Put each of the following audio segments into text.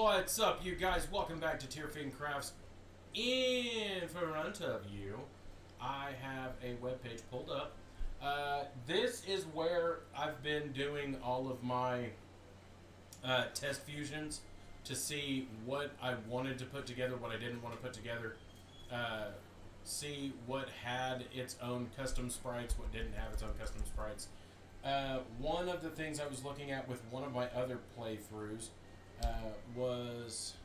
What's up, you guys? Welcome back to Tier Fiend Crafts. In front of you, I have a webpage pulled up. This is where I've been doing all of my test fusions to see what I wanted to put together, what I didn't want to put together. See what had its own custom sprites, what didn't have its own custom sprites. One of the things I was looking at with one of my other playthroughs was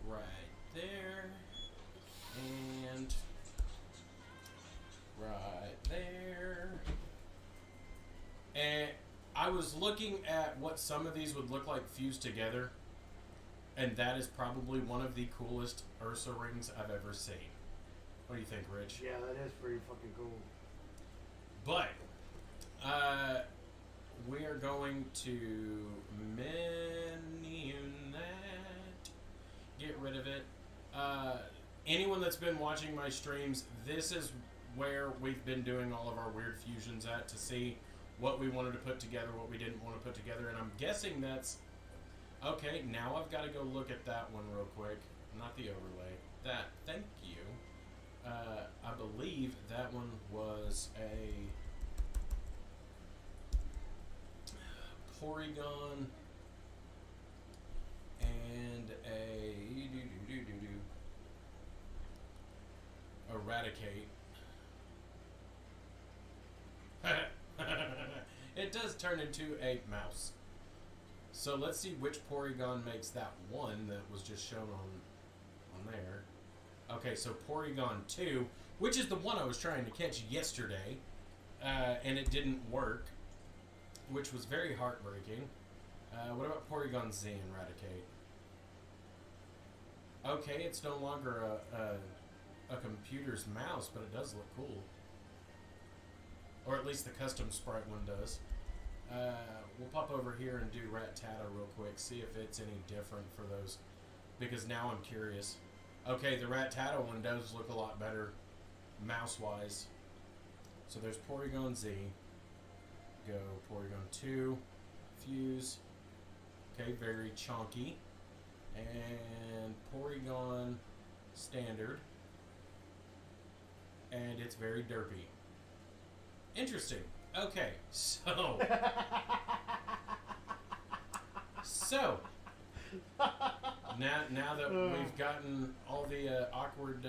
right there and right there, and I was looking at what some of these would look like fused together, and that is probably one of the coolest Ursa rings I've ever seen. What do you think, Rich? Yeah, that is pretty fucking cool. But we are going to menu that, get rid of it. Anyone that's been watching my streams, this is where we've been doing all of our weird fusions at to see what we wanted to put together, what we didn't want to put together, and I'm guessing that's... Okay, now I've got to go look at that one real quick. Not the overlay. That, thank you. I believe that one was a Porygon and a Eradicate. It does turn into a mouse. So let's see which Porygon makes that one that was just shown on there. Okay, so Porygon 2, which is the one I was trying to catch yesterday, and it didn't work, which was very heartbreaking. What about Porygon Z and Eradicate? Okay, it's no longer a computer's mouse, but it does look cool. Or at least the custom sprite one does. We'll pop over here and do Rattata real quick, see if it's any different for those, because now I'm curious. Okay, the Rattata one does look a lot better mouse-wise. So there's Porygon Z. Go Porygon 2. Fuse. Okay, very chunky. And Porygon Standard. And it's very derpy. Interesting. Okay, so... Now that we've gotten all the awkward,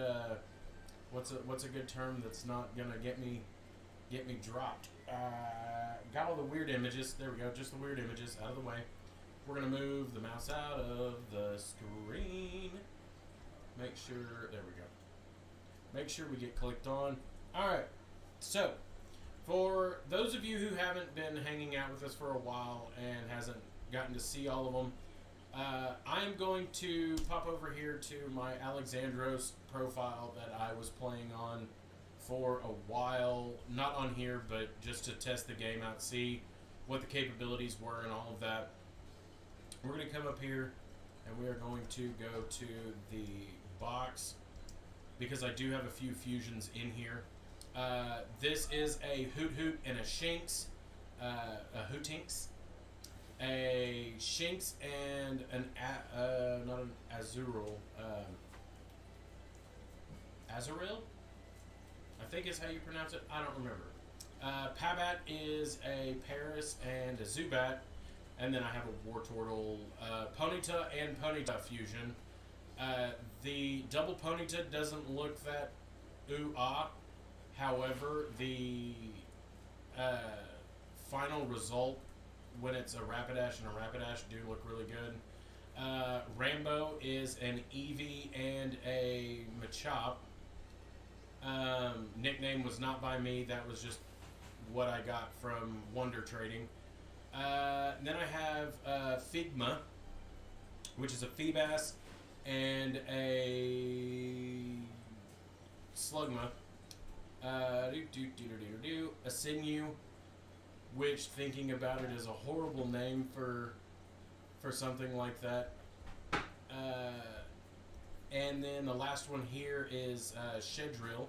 what's a good term that's not gonna get me dropped? Got all the weird images. There we go. Just the weird images out of the way. We're gonna move the mouse out of the screen. Make sure. There we go. Make sure we get clicked on. All right. So, for those of you who haven't been hanging out with us for a while and hasn't gotten to see all of them. I'm going to pop over here to my Alexandros profile that I was playing on for a while. Not on here, but just to test the game out, see what the capabilities were and all of that. We're going to come up here and we are going to go to the box because I do have a few fusions in here. This is a Hoot Hoot and a Shinx, a Hootinks. A Shinx and not an Azurill, Azurill? I think is how you pronounce it. I don't remember. Pabat is a Paris and a Zubat, and then I have a Wartortle, Ponyta and Ponyta fusion. The double Ponyta doesn't look that ooh-ah. However, the final result when it's a Rapidash and a Rapidash do look really good. Rambo is an Eevee and a Machop. Nickname was not by me. That was just what I got from Wonder Trading. Then I have Figma, which is a Feebas and a Slugma. A Sinew, which, thinking about it, is a horrible name for something like that. And then the last one here is Shedrill,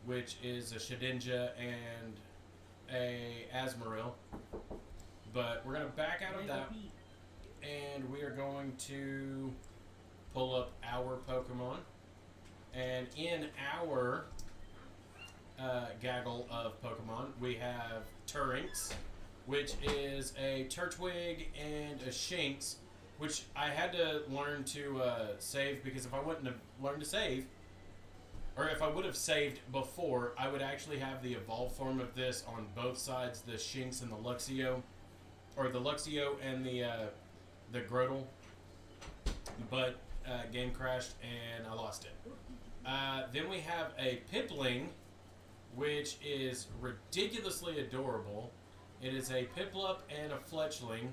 which is a Shedinja and a Asmarill. But we're going to back out of that. and we are going to pull up our Pokemon. And in our gaggle of Pokemon, we have Turrinx, which is a Turtwig and a Shinx, which I had to learn to save, because if I wouldn't have learned to save, or if I would have saved before, I would actually have the evolved form of this on both sides, the Shinx and the Luxio, or the Luxio and the Grotle, but game crashed and I lost it. Then we have a Pipling, which is ridiculously adorable. It is a Piplup and a Fletchling,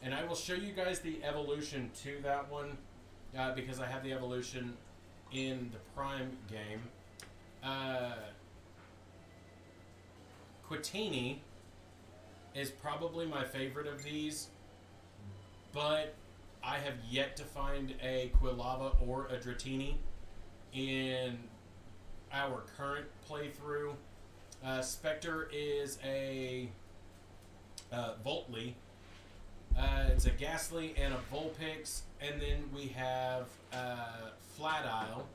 and I will show you guys the evolution to that one, because I have the evolution in the Prime game. Quitini is probably my favorite of these, but I have yet to find a Quilava or a Dratini in our current playthrough. Spectre is a Voltly. It's a Ghastly and a Vulpix, and then we have Flatile,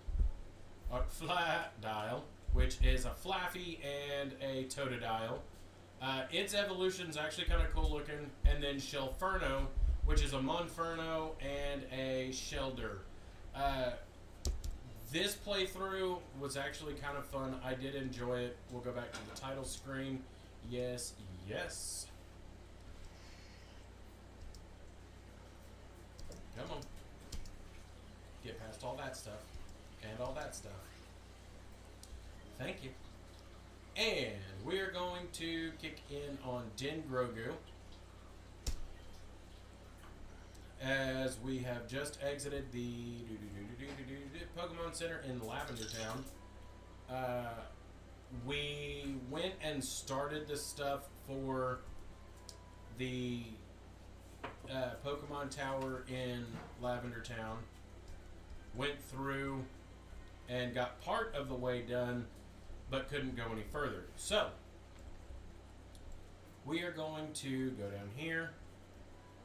which is a Flaffy and a Totodile. Its evolution is actually kind of cool looking, and then Shelferno, which is a Monferno and a Shelder. This playthrough was actually kind of fun. I did enjoy it. We'll go back to the title screen. Yes, yes. Come on. Get past all that stuff. And all that stuff. Thank you. And we're going to kick in on Dengrogu, as we have just exited the Pokemon Center in Lavender Town. We went and started the stuff for the Pokemon Tower in Lavender Town. Went through and got part of the way done, but couldn't go any further. So, we are going to go down here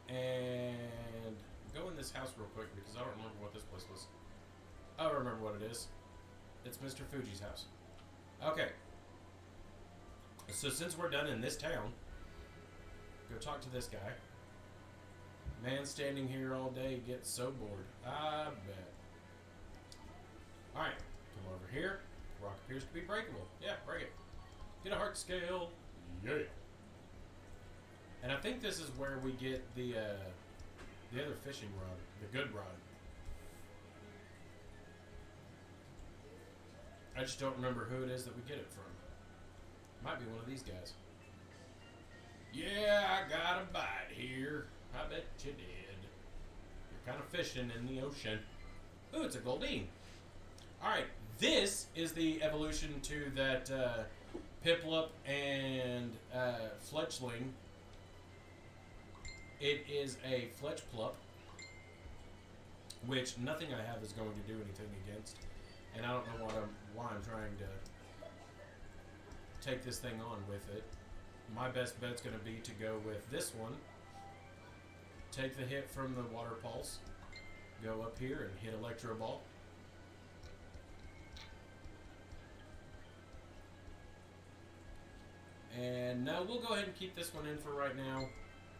and go in this house real quick, because I don't remember what this place was. I don't remember what it is. It's Mr. Fuji's house. Okay. So since we're done in this town, go talk to this guy. Man standing here all day gets so bored. I bet. Alright, come over here. Rock appears to be breakable. Yeah, break it. Get a heart scale. Yeah. And I think this is where we get the other fishing rod, the good rod. I just don't remember who it is that we get it from. Might be one of these guys. Yeah, I got a bite here. I bet you did. You're kind of fishing in the ocean. Ooh, it's a Goldeen. Alright, this is the evolution to that Piplup and Fletchling. It is a Fletchplup, which nothing I have is going to do anything against. And I don't know why I'm trying to take this thing on with it. My best bet's going to be to go with this one. Take the hit from the Water Pulse. Go up here and hit Electro Ball. And no, we'll go ahead and keep this one in for right now.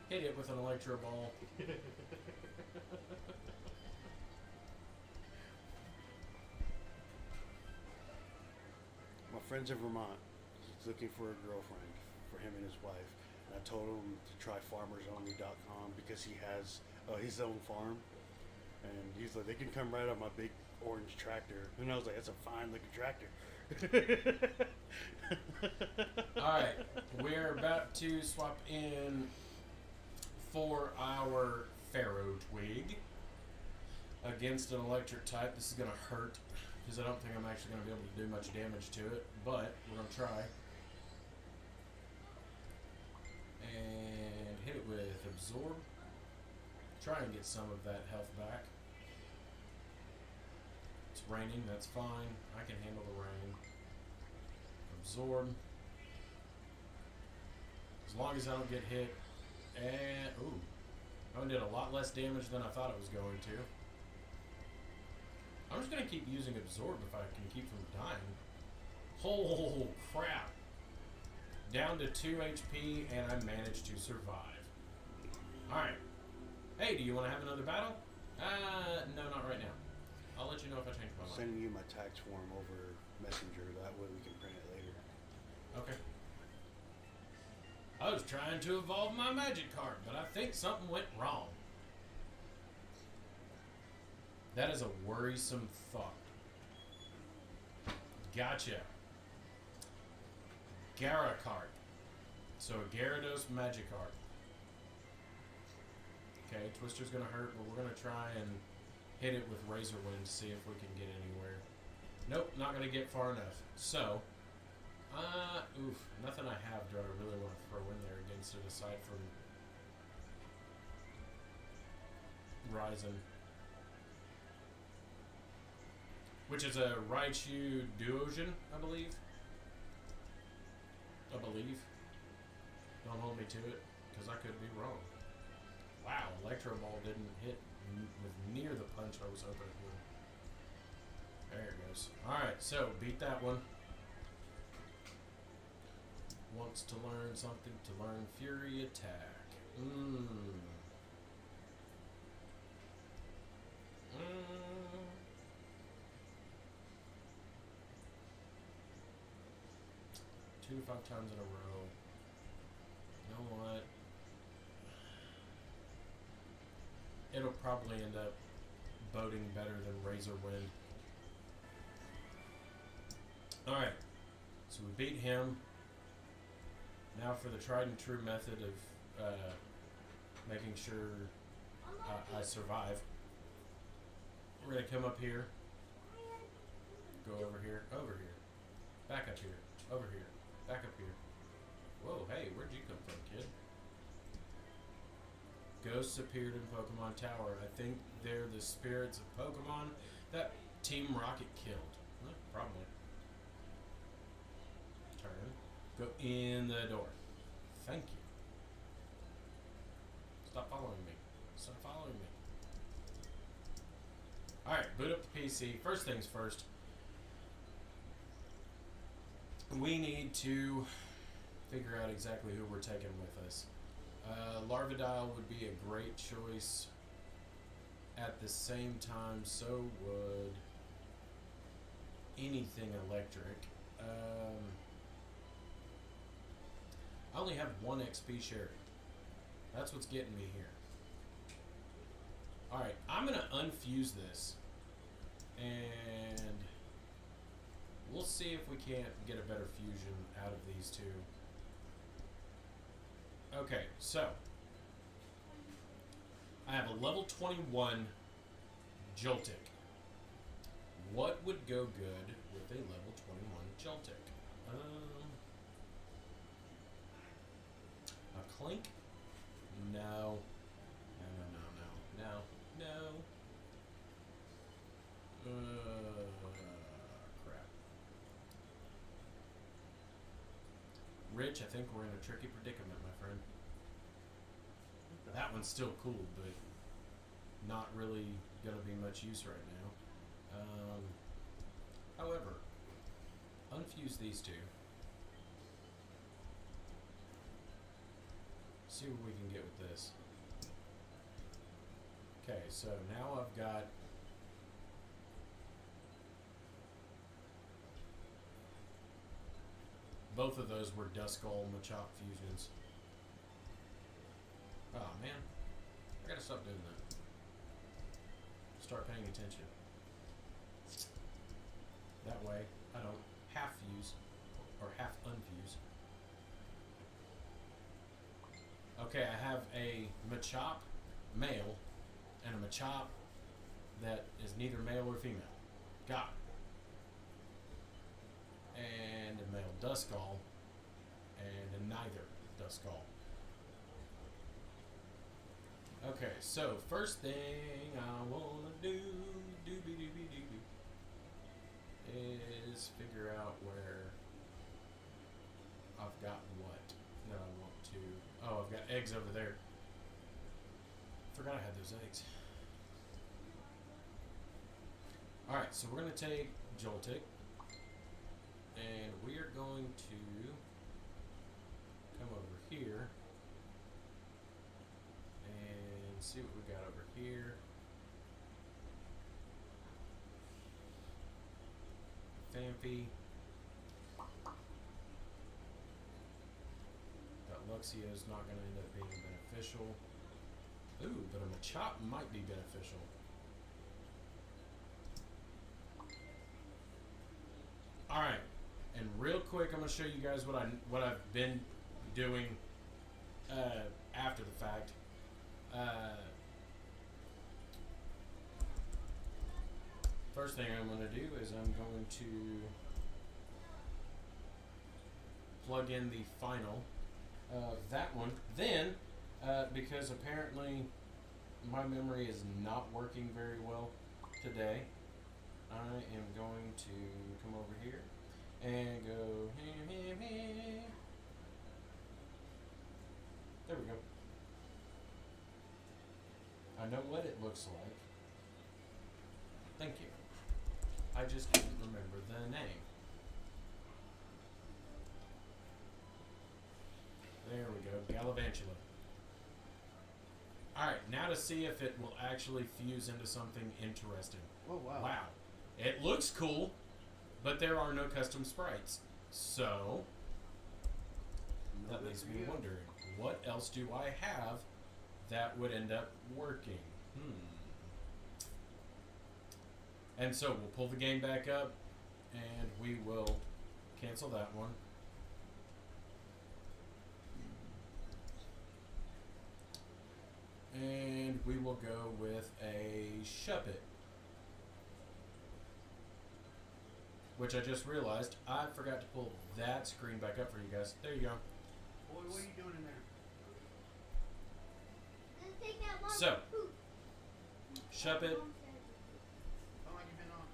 Hit it with an Electro Ball. My friend's in Vermont. He's looking for a girlfriend for him and his wife. And I told him to try farmersonly.com because he has his own farm. And he's like, they can come right on my big orange tractor. And I was like, that's a fine looking tractor. Alright, we're about to swap in for our Ferrotwig against an electric type. This is going to hurt, because I don't think I'm actually going to be able to do much damage to it, but we're going to try. And hit it with Absorb. Try and get some of that health back. It's raining, that's fine. I can handle the rain. Absorb. As long as I don't get hit. And, ooh. Oh, it did a lot less damage than I thought it was going to. I'm just going to keep using Absorb if I can keep from dying. Oh, crap. Down to 2 HP, and I managed to survive. Alright. Hey, do you want to have another battle? No, not right now. I'll let you know if I change my mind. Sending you my tax form over Messenger. That way we can print it later. Okay. I was trying to evolve my magic card, but I think something went wrong. That is a worrisome thought. Gotcha. Gyarakarp. So a Gyarados Magikarp. Okay, Twister's gonna hurt, but we're gonna try and hit it with Razor Wind to see if we can get anywhere. Nope, not gonna get far enough. So, oof, nothing I have do I really want to throw in there against it aside from Ryzen. Which is a Raichu Duosion, I believe. Don't hold me to it, because I could be wrong. Wow, Electro Ball didn't hit with near the punch I was hoping it would. There it goes. Alright, so beat that one. Wants to learn something to learn Fury Attack. Mmm. 2 to 5 times in a row. You know what? It'll probably end up boding better than Razor Wind. Alright. So we beat him. Now for the tried and true method of making sure I survive. We're going to come up here. Go over here. Over here. Back up here. Over here. Back up here. Whoa, hey, where'd you come from, kid? Ghosts appeared in Pokemon Tower. I think they're the spirits of Pokemon that Team Rocket killed. Probably. Turn. Go in the door. Thank you. Stop following me. Stop following me. Alright, boot up the PC. First things first. We need to figure out exactly who we're taking with us. Larvidile would be a great choice. At the same time, so would anything electric. I only have 1 XP sharing. That's what's getting me here. Alright, I'm going to unfuse this. And we'll see if we can't get a better fusion out of these two. Okay, so I have a level 21 Joltik. What would go good with a level 21 Joltik? A Clink? No. No. Crap. Rich, I think we're in a tricky predicament, my friend. That one's still cool, but not really going to be much use right now. However, unfuse these two. See what we can get with this. Okay, so now I've got both of those were Duskull Machop fusions. Oh man, I gotta stop doing that. Start paying attention. That way I don't half fuse or half unfuse. Okay, I have a Machop male and a Machop that is neither male or female. Got it. And a male Duskull and a neither Duskull. Okay, so first thing I wanna do is figure out where I've got what that I want to. Oh, I've got eggs over there. Forgot I had those eggs. Alright, so we're going to take Joltik, and we are going to come over here and see what we got over here. Famfi. That Luxio's not going to end up being beneficial. Ooh, but a Machop might be beneficial. Alright, and real quick I'm going to show you guys what I've been doing after the fact. First thing I'm going to do is I'm going to plug in the final of that one. Then, because apparently my memory is not working very well today, I am going to come over here and go. There we go. I know what it looks like. Thank you. I just couldn't remember the name. There we go, Galvantula. Alright, now to see if it will actually fuse into something interesting. Oh, wow. Wow. It looks cool, but there are no custom sprites. So, that leaves me wondering, what else do I have that would end up working? And so, we'll pull the game back up, and we will cancel that one. And we will go with a Shuppet. Which I just realized I forgot to pull that screen back up for you guys. There you go. Boy, what are you doing in there? So, Shuppet. How long you been on?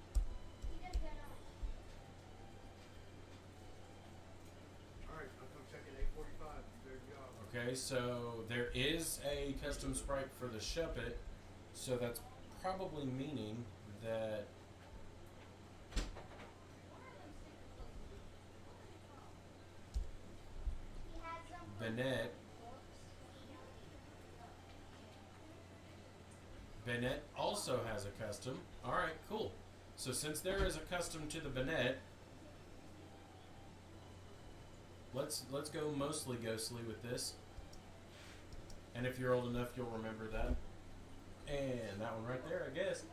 Alright, I'll come check at 8:45. There you go. Okay, so there is a custom sprite for the Shuppet, so that's probably meaning that Bennett also has a custom. Alright, cool. So since there is a custom to the Bennett, let's go mostly ghostly with this. And if you're old enough, you'll remember that. And that one right there, I guess.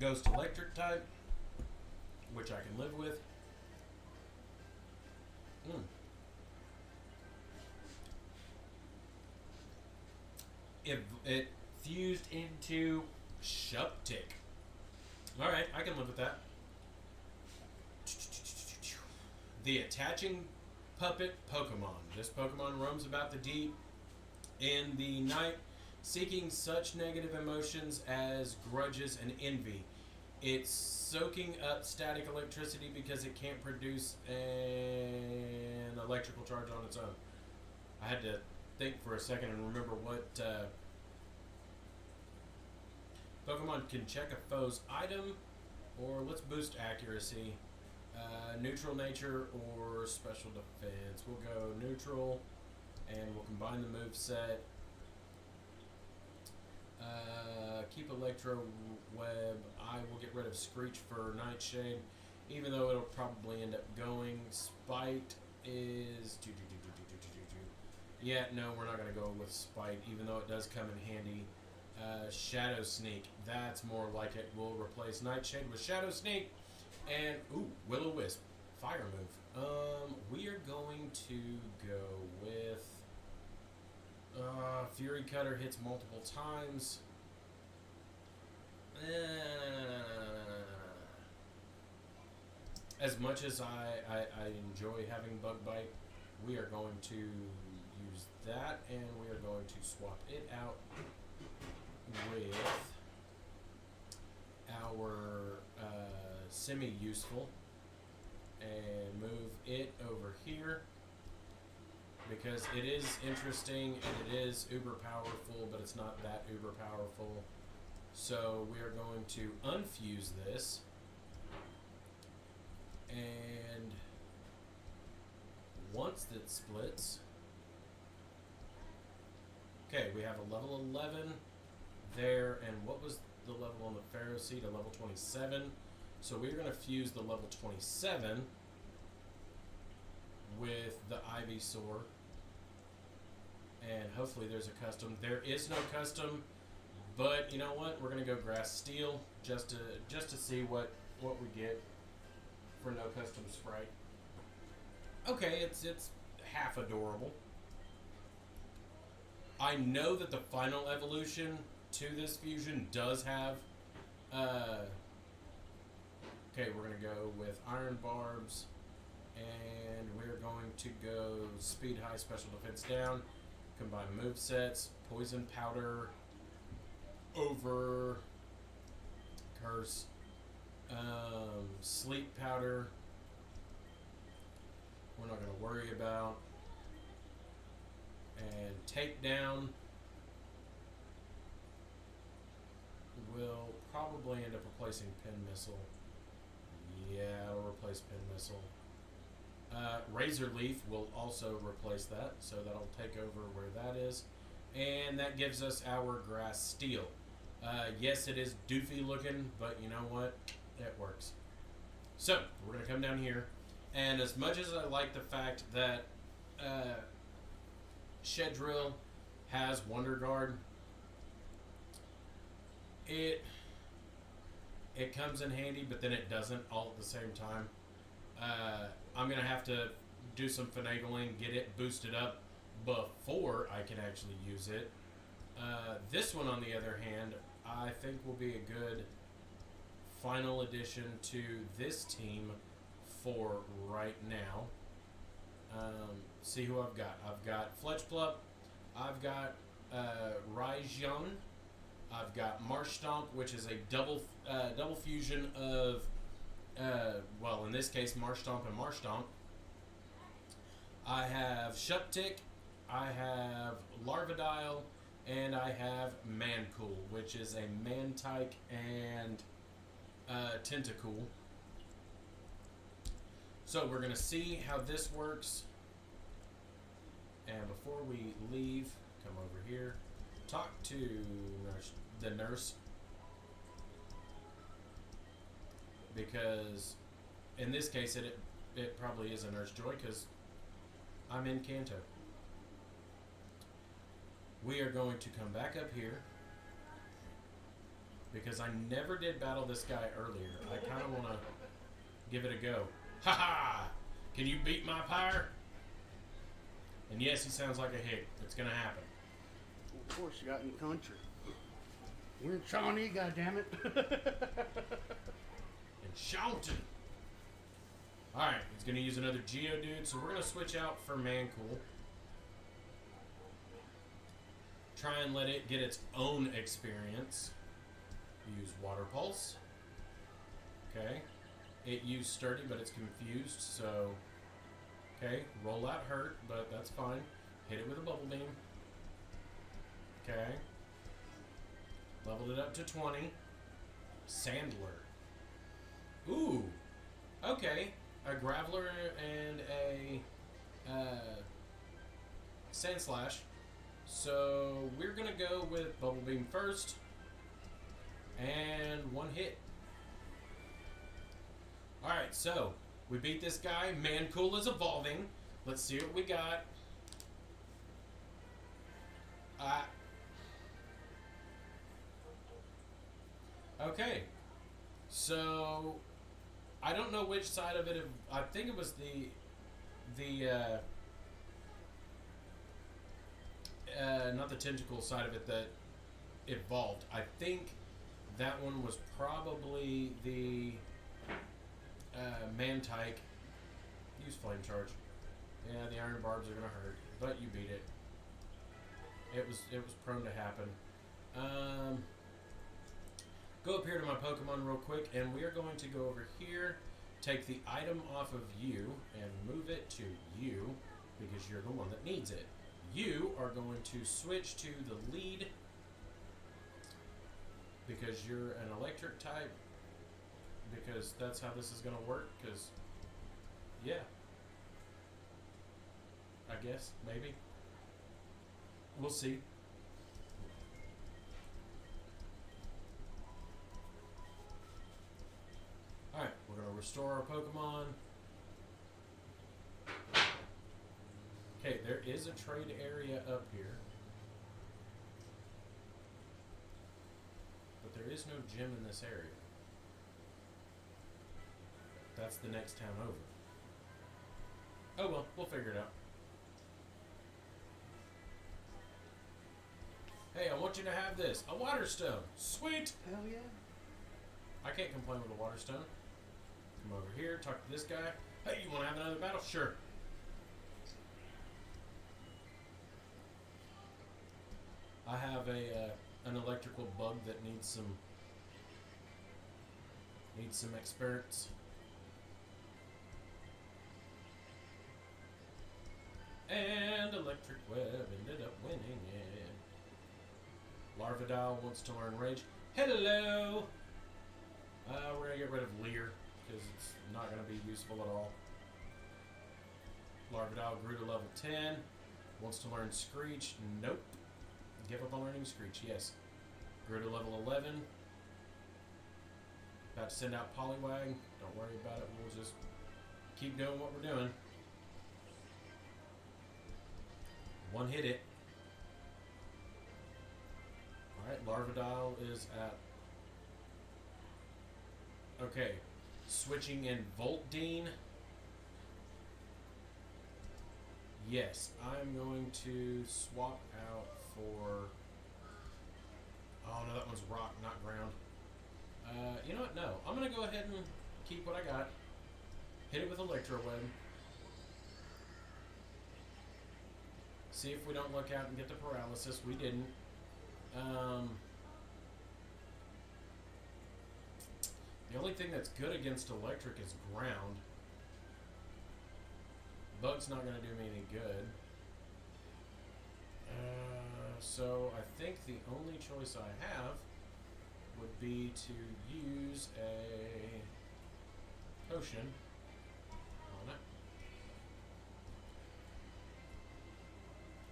Ghost electric type, which I can live with. It fused into Shuptic. Alright, I can live with that. The attaching puppet Pokemon. This Pokemon roams about the deep in the night, seeking such negative emotions as grudges and envy. It's soaking up static electricity because it can't produce an electrical charge on its own. I had to think for a second and remember what Pokemon can check a foe's item, or let's boost accuracy. Neutral nature or special defense. We'll go neutral, and we'll combine the move set. Keep Electro Web. I will get rid of Screech for Nightshade, even though it'll probably end up going. Spite is... Yeah, no, we're not going to go with Spite, even though it does come in handy. Shadow Sneak. That's more like it. We'll replace Nightshade with Shadow Sneak. And, ooh, Will-O-Wisp. Fire move. We are going to go with... Fury Cutter hits multiple times. As much as I enjoy having Bug Bite, we are going to use that, and we are going to swap it out with our semi-useful and move it over here. because it is interesting and it is uber powerful, but it's not that uber powerful. So we are going to unfuse this, and once it splits, okay, we have a level 11 there, and what was the level on the Pharaoh Seed? A level 27. So we're going to fuse the level 27 with the Ivysaur, and hopefully there's a custom. There is no custom, but you know what? We're going to go Grass Steel just to see what we get for no custom sprite. Okay, it's half adorable. I know that the final evolution to this fusion does have okay, we're going to go with Iron Barbs, and we're going to go Speed High, Special Defense Down, combine movesets, Poison Powder, Over, Curse, Sleep Powder, we're not going to worry about, and Takedown. We'll probably end up replacing Pin Missile. Yeah, it'll replace Pin Missile. Razor Leaf will also replace that, so that'll take over where that is. And that gives us our Grass Steel. Yes, it is doofy looking, but you know what? It works. So, we're going to come down here. And as much as I like the fact that Shedrill has Wonder Guard, it comes in handy, but then it doesn't all at the same time. I'm going to have to do some finagling, get it boosted up before I can actually use it. This one, on the other hand, I think will be a good final addition to this team for right now. See who I've got. I've got Fletchblup. I've got Raijon. I've got Marshtomp, which is a double fusion of, well, in this case, Marshtomp and Marshtomp. I have Shuptic, I have Larvadile, and I have Mancool, which is a Mantike and Tentacool. So we're going to see how this works. And before we leave, come over here, talk to the nurse, because in this case it probably is a Nurse Joy, because I'm in Kanto. We are going to come back up here, because I never did battle this guy earlier. I kind of want to give it a go. Ha ha! Can you beat my pyre? And yes, he sounds like a hick. It's going to happen. Of course, you got in country. We're in Shawnee, goddammit. And Shawnton. Alright, he's going to use another Geodude, so we're going to switch out for Mancool. Try and let it get its own experience. Use Water Pulse. Okay. It used Sturdy, but it's confused, so... Okay, Roll Out hurt, but that's fine. Hit it with a Bubble Beam. Okay. Leveled it up to 20. Sandler. Ooh. Okay. A Graveler and a Sandslash. So we're going to go with Bubble Beam first. And one hit. Alright, so we beat this guy. Mancool is evolving. Let's see what we got. Okay. So I don't know which side of it. I think it was not the tentacle side of it that evolved. I think that one was probably the Mantike. Use Flame Charge. Yeah, the Iron Barbs are gonna hurt, but you beat it. It was prone to happen. Go up here to my Pokemon real quick, and we are going to go over here, take the item off of you, and move it to you. because you're the one that needs it. You are going to switch to the lead because you're an electric type, because that's how this is going to work, because, yeah. I guess, maybe. We'll see. Alright, we're going to restore our Pokemon. Okay, there is a trade area up here. But there is no gym in this area. That's the next town over. Oh well, we'll figure it out. Hey, I want you to have this. A water stone. Sweet! Hell yeah. I can't complain with a water stone. Come over here, talk to this guy. Hey, you want to have another battle? Sure. I have an electrical bug that needs some experience. And Electric Web ended up winning it. Larvadile wants to learn Rage. Hello! We're going to get rid of Leer, because it's not going to be useful at all. Larvadile grew to level 10. Wants to learn Screech. Nope. Give up on learning Screech, yes. Grew to level 11. About to send out Poliwag. Don't worry about it. We'll just keep doing what we're doing. One hit it. Alright, Larvadile is at... Okay. Switching in Voltdean. Yes, I'm going to swap out for... Oh no, that one's rock, not ground. You know what? No. I'm going to go ahead and keep what I got. Hit it with Electro Web. See if we don't look out and get the paralysis. We didn't. The only thing that's good against electric is ground. Bug's not going to do me any good. So I think the only choice I have would be to use a potion on it.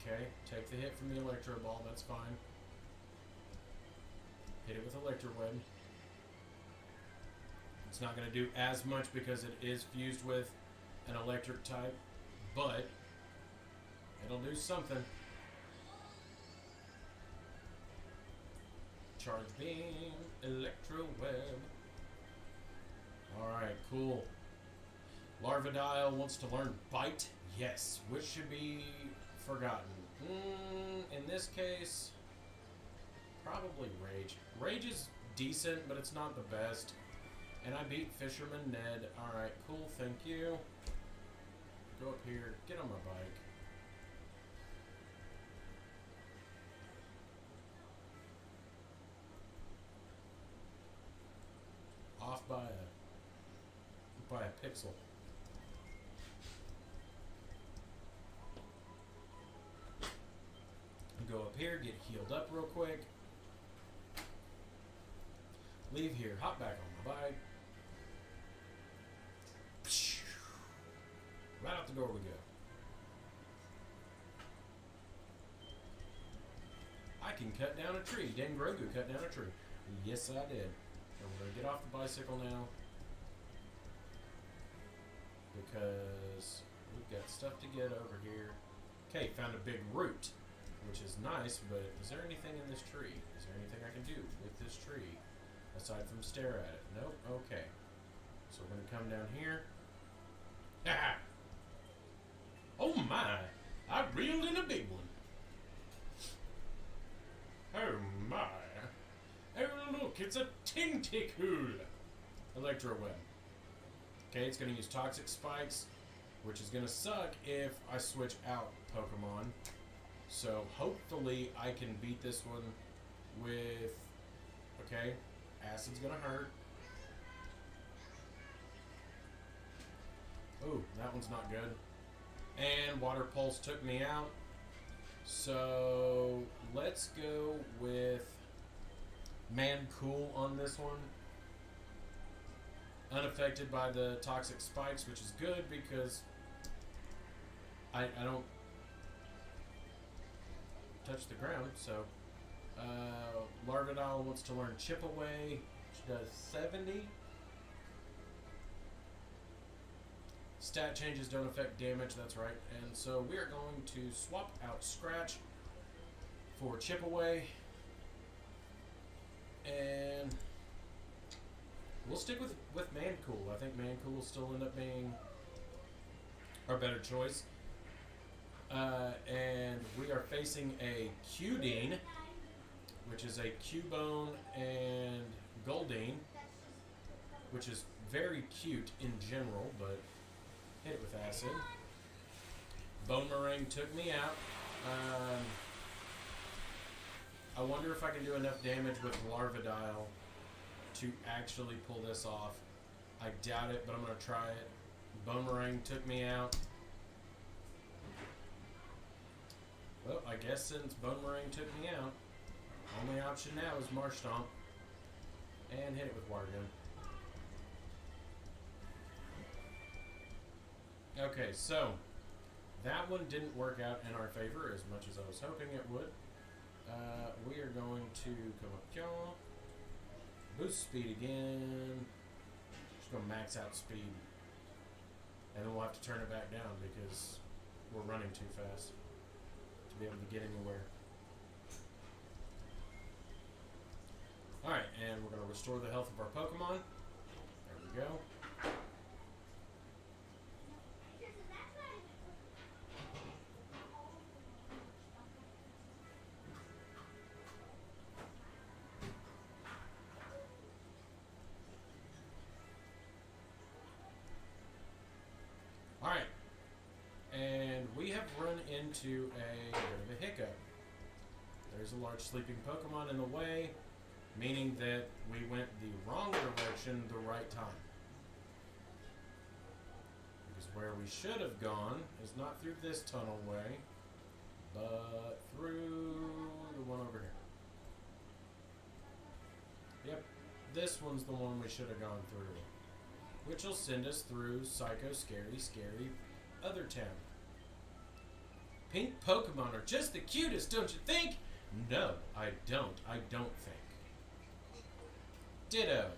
Okay, take the hit from the Electro Ball, that's fine. Hit it with Electro Web. It's not going to do as much because it is fused with an electric type, but it'll do something. Charge Beam, Electro Web. Alright, cool. Larvadile wants to learn Bite. Yes, which should be forgotten. In this case, probably Rage. Rage is decent, but it's not the best. And I beat Fisherman Ned. Alright, cool, thank you. Go up here, get on my bike. Off by a pixel. Go up here, get healed up real quick. Leave here, hop back on my bike. Right out the door we go. I can cut down a tree. Dang, Grogu cut down a tree. Yes, I did. And we're going to get off the bicycle now, because we've got stuff to get over here. Okay, found a big root, which is nice, but is there anything in this tree? Is there anything I can do with this tree aside from stare at it? Nope. Okay. So we're going to come down here. Ah! Oh my! I reeled in a big one. Oh my! Oh look, it's a tentacle! Electro Web. Okay, it's going to use Toxic Spikes, which is going to suck if I switch out Pokemon. So hopefully I can beat this one with... Okay, Acid's going to hurt. Ooh, that one's not good. And Water Pulse took me out. So let's go with Man Cool on this one. Unaffected by the toxic spikes, which is good because I don't touch the ground. So Larvidile wants to learn Chip Away, which does 70. Stat changes don't affect damage, that's right. And so we are going to swap out Scratch for Chip Away. And we'll stick with Mancool. I think Mancool will still end up being our better choice. And we are facing a Cudine, which is a Cubone and Goldine, which is very cute in general, but hit it with acid. Bone Meringue took me out. I wonder if I can do enough damage with Larvidile to actually pull this off. I doubt it, but I'm going to try it. Bone Meringue took me out. Well, I guess since Bone Meringue took me out, only option now is Marsh Stomp. And hit it with Water Gun. Okay, so that one didn't work out in our favor as much as I was hoping it would. We are going to come up here, boost speed again. Just gonna max out speed, and then we'll have to turn it back down because we're running too fast to be able to get anywhere. All right, and we're gonna restore the health of our Pokemon. There we go. Alright, and we have run into a bit of a hiccup. There's a large sleeping Pokemon in the way, meaning that we went the wrong direction the right time. Because where we should have gone is not through this tunnel way, but through the one over here. Yep, this one's the one we should have gone through. Which will send us through Psycho Scary Other Town. Pink Pokemon are just the cutest, don't you think? No, I don't. I don't think. Ditto.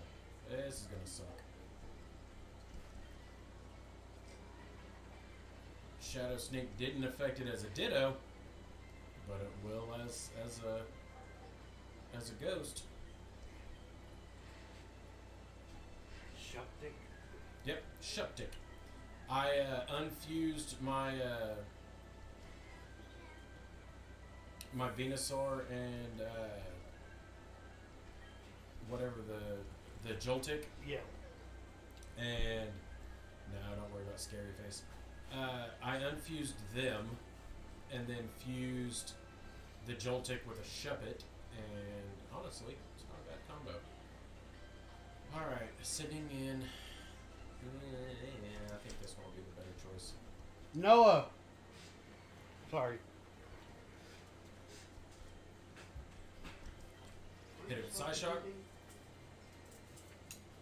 This is gonna suck. Shadow Snake didn't affect it as a Ditto, but it will as a ghost. Shuptic. Yep, Shuptic. I unfused my my Venusaur and whatever the Joltik. Yeah. And no, don't worry about Scary Face. I unfused them and then fused the Joltik with a Shuppet, and honestly, it's not a bad combo. Alright, sending in. I think this one will be the better choice. Noah! Sorry. Hit it with Psyshock.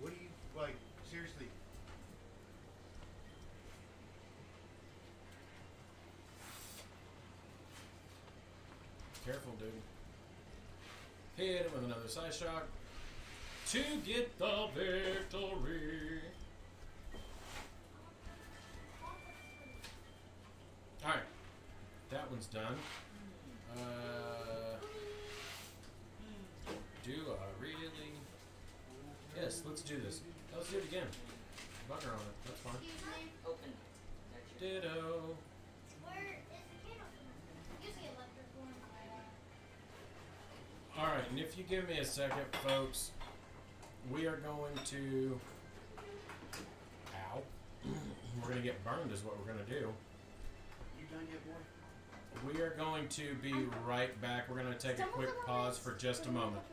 What do you, like, seriously? Careful, dude. Hit him with another Psyshock to get the victory. Alright, that one's done. Do I really? Yes, let's do this. Let's do it again. Bugger on it, that's fine. Open. Ditto. Alright, and if you give me a second, folks, we are going to... Ow. We're going to get burned is what we're going to do. You done yet, boy? We are going to be right back. We're going to take a quick pause for just a moment.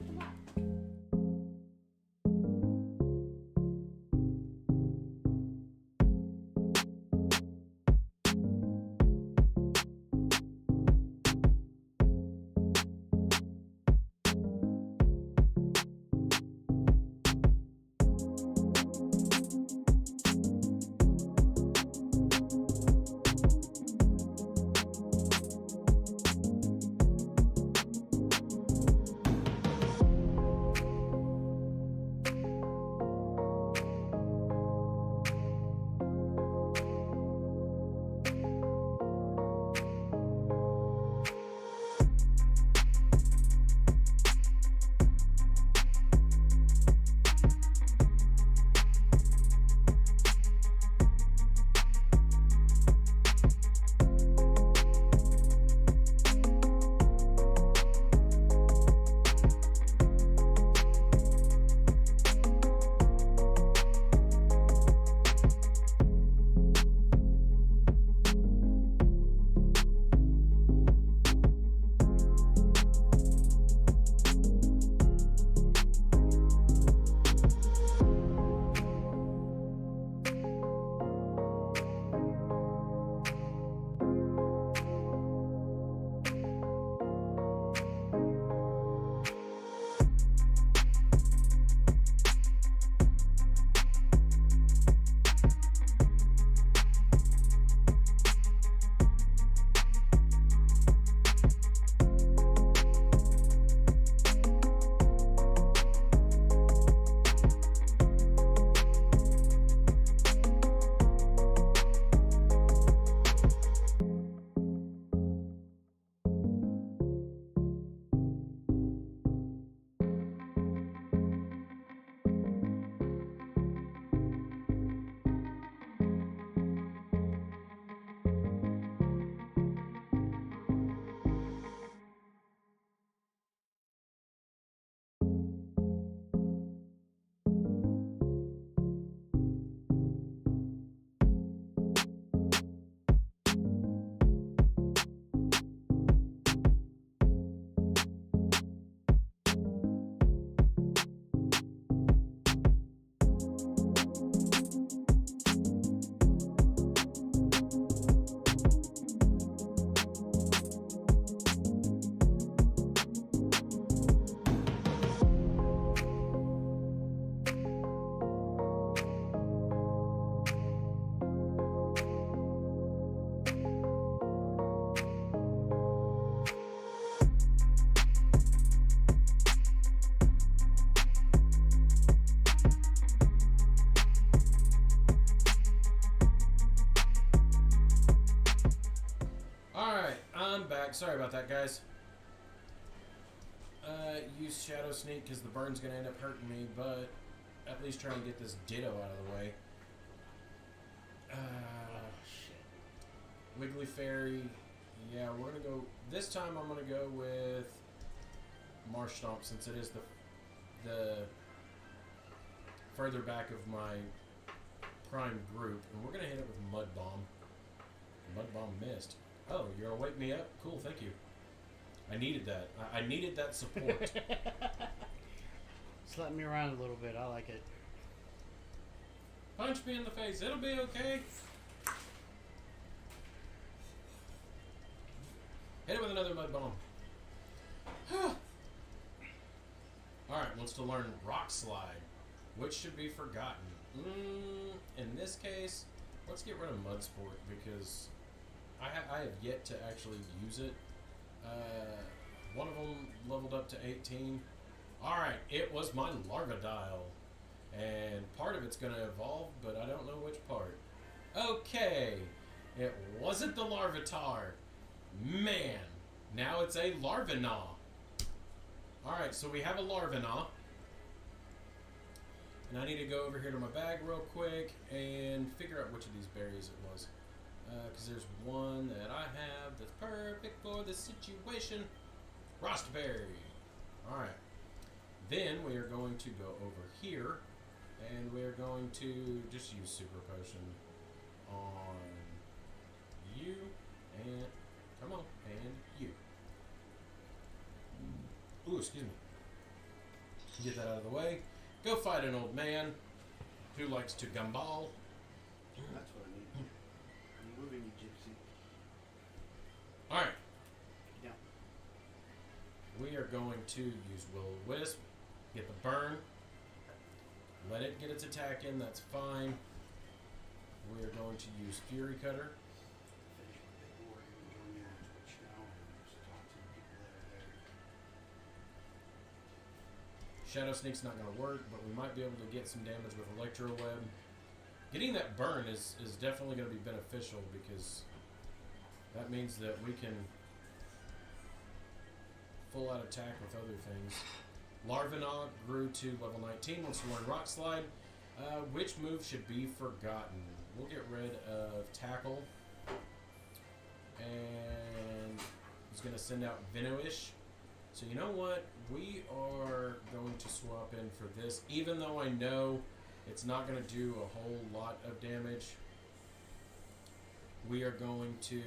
Alright, I'm back. Sorry about that, guys. Use Shadow Sneak because the burn's going to end up hurting me, but at least try and get this Ditto out of the way. Shit. Wiggly Fairy. Yeah, we're going to go... This time I'm going to go with Marsh Stomp since it is the further back of my prime group. And we're going to hit it with Mud Bomb. Mud Bomb missed. Oh, you're going to wake me up? Cool, thank you. I needed that. I needed that support. Slap me around a little bit. I like it. Punch me in the face. It'll be okay. Hit it with another Mud Bomb. Alright, wants to learn Rock Slide, which should be forgotten. In this case, let's get rid of Mud Sport because I have yet to actually use it. One of them leveled up to 18. Alright, it was my Larvadile. And part of it's going to evolve, but I don't know which part. Okay, it wasn't the Larvitar. Man, now it's a Larvinaw. Alright, so we have a Larvinaw. And I need to go over here to my bag real quick and figure out which of these berries it was. Because there's one that I have that's perfect for the situation. Frostberry. Alright. Then we are going to go over here. And we're going to just use Super Potion on you. And, come on, and you. Ooh, excuse me. Get that out of the way. Go fight an old man who likes to gumball. That's what I need. I'm moving, you gypsy. Alright. Yeah. We are going to use Will-O-Wisp. Get the burn. Let it get its attack in, that's fine. We are going to use Fury Cutter. Shadow Sneak's not going to work, but we might be able to get some damage with Electro Web. Getting that burn is definitely going to be beneficial because that means that we can full out attack with other things. Larvinaw grew to level 19, wants to learn Rock Slide. Which move should be forgotten? We'll get rid of Tackle. And he's going to send out Venoish. So you know what? We are going to swap in for this, even though I know it's not going to do a whole lot of damage. We are going to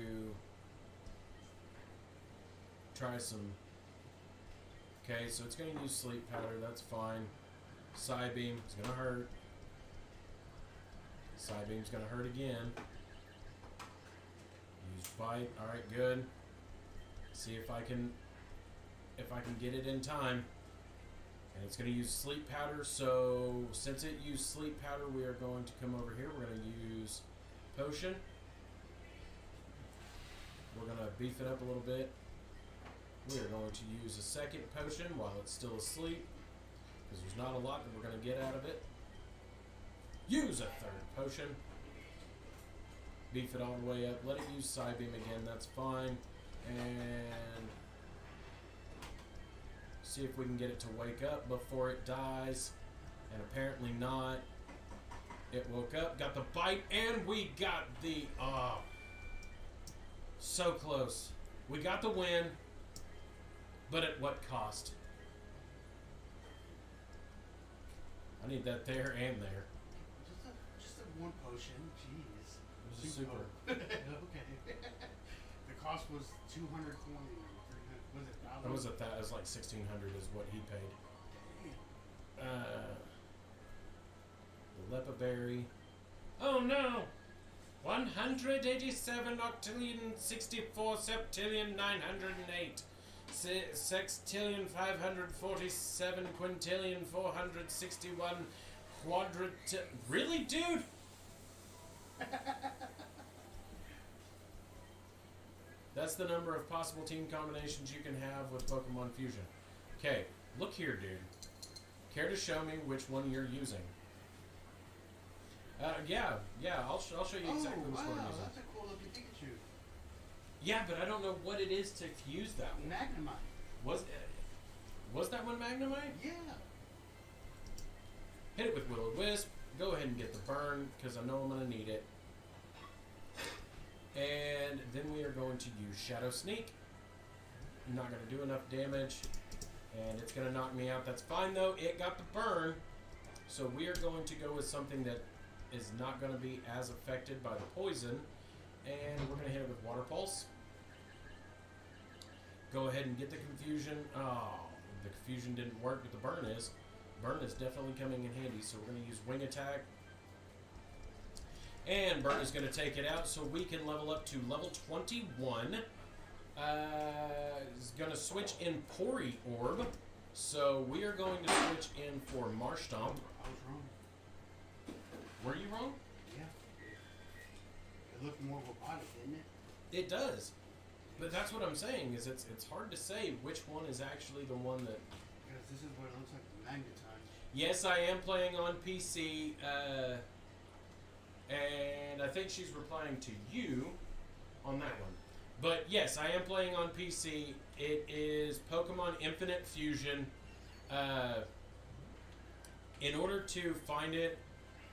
try some... Okay, so it's going to use Sleep Powder, that's fine. Psybeam is going to hurt. Psybeam's going to hurt again. Use Bite, alright, good. See if I can get it in time. And it's going to use Sleep Powder, so since it used Sleep Powder, we are going to come over here. We're going to use Potion. We're going to beef it up a little bit. We are going to use a second potion while it's still asleep, because there's not a lot that we're going to get out of it. Use a third potion. Beef it all the way up. Let it use Psybeam again, that's fine. And see if we can get it to wake up before it dies. And apparently not. It woke up, got the bite, and we got the... so close. We got the win. But at what cost? I need that there and there. Just a one potion, jeez. It was a super. Okay. The cost was 200 coins. Was it $1,000? It was like 1,600 is what he paid. The Lepa Berry. Oh no! 187 octillion 64 septillion 908. Sextillion 547 quintillion 461 quadrillion. Really, dude? That's the number of possible team combinations you can have with Pokemon Fusion. Okay, look here, dude. Care to show me which one you're using? Yeah, I'll show you exactly which one I'm using. That's a cool looking Pikachu. Yeah, but I don't know what it is to fuse that one. Magnemite. Was that one Magnemite? Yeah. Hit it with Will-O-Wisp. Go ahead and get the burn, because I know I'm going to need it. And then we are going to use Shadow Sneak. Not going to do enough damage. And it's going to knock me out. That's fine, though. It got the burn. So we are going to go with something that is not going to be as affected by the poison. And we're going to hit it with Water Pulse. Go ahead and get the Confusion. Oh, the Confusion didn't work, but the burn is. Burn is definitely coming in handy, so we're going to use Wing Attack. And Burn is going to take it out, so we can level up to level 21. Is going to switch in Pori Orb. So we are going to switch in for Marsh Stomp. I was wrong. Were you wrong? Yeah. It looked more robotic, didn't it? It does. But that's what I'm saying, is it's hard to say which one is actually the one that... Because this is what it looks like, the Magnetite. Yes, I am playing on PC, and I think she's replying to you on that one. But yes, I am playing on PC. It is Pokemon Infinite Fusion. In order to find it,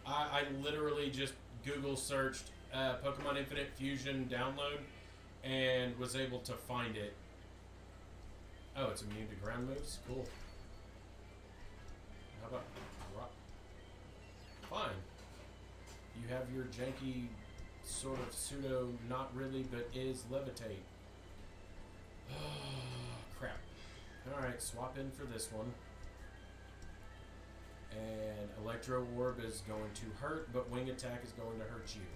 I literally just Google searched Pokemon Infinite Fusion download and was able to find it. Oh, it's immune to ground moves? Cool. How about rock? Fine. You have your janky sort of pseudo, not really, but is levitate. Crap. Alright, swap in for this one. And Electro Orb is going to hurt, but Wing Attack is going to hurt you.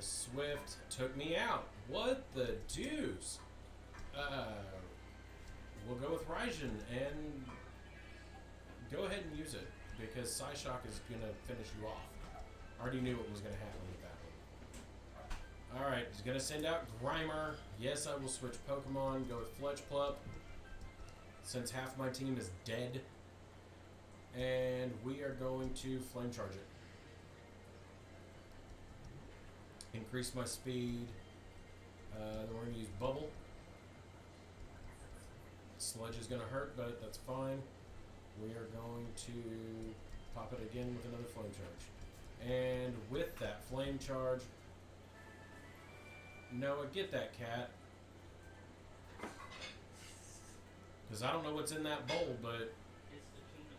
Swift took me out. What the deuce? We'll go with Raijin and go ahead and use it because Psyshock is going to finish you off. I already knew what was going to happen with that one. Alright, he's going to send out Grimer. Yes, I will switch Pokemon. Go with Fletchplup since half my team is dead. And we are going to Flame Charge it. Increase my speed. Then we're going to use Bubble. Sludge is going to hurt, but that's fine. We are going to pop it again with another Flame Charge. And with that Flame Charge... Noah, get that cat. Because I don't know what's in that bowl, but... It's the tuna.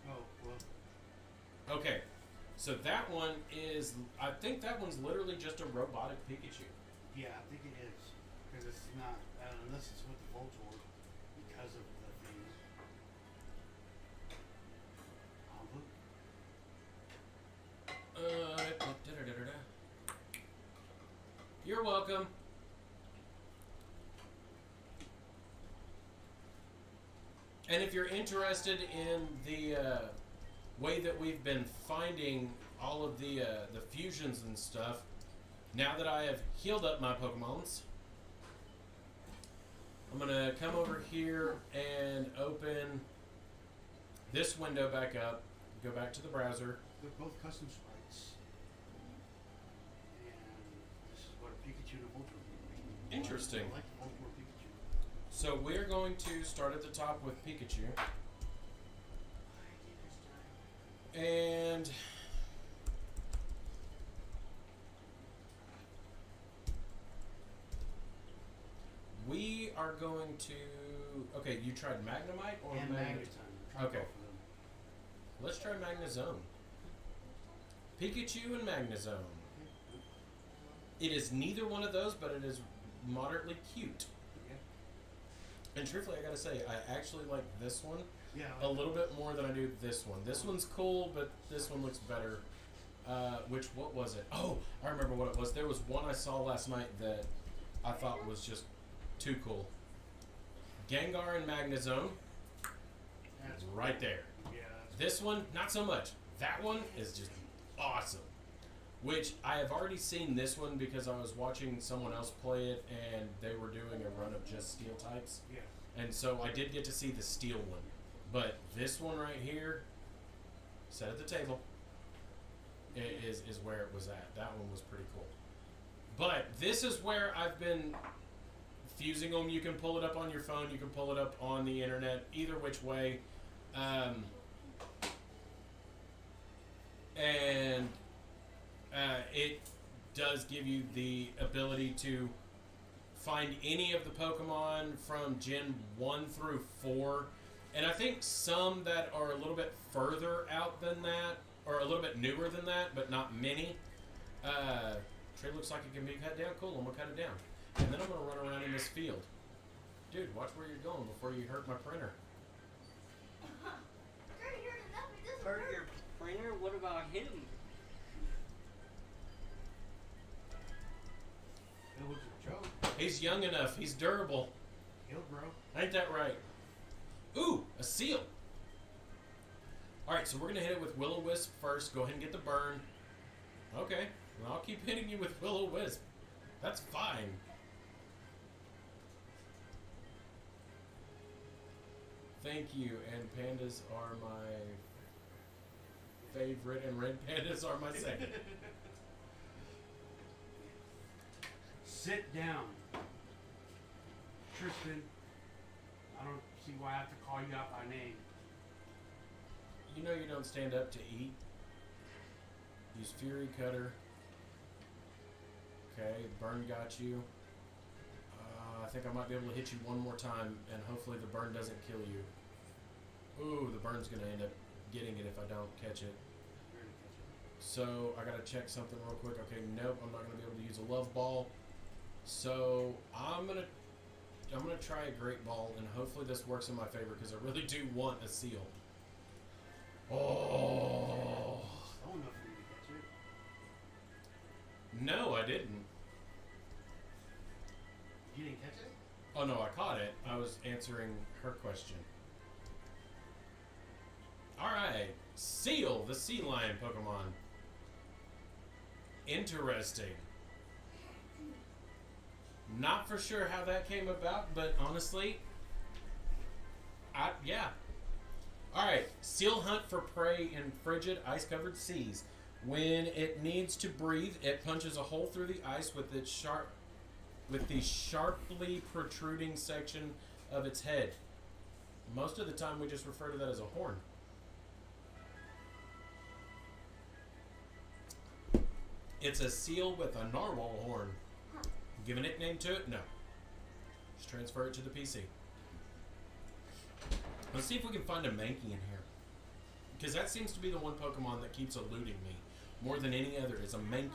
Oh, well. Okay. So that one is... I think that one's literally just a robotic Pikachu. Yeah, I think it is. Because it's not, unless it's with the Voltorb, because of the thing. You're welcome. And if you're interested in the way that we've been finding all of the fusions and stuff, now that I have healed up my Pokemons, I'm going to come over here and open this window back up, go back to the browser. They're both custom sprites. And this is what a Pikachu and a Voltorb. Interesting. I like the Voltorb Pikachu. So we're going to start at the top with Pikachu. And we are going to... Okay, you tried Magnemite or And Magnetite. Okay. Let's try Magnezone. Pikachu and Magnezone. It is neither one of those, but it is moderately cute. Yeah. And truthfully, I gotta say, I actually like this one Yeah. a little bit more than I do this one. This one's cool, but this one looks better. What was it? Oh, I remember what it was. There was one I saw last night that I thought was just too cool. Gengar and Magnezone. That's Right there. Yeah. This one, not so much. That one is just awesome. Which I have already seen this one because I was watching someone else play it and they were doing a run of just steel types. Yeah. And so I did get to see the steel one. But this one right here, set at the table, is where it was at. That one was pretty cool. But this is where I've been fusing them. You can pull it up on your phone. You can pull it up on the internet. Either which way. And it does give you the ability to find any of the Pokemon from Gen 1 through 4. And I think some that are a little bit further out than that, or a little bit newer than that, but not many. Tree looks like it can be cut down. Cool, I'm going to cut it down. And then I'm going to run around in this field. Dude, watch where you're going before you hurt my printer. Hurt your printer? What about him? It was a joke. He's young enough. He's durable. He'll grow. Ain't that right? Ooh, a seal. Alright, so we're going to hit it with Will-O-Wisp first. Go ahead and get the burn. Okay, well, I'll keep hitting you with Will-O-Wisp. That's fine. Thank you, and pandas are my favorite, and red pandas are my second. Sit down. Tristan, I don't see why I have to call you out by name. You know you don't stand up to eat. Use Fury Cutter. Okay, burn got you. I think I might be able to hit you one more time, and hopefully the burn doesn't kill you. Ooh, the burn's going to end up getting it if I don't catch it. So, I got to check something real quick. Okay, nope, I'm not going to be able to use a Love Ball. So, I'm gonna try a Great Ball, and hopefully this works in my favor, because I really do want a seal. Oh! Slow enough for you to catch it. No, I didn't. You didn't catch it? Oh no, I caught it. I was answering her question. Alright, Seal, the sea lion Pokemon. Interesting. Not for sure how that came about, but honestly, yeah. Alright, Seal hunt for prey in frigid, ice-covered seas. When it needs to breathe, it punches a hole through the ice with the sharply protruding section of its head. Most of the time we just refer to that as a horn. It's a seal with a narwhal horn. Give a nickname to it? No. Just transfer it to the PC. Let's see if we can find a Mankey in here. Because that seems to be the one Pokemon that keeps eluding me. More than any other is a Mankey.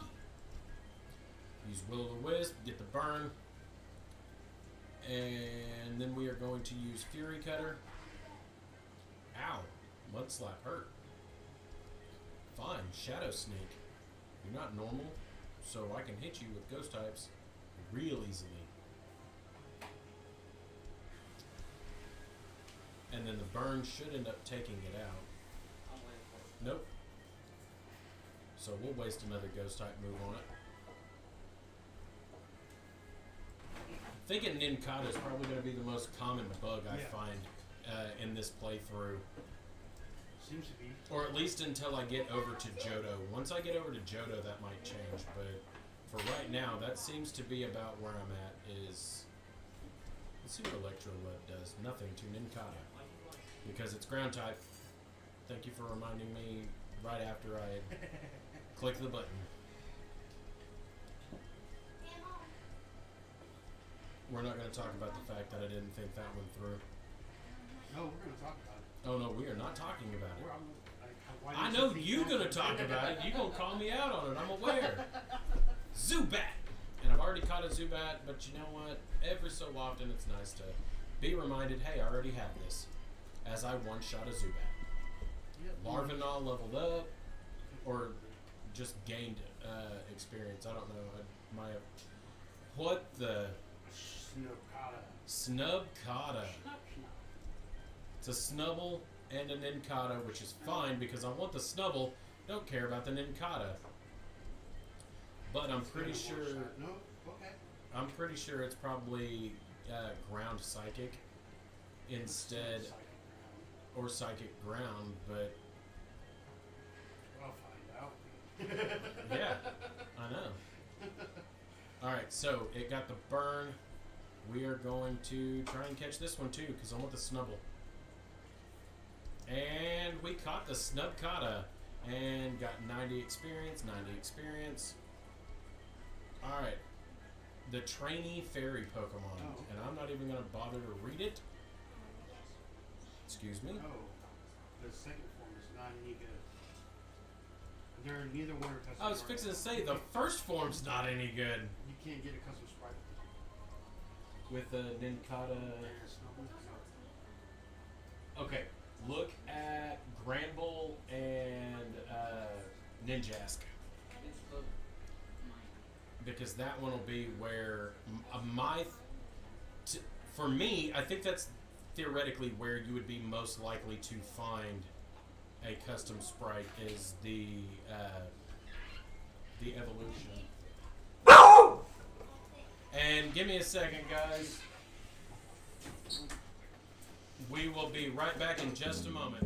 Use Will-O-Wisp, get the burn. And then we are going to use Fury Cutter. Ow. Mudslap hurt. Fine. Shadow Sneak. You're not normal, so I can hit you with ghost types real easily. And then the burn should end up taking it out. I'm waiting for it. Nope. So we'll waste another ghost type move on it. I'm thinking Nincada is probably going to be the most common bug I find in this playthrough. Seems to be. Or at least until I get over to Johto. Once I get over to Johto, that might change. But for right now, that seems to be about where I'm at. Let's see what Electrolud does. Nothing to Nincada. Because it's ground type. Thank you for reminding me right after I click the button. We're not going to talk about the fact that I didn't think that one through. No, we're going to talk about it. Oh no, we are not talking about it. Why I did know think you're that? going to talk about it. You're going to call me out on it. I'm aware. Zubat! And I've already caught a Zubat, but you know what? Every so often it's nice to be reminded, hey, I already have this. As I one-shot a Zubat. Yep. Larvanaul leveled up, or just gained experience. I don't know. What the? Snubcata. It's a Snubble and a Nincada, which is fine because I want the Snubble. Don't care about the Nincada. But I'm pretty sure. No, okay. I'm pretty sure it's probably Ground Psychic instead, or Psychic Ground. But We'll find out. yeah, I know. Alright, so it got the burn. We are going to try and catch this one too, because I want the snubble. And we caught the snubcata. And got 90 experience, 90 experience. Alright. The trainee fairy Pokemon. Oh. And I'm not even going to bother to read it. Excuse me. Oh, the second form is not any good. They're neither one are custom. I was fixing to say, the first form's not any good. You can't get a custom sprite. With the Nincada. Okay, look at Granbull and Ninjask. Because that one will be where for me, I think that's theoretically where you would be most likely to find a custom sprite is the evolution. And give me a second, guys. We will be right back in just a moment.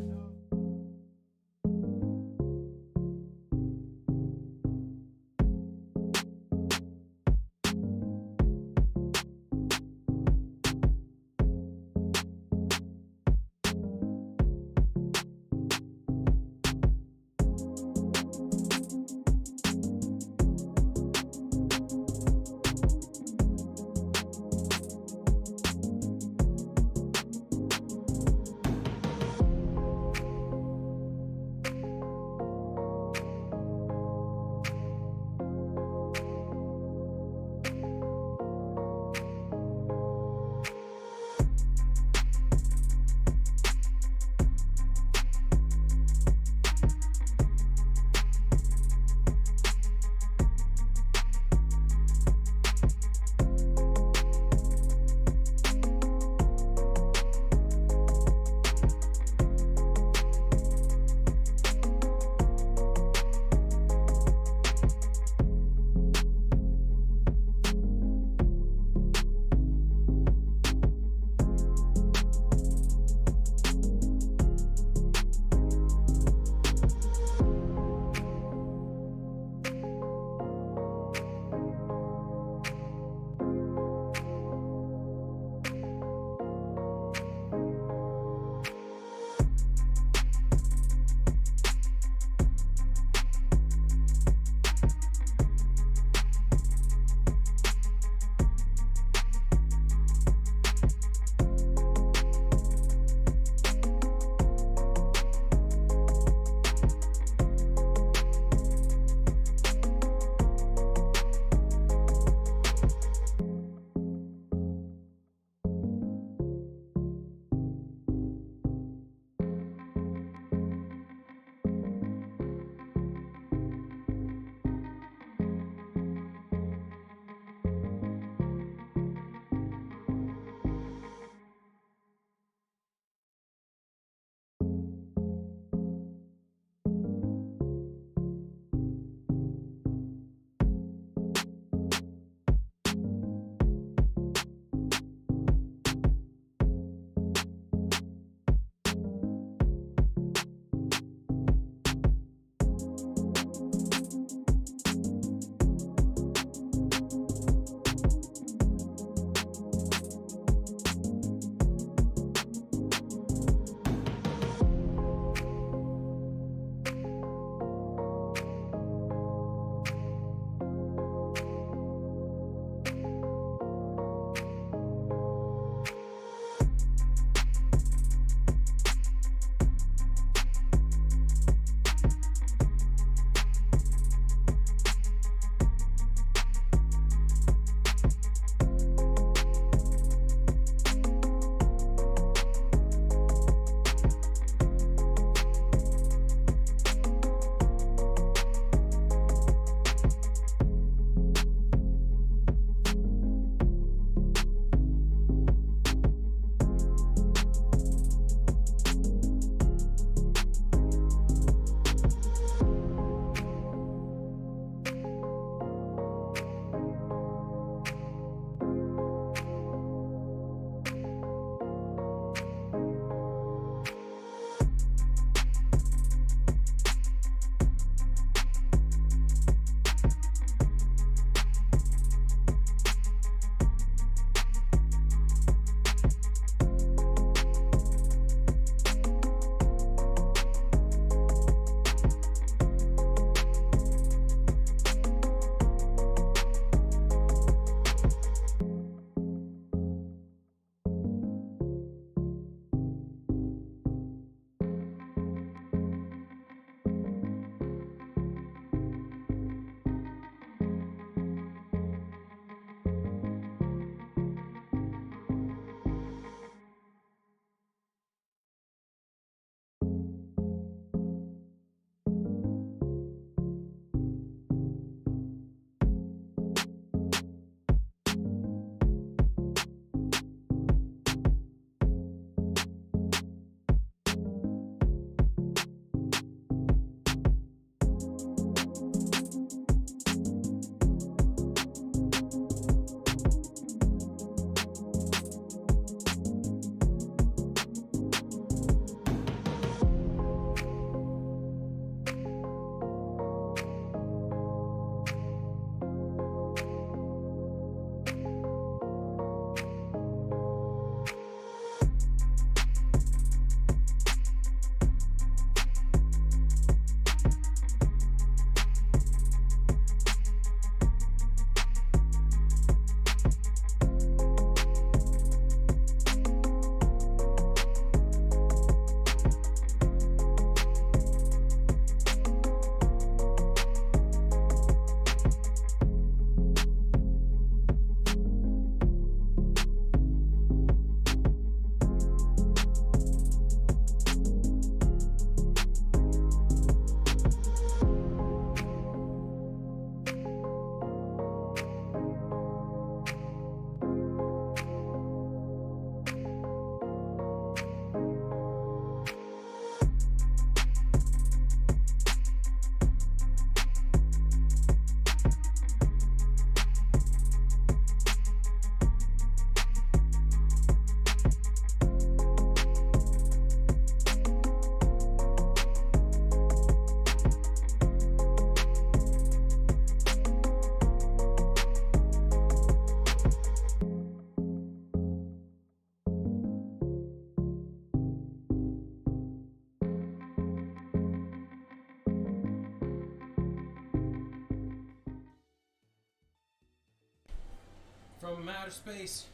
from outer space.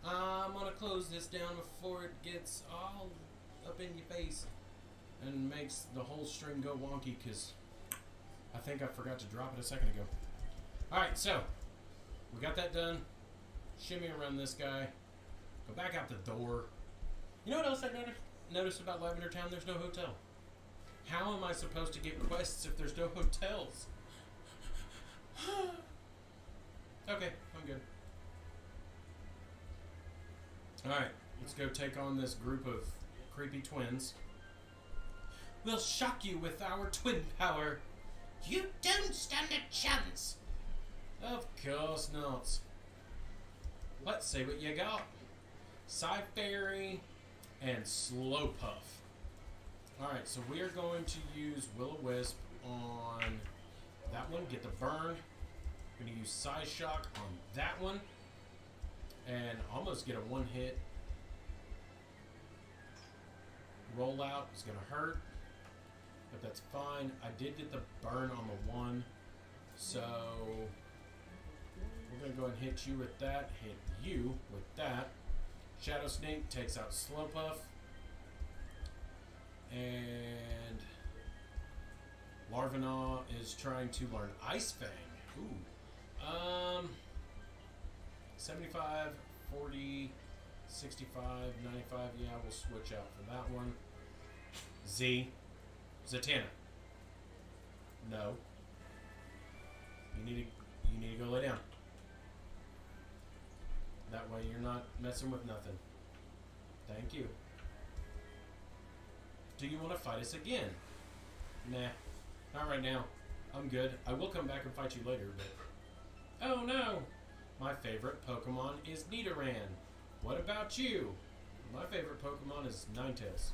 I'm gonna close this down before it gets all up in your face and makes the whole stream go wonky, because I think I forgot to drop it a second ago. Alright, so we got that done. Shimmy around this guy. Go back out the door. You know what else I noticed about Lavender Town? There's no hotel. How am I supposed to get quests if there's no hotels? Okay, I'm good. Alright, let's go take on this group of creepy twins. We'll shock you with our twin power. You don't stand a chance. Of course not. Let's see what you got. Sci-Fairy and Slowpuff. Alright, so we are going to use Will-O-Wisp on that one. Get the burn. We're going to use Psy Shock on that one. And almost get a one-hit. Rollout is going to hurt. But that's fine. I did get the burn on the one. So we're going to go and hit you with that. Hit you with that. Shadow Sneak takes out Slowpuff. And Larvanaw is trying to learn Ice Fang. Ooh. 75, 40, 65, 95. Yeah, we'll switch out for that one. Zatanna. No. You need to go lay down. That way you're not messing with nothing. Thank you. Do you want to fight us again? Nah. Not right now. I'm good. I will come back and fight you later, but... Oh no! My favorite Pokemon is Nidoran. What about you? My favorite Pokemon is Ninetales.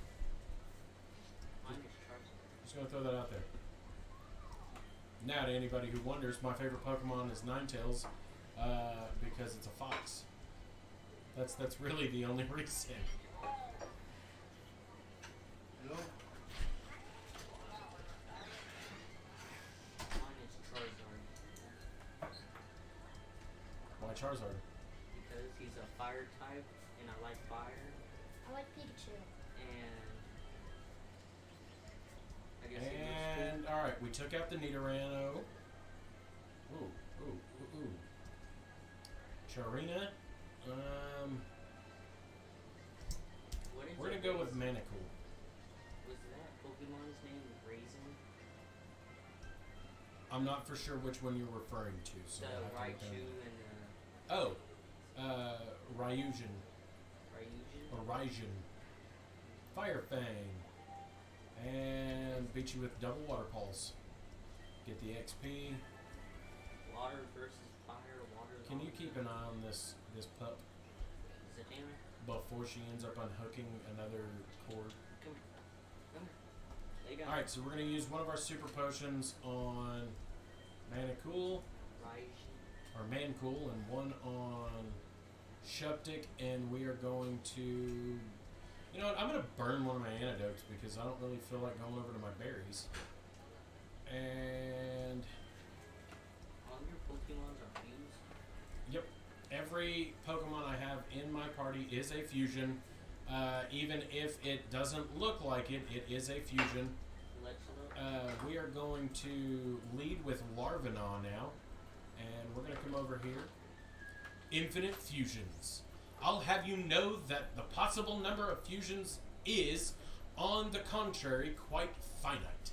Just gonna throw that out there. Now, to anybody who wonders, my favorite Pokemon is Ninetales, because it's a fox. That's really the only reason. Hello? Mine is Charizard. Why Charizard? Because he's a fire type, and I like fire, I like Pikachu. and I guess it was And alright, we took out the Nidorano. Ooh. Charina. What is We're gonna it? go with Manticool. Was that Pokemon's name Raisin? I'm not for sure which one you're referring to, so The I'll have to look Raichu that up. and Ryujin. Ryujin? Or Raijin. Fire Fang. And beat you with double Water Pulse. Get the XP. Water versus fire, water. Can you keep an eye on this pup Zatanna? before she ends up unhooking another cord? Come here. Lay down. Alright, so we're going to use one of our super potions on Manticool, Raijin. or Mancool, and one on Shuptic, and we are going to... You know what, I'm going to burn one of my antidotes because I don't really feel like going over to my berries. And... All your Pokemons are fused. Yep. Every Pokemon I have in my party is a fusion. Even if it doesn't look like it, it is a fusion. Let's look. We are going to lead with Larvanaw now. And we're going to come over here. Infinite fusions. I'll have you know that the possible number of fusions is, on the contrary, quite finite.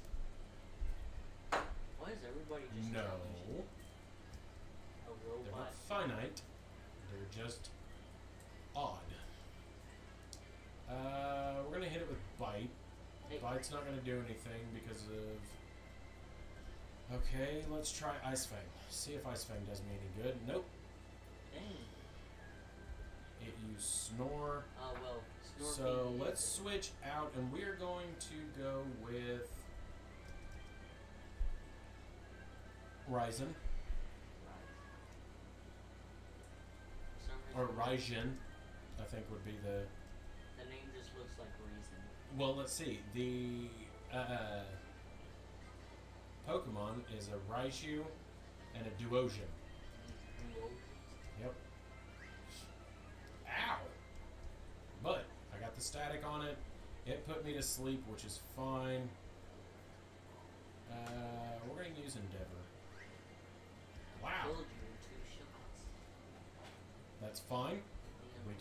Why is everybody just No. a They're robot? not finite. They're just odd. We're going to hit it with Bite. Hey, Bite's not going to do anything because of... Okay, let's try Ice Fang. See if Ice Fang does me any good. Nope. dang. It used Snore. Oh, well, Snore So beat me. let's switch out, and we're going to go with Ryzen, For some or reason, Raijin, I think would be the... the name just looks like Raisin. Well, let's see. The Pokemon is a Raichu and a Duosion. Duo. Yep. It put me to sleep, which is fine. We're going to use Endeavor. Wow. Killed you in 2 shots. That's fine. We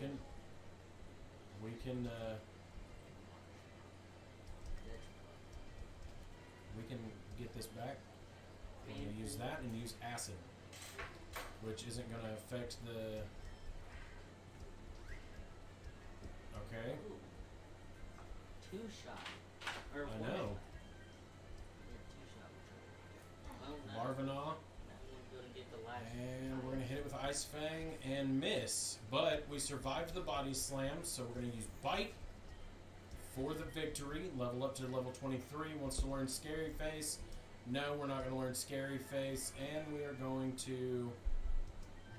can get this back. We're going to use that and use acid, which isn't going to affect the. Okay. Ooh. 2 shot. Or I one. know. Yeah, 2 shot. Well, now Larvanaw. I'm gonna get the last. And we're going to hit it with Ice Fang and miss. But we survived the body slam, so we're going to use Bite for the victory. Level up to level 23. Wants to learn Scary Face. No, we're not going to learn Scary Face. And we are going to...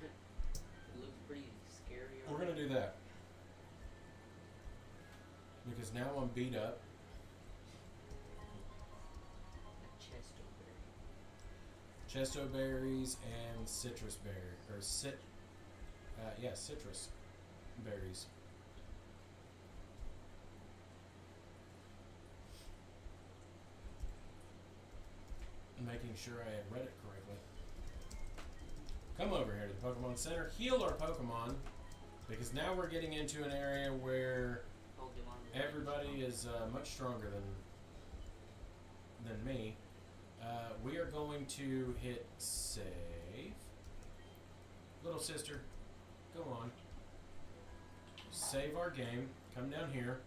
It looks pretty scary. We're going to do that. Because now I'm beat up. Chesto berries and citrus berry, or citrus berries. Making sure I had read it correctly. Come over here to the Pokemon Center, heal our Pokemon, because now we're getting into an area where everybody is much stronger than me. We are going to hit save. Little sister, go on. Save our game. Come down here.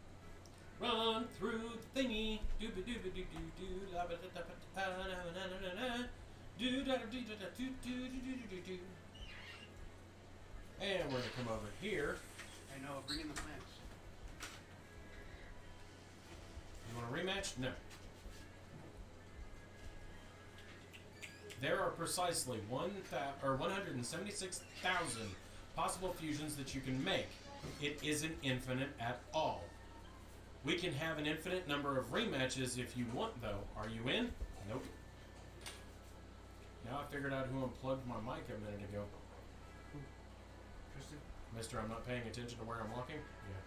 Run through the thingy. Dooba dooba doo doo doo. La ba da da ba da na na na na na. Doo da da doo da da doo doo doo doo doo doo. And we're gonna come over here. I know, bring in the plants. You want a rematch? No. There are precisely 176,000 possible fusions that you can make. It isn't infinite at all. We can have an infinite number of rematches if you want, though. Are you in? Nope. Now I figured out who unplugged my mic a minute ago. Tristan? Mister, I'm not paying attention to where I'm walking? Yeah.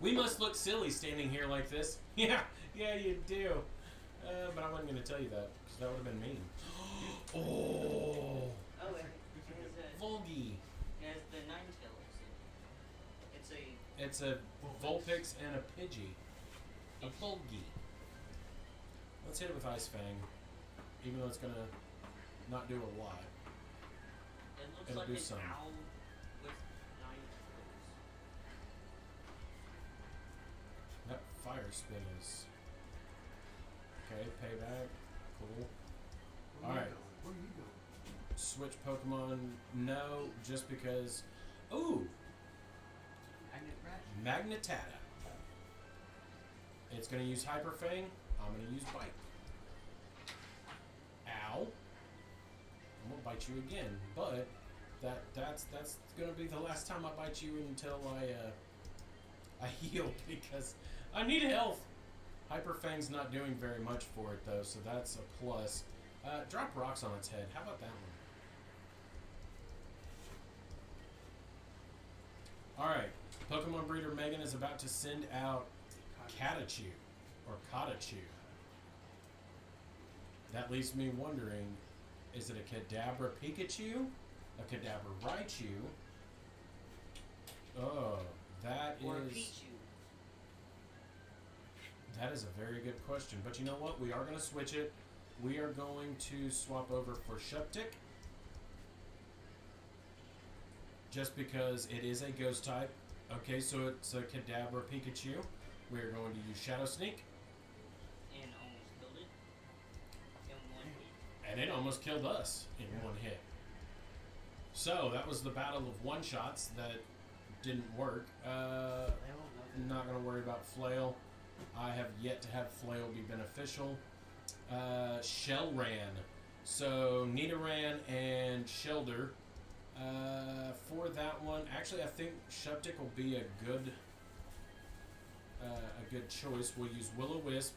We must look silly standing here like this. Yeah, you do. But I wasn't going to tell you that, because that would have been mean. Oh! Oh, it has Volgi. the Ninetales. It's a Vulpix and a Pidgey. A Volgi. Let's hit it with Ice Fang, even though it's going to not do a lot. It looks It'll like do an some. owl with 9 toes. That Fire Spin is... Okay, payback. Cool. Alright. Where are you going? Switch Pokemon. No, just because... Ooh! Magnetata. It's going to use Hyper Fang. I'm going to use Bite. Ow. I'm going to bite you again. But that's going to be the last time I bite you until I heal, because I need health. Hyper Fang's not doing very much for it, though, so that's a plus. Drop rocks on its head. How about that one? Alright. Pokemon Breeder Megan is about to send out Catachu, or Katachu. That leaves me wondering, is it a Kadabra Pikachu? A Kadabra Raichu? Oh, that Or a is... Pichu. That is a very good question. But you know what? We are going to switch it. We are going to swap over for Shuptic. Just because it is a ghost type. Okay, so it's a Kadabra Pikachu. We are going to use Shadow Sneak. And almost killed it. In 1 hit. And it almost killed us in 1 hit. So, that was the battle of one-shots that didn't work. Not going to worry about Flail. I have yet to have Flail be beneficial. Shellran. So, Nidoran and Shelder. For that one, actually, I think Shuptic will be a good choice. We'll use Will-O-Wisp,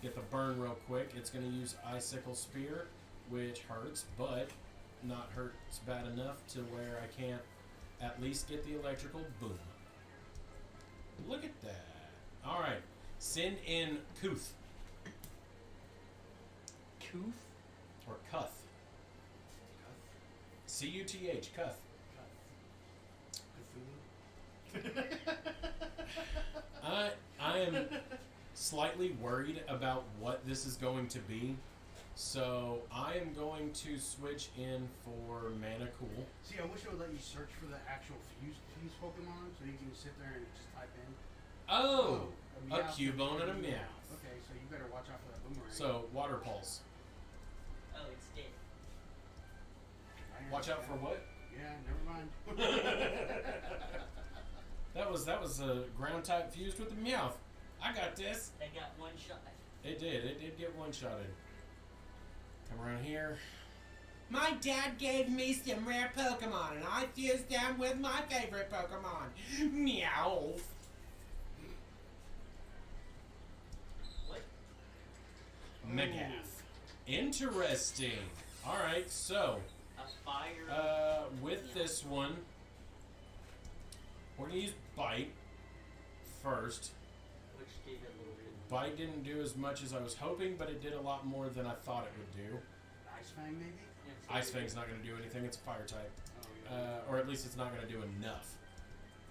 get the burn real quick. It's going to use Icicle Spear, which hurts, but not hurts bad enough to where I can't at least get the electrical boom. Look at that. All right. Send in Kuth. Coof? Or Cuth. C-U-T-H. Cuth. I am slightly worried about what this is going to be. So I am going to switch in for Mana Cool. See, I wish it would let you search for the actual fuse Pokemon, so you can just sit there and just type in. Oh! A Meowth Cubone and a Meowth. Okay, so you better watch out for that boomerang. So, Water Pulse. Oh, it's dead. Watch out for what? Yeah, never mind. That was a ground type fused with a Meowth. I got this. They got one shot. It did get one-shotted. Come around here. My dad gave me some rare Pokemon, and I fused them with my favorite Pokemon. Meow. What? Megath. Interesting. Alright, so, A fire. with this one, we're going to use Bite first. Which did a little bit. Bite didn't do as much as I was hoping, but it did a lot more than I thought it would do. Ice Fang, maybe? Yeah, Ice Fang's not going to do anything. It's a fire type. Oh, yeah. Or at least it's not going to do enough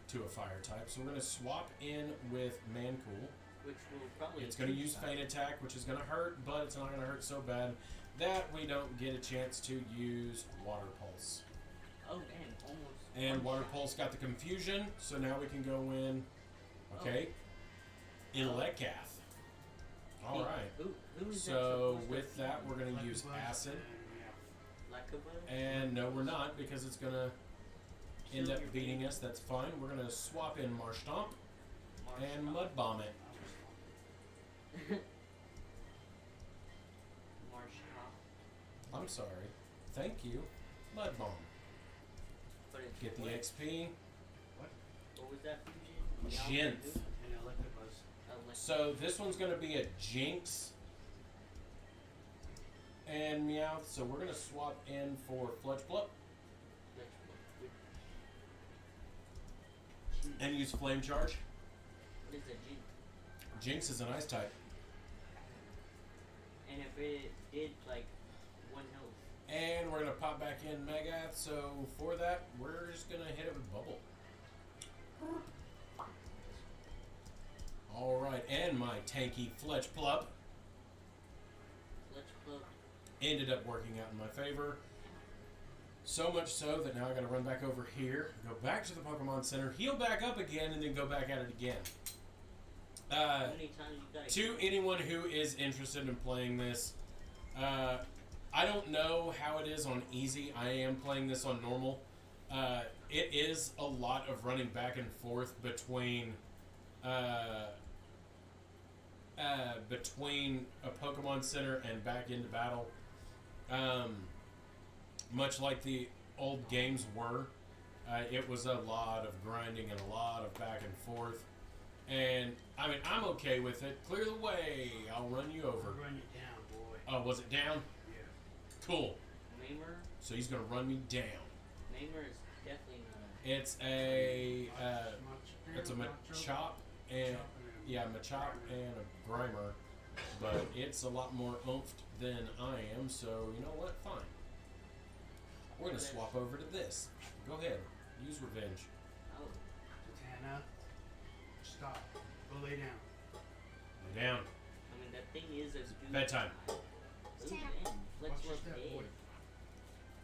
to a fire type. So we're going to swap in with Mancool. Which will probably. It's going to use Feint Attack, which is going to hurt, but it's not going to hurt so bad that we don't get a chance to use Water Pulse. Oh, damn. Almost. And one Water shot. Pulse got the confusion, so now we can go in. Okay. Elekath. Alright. Who is So that with that, we're going to use Electabuzz Acid. and Lakabuzz? And no, we're not, because it's going to end Kill up your beating baby. us. That's fine. We're going to swap in Marshtomp and Marshtomp. Mud Bomb it. Marshtomp. I'm sorry. Thank you. Mud Bomb. But it's Get the what? XP. What was that fusion? Jinth. And Electabuzz. So this one's going to be a Jinx and Meowth. So we're going to swap in for Fletchblup and use Flame Charge. What is a Jinx? Jinx is an Ice type. And if it did like one health. And we're going to pop back in Megath. So for that, we're just going to hit it with Bubble. Alright, and my tanky Fletchblup Let's plug. ended up working out in my favor. So much so that now I gotta run back over here, go back to the Pokemon Center, heal back up again, and then go back at it again. How many times you gotta To anyone who is interested in playing this, I don't know how it is on easy. I am playing this on normal. It is a lot of running back and forth between a Pokemon Center and back into battle. Much like the old games were, it was a lot of grinding and a lot of back and forth. And, I mean, I'm okay with it. Clear the way. I'll run you over. We'll run you down, boy. Oh, was it down? Yeah. Cool. Mamer? So he's going to run me down. Mamer is definitely not. It's a, it's a Machop and, yeah, Machop and a Grimer. But it's a lot more oomphed than I am, so you know what? Fine. We're going to swap over to this. Go ahead. Use Revenge. Oh. Zatanna, stop. Go lay down. Lay down. I mean, that thing is a dude. Bedtime. Ooh, damn. Watch Let's your look step, boy. dead.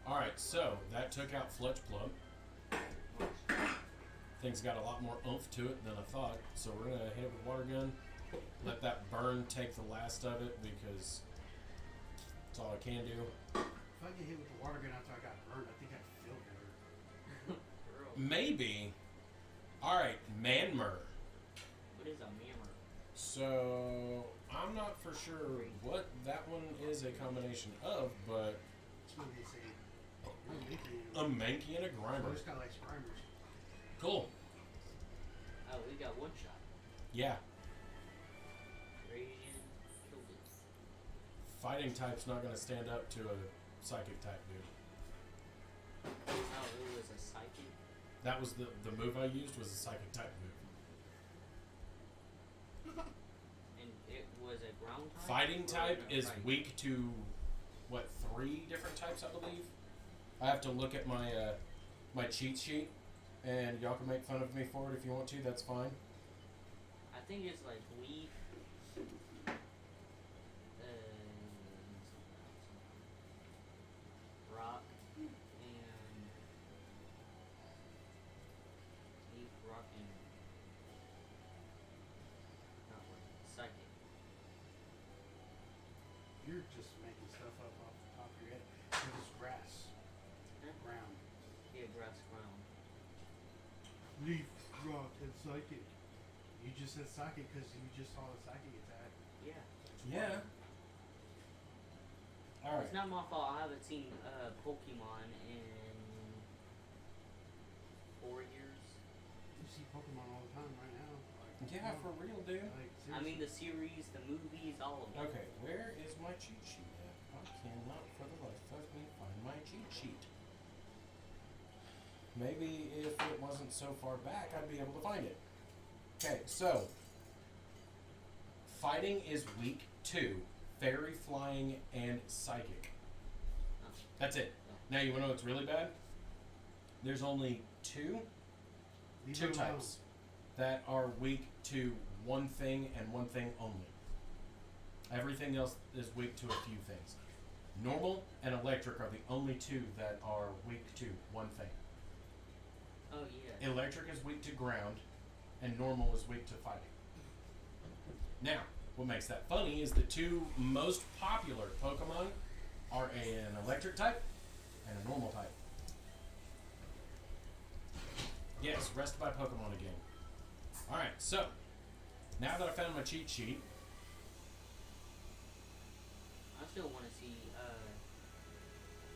Alright, so that took out Fletchblup. Things got a lot more oomph to it than I thought. So we're going to hit it with Water Gun. Let that burn take the last of it because that's all I can do. If I get hit with the water gun after I got burned, I think I'd feel better. Girl. Maybe. Alright, Manmer. What is a Mamer? So I'm not for sure what that one is a combination of, but That's what they say. a Mankey and a Grimer. This guy likes primers. Cool. Oh, we got one shot. Yeah. Radiant killed it. Fighting type's not going to stand up to a psychic type dude. Oh, it was a psychic. That was the move I used was a psychic type move. fighting type is weak to, what, 3 different types, I believe? I have to look at my my cheat sheet, and y'all can make fun of me for it if you want to, that's fine. I think it's like weak. Rock and leaf rock and not what psychic. You're just making stuff up off the top of your head. It was grass. Huh? Ground. Yeah, grass ground. Leaf, rock, and psychic. You just said psychic because you just saw the psychic attack. Yeah. Yeah. Alright. It's not my fault. I haven't seen Pokemon in 4 years. You see Pokemon all the time right now. Like, Yeah, for real, dude. Like, I mean, seriously. the series, the movies, all of them. Okay, where is my cheat sheet at? I cannot for the life of me find my cheat sheet. Maybe if it wasn't so far back, I'd be able to find it. Okay, so fighting is weak to fairy, flying, and psychic. That's it. Now you want to know what's really bad? There's only two Leave two it alone. types that are weak to one thing and one thing only. Everything else is weak to a few things. Normal and electric are the only two that are weak to one thing. Oh, yeah. Electric is weak to ground, and normal is weak to fighting. Now, what makes that funny is the two most popular Pokemon are an electric type and a normal type. Yes, rested by Pokemon again. Alright, so, now that I found my cheat sheet, I still want to see,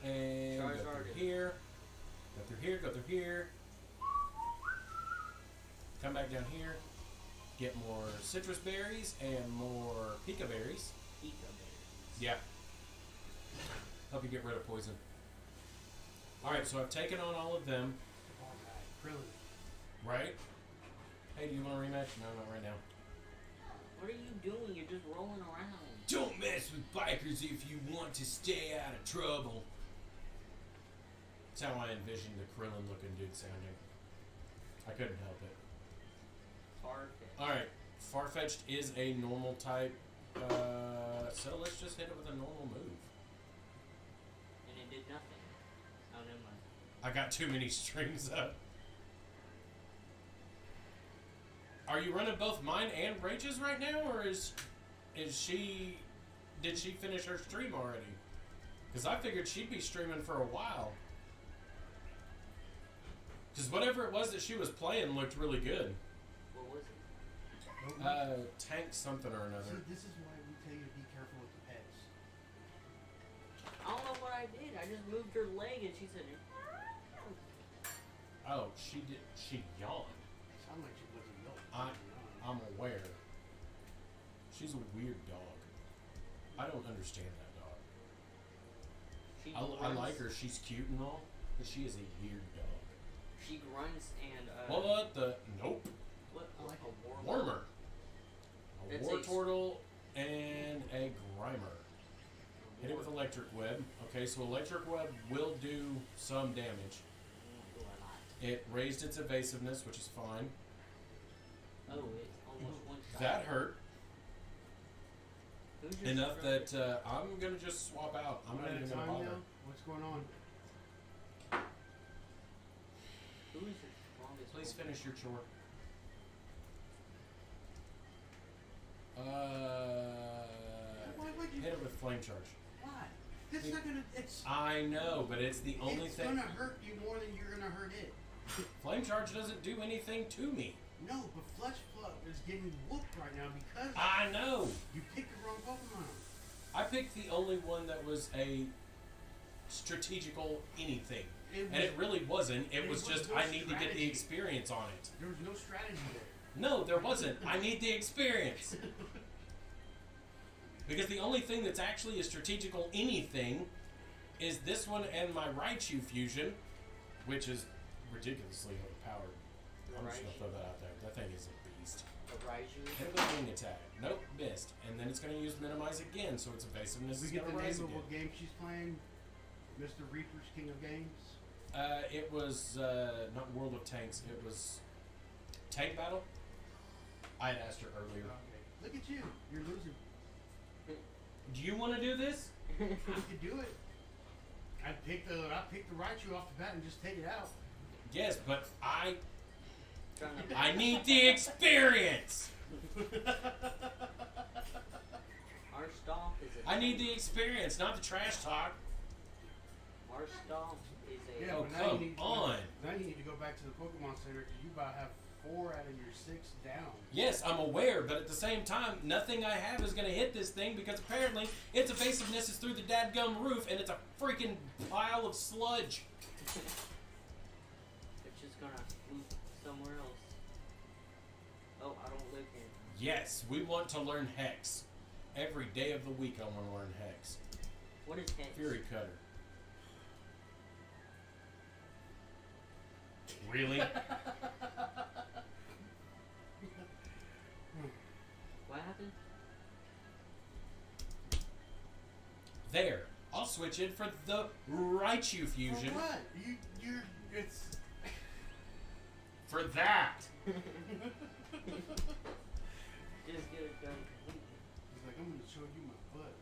and go Charizard through here, go through here, go through here, come back down here, get more citrus berries and more pika berries. Pika Berries. Yeah. Help you get rid of poison. Alright, so I've taken on all of them, Ball guy. Krillin. right? Hey, do you want a rematch? No, not right now. What are you doing? You're just rolling around. Don't mess with bikers if you want to stay out of trouble. That's how I envisioned the Krillin looking dude sounding. I couldn't help it. Farfetch'd. Alright, Farfetch'd is a normal type, so let's just hit it with a normal move. And it did nothing. Oh, never mind. I got too many strings up. Are you running both mine and Rachel's right now, or is she, did she finish her stream already? Because I figured she'd be streaming for a while. Because whatever it was that she was playing looked really good. What was it? Tank something or another. See, this is why we tell you to be careful with the pets. I don't know what I did. I just moved her leg and she said, Oh, she did. She yawned. Sound like she wasn't milk. I'm aware. She's a weird dog. I don't understand that dog. she I like her. She's cute and all, but she is a weird dog. She grunts and, What the? Nope. What? I like a Wormer. A That's war a- turtle and a grimer. Hit it with electric web. Okay, so electric web will do some damage. It raised its evasiveness, which is fine. Oh, it's almost one shot. That hurt Who's your enough strongest- that I'm gonna just swap out. I'm One not at even a gonna time bother. now? What's going on? Who is your strongest? Please Pokemon? finish your chore. Why would you? Hit it with flame charge. Why? It's not gonna. It's. I know, but it's the only It's thing. gonna hurt you more than you're gonna hurt it. Flame charge doesn't do anything to me. No, but Flesh Club is getting whooped right now because I know. you picked the wrong Pokemon. I picked the only one that was a strategical anything. And it really wasn't. It was just, no I need to get the strategy. experience on it. There was no strategy there. No, there wasn't. I need the experience. Because the only thing that's actually a strategical anything is this one and my Raichu fusion, which is ridiculously overpowered. I'm just going to throw that out there. That thing is a beast. A Raiju. Hit with wing attack. Nope, missed. And then it's going to use minimize again, so its evasiveness We is get going the to rise name of again. what game she's playing. Mr. Reaper's King of Games. It was not World of Tanks. It was Tank Battle. I had asked her earlier. Okay. Look at you. You're losing. Do you want to do this? You could do it. I'd pick the Raichu off the bat and just take it out. Yes, but I Trying to need the experience. Marshtomp is a. I need the experience, not the trash talk. Marshtomp is a. Yeah, Oh, but now come you need on. Now you need to go back to the Pokemon Center because you about have 4 out of your 6 down. Yes, I'm aware, but at the same time, nothing I have is going to hit this thing because apparently its evasiveness is through the dadgum roof and it's a freaking pile of sludge. It's just gonna move somewhere else. Oh, I don't live here. Yes, we want to learn Hex. Every day of the week I want to learn Hex. What is Hex? Fury Cutter. Really? What happened? There. I'll switch it for the Raichu fusion. For what? You're it's. For that. Just get it done. He's like, I'm gonna show you my butt.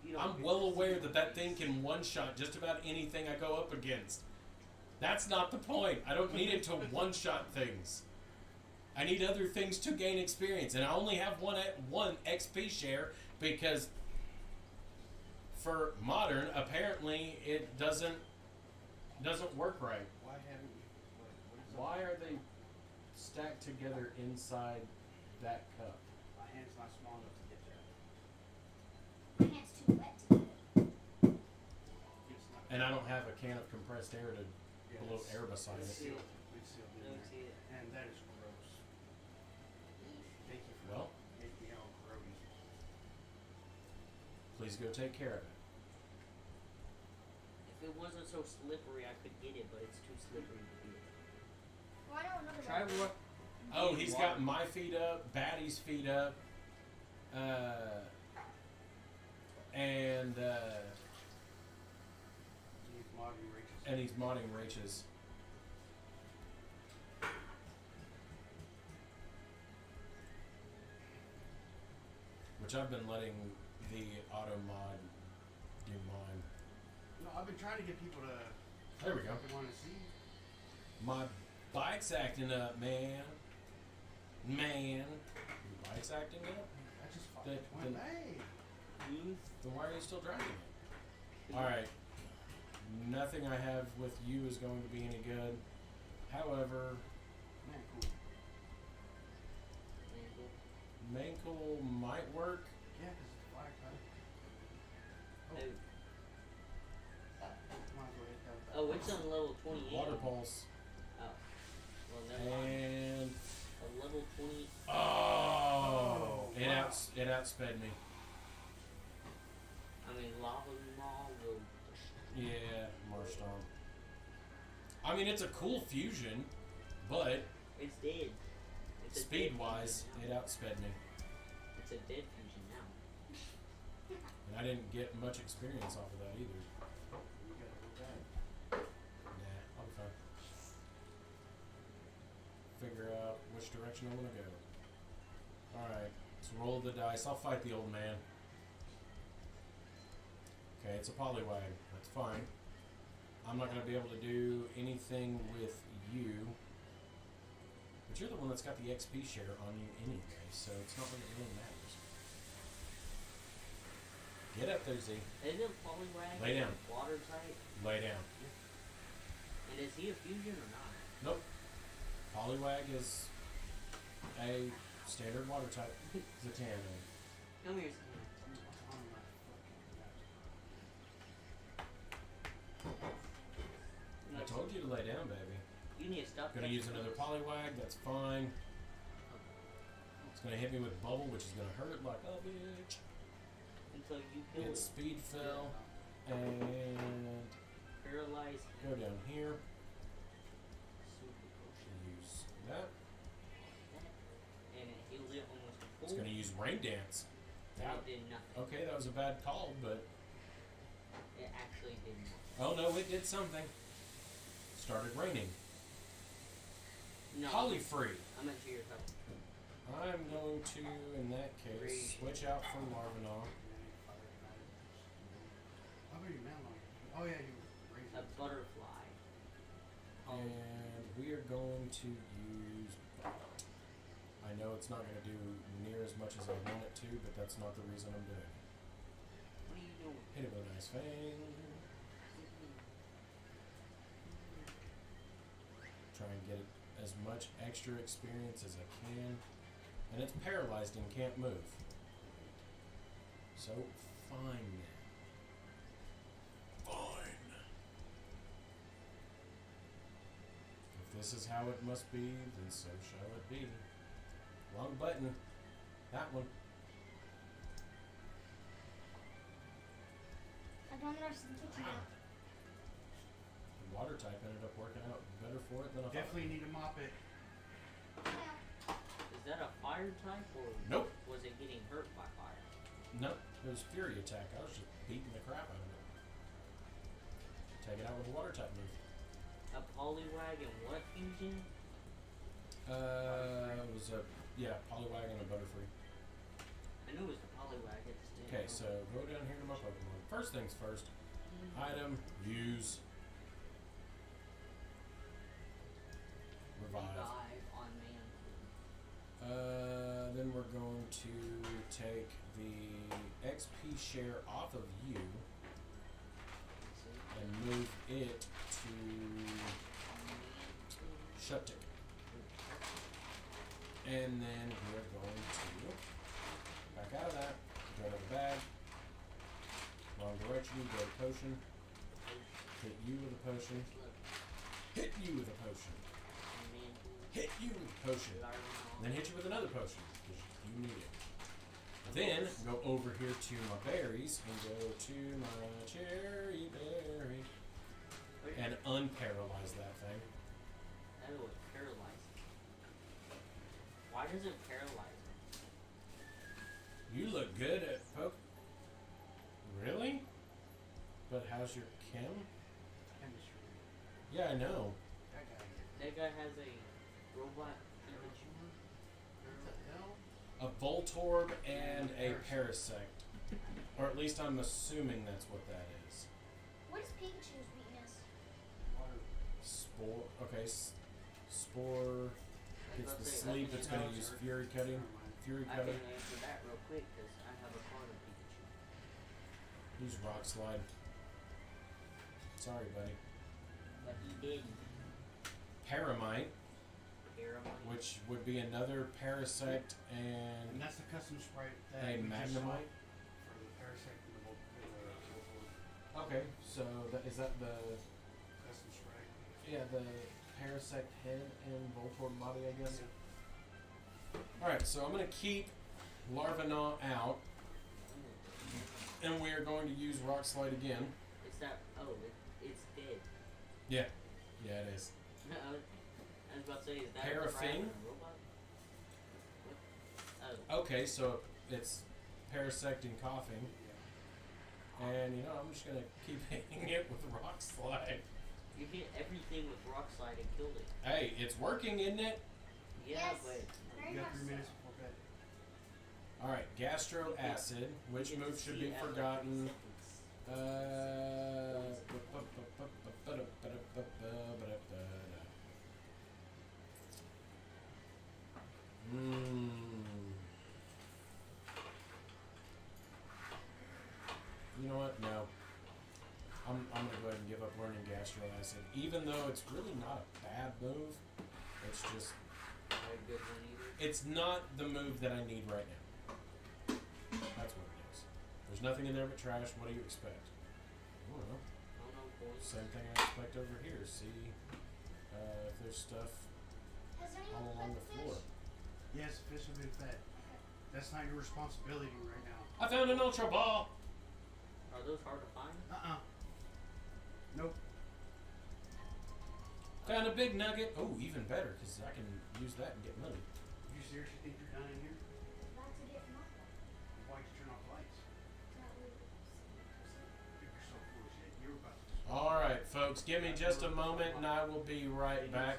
You don't I'm get well to see aware it. that that thing can one-shot just about anything I go up against. That's not the point. I don't need it to one-shot things. I need other things to gain experience, and I only have one XP share because for modern, apparently it doesn't work right. Why haven't you? What is Why are they stacked together inside that cup? My hand's not small enough to get there. My hand's too wet to do it. It's not. And I don't have a can of compressed air to Yeah, blow it's- air beside it's it. sealed. It's sealed in Don't there. see it. And that is gross. Thank you for Well, making me all grody. please go take care of it. If it wasn't so slippery, I could get it, but it's too slippery to do it. Well, I know another Try one. what? Oh, he's got my feet up, Batty's feet up, and He's modding races. and he's modding Rach's. Which I've been letting the auto mod do mine. No, I've been trying to get people to. There we go. Want to see. My bike's acting up, man. Man. Your bike's acting up? I just Then- fucking went. then- Hey. Then why are you still driving it? Alright. Nothing I have with you is going to be any good. However, Man, cool. Mankle might work. Yeah, because it's fire type. Oh, Oh, might as well hit that. oh, it's on level 28. Water pulse. Oh. Well, never mind. And A level 20. oh, it wow. it outsped me. I mean, Lava Maw will. Yeah, Marstorm. I mean, it's a cool fusion, but It's dead. It's a dead speed wise, fusion it now. outsped me. It's a dead fusion now. And I didn't get much experience off of that either. You gotta go back. Nah, I'll be fine. Figure out which direction I want to go. Alright, let's roll the dice. I'll fight the old man. Okay, it's a Poliwag. That's fine. I'm not going to be able to do anything with you. But you're the one that's got the XP share on you anyway, so it's not like it really matters. Get up there, Z. Isn't Poliwag Lay down. water type? Lay down. And is he a fusion or not? Nope. Poliwag is a standard water type. Zatanna. Come here, Sam. On my fucking I told you to lay down, baby. You need to stop. Gonna use another Poliwag, that's fine. It's gonna hit me with Bubble, which is gonna hurt like a bitch. Until you kill Get it. Speed Fell, and Paralyze go down here. Super potion. Use that. rain dance. And That, it did nothing. okay, that was a bad call, but It actually did nothing. oh no, it did something. Started raining. No. Holly free. I'm at your top. I'm going to, in that case, Free. switch out for Larvanar. How about your Malon? Oh yeah, you raised A it. butterfly. And we are going to use Bite. I know it's not going to do near as much as I want it to, but that's not the reason I'm doing it. What are you doing? Hit it with a nice fang. Try and get as much extra experience as I can. And it's paralyzed and can't move. So, fine then. Fine. If this is how it must be, then so shall it be. Wrong button. That one. I don't understand the kitchen now. The water type ended up working out better for it than I thought. Definitely need to mop it. Yeah. Is that a fire type or Nope. was it getting hurt by fire? Nope. It was Fury attack. I was just beating the crap out of it. Take it out with a water type move. A Poliwag and what fusion? It was a Poliwag and a Butterfree. I knew it was the Poliwag. I just didn't Okay, know. so go down here to my Pokemon. First things first. Item, use, revive. Revive on man. Then we're going to take the XP share off of you and move it to Shuptic. And then we're going to back out of that, go to the bag, wrong direction, go to potion, hit you with a potion, hit you with a potion, hit you with a potion, then hit you with another potion, because you need it. Then go over here to my berries and go to my cherry berry and unparalyze that thing. That was paralyzing. Why does it paralyze it? You look good at poke. Really? But how's your chem? Chemistry. Yeah, I know. That guy. That guy has a robot image. What the hell? A Voltorb and a Parasect. Or at least I'm assuming that's what that is. What is Pikachu's weakness? Water. Spore. Okay, Spore gets the sleep. It's going to use Fury Cutting. Fury I Cutting. can answer that real quick because I have a card of Pikachu. Use Rock Slide. Sorry, buddy. But he didn't. Paramite, Paramite. which would be another Parasect And and that's the custom sprite that a we just saw Magnemite. for the Parasect and the Voltorb. Okay, so is that the Custom sprite. the Parasect head and Voltorb body, I guess. Alright, so I'm gonna keep Larvanar out, and we are going to use Rock Slide again. It's that. Oh, it's dead. Yeah, it is. I was about to say, is that a Parafin? crab and a robot? What? Oh, Okay, so it's Parasect and coughing, Yeah. and I'm just gonna keep hitting it with Rock Slide. you hit everything with rock slide and killed it. Hey, it's working, isn't it? Yeah, Yes. but Very You got much 3 so. minutes before bed. Alright, Gastro Acid. Which you get move to should see be it after forgotten? 3 seconds. You know what? No. I'm gonna go ahead and give up learning Gastro Acid. Even though it's really not a bad move, it's just Not a good one either. it's not the move that I need right now. That's what it is. There's nothing in there but trash. What do you expect? I don't know. I don't know, boys. Same thing I expect over here. See if there's stuff Has all anyone along fed the the floor. fish? Yes, fish have been fed. That's not your responsibility right now. I found an Ultra Ball! Are those hard to find? Nope. Found a big nugget. Oh, even better, because I can use that and get money. You seriously think you're done in here? About to get mopped. you were about to. All right, folks, give me just a moment and I will be right back.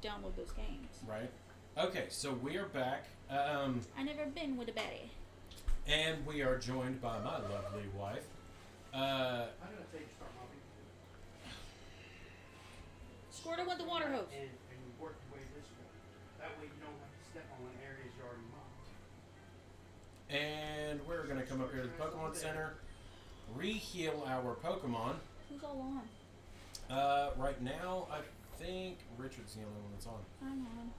download those games. Right. Okay, so we are back. I never been with a baddie. And we are joined by my lovely wife. I'm gonna tell you to start mopping. Squirt it with the water hose. And work your way this way. That way you don't have to step on areas you already mopped. And we're going to come up here to the Pokemon Center, re-heal our Pokemon. Who's all on? Right now, I think Richard's the only one that's on. I'm on.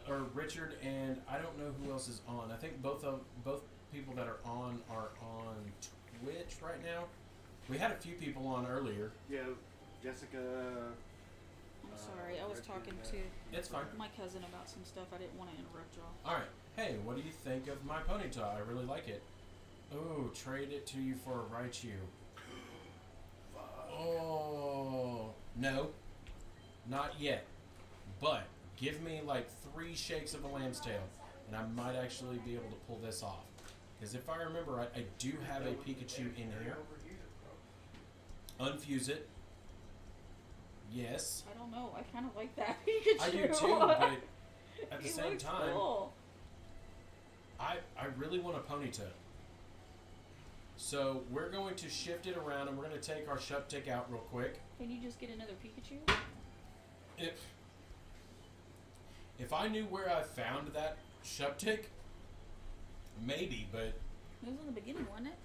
Or Richard, and I don't know who else is on. I think both people that are on Twitch right now. We had a few people on earlier. Yeah, Jessica. Sorry, I was talking to It's fine. my cousin about some stuff. I didn't want to interrupt y'all. All right. Hey, what do you think of my ponytail? I really like it. Oh, trade it to you for a Raichu. Oh, no, not yet. But give me like 3 shakes of a lamb's tail, and I might actually be able to pull this off. Because if I remember right, I do have a Pikachu in here. Unfuse it. Yes. I don't know. I kind of like that Pikachu. I do too, but at the He same looks time, cool. I really want a Ponyta. So we're going to shift it around, and we're going to take our Shuppetick out real quick. Can you just get another Pikachu? If I knew where I found that Shuppetick, maybe, but It was in the beginning, wasn't it?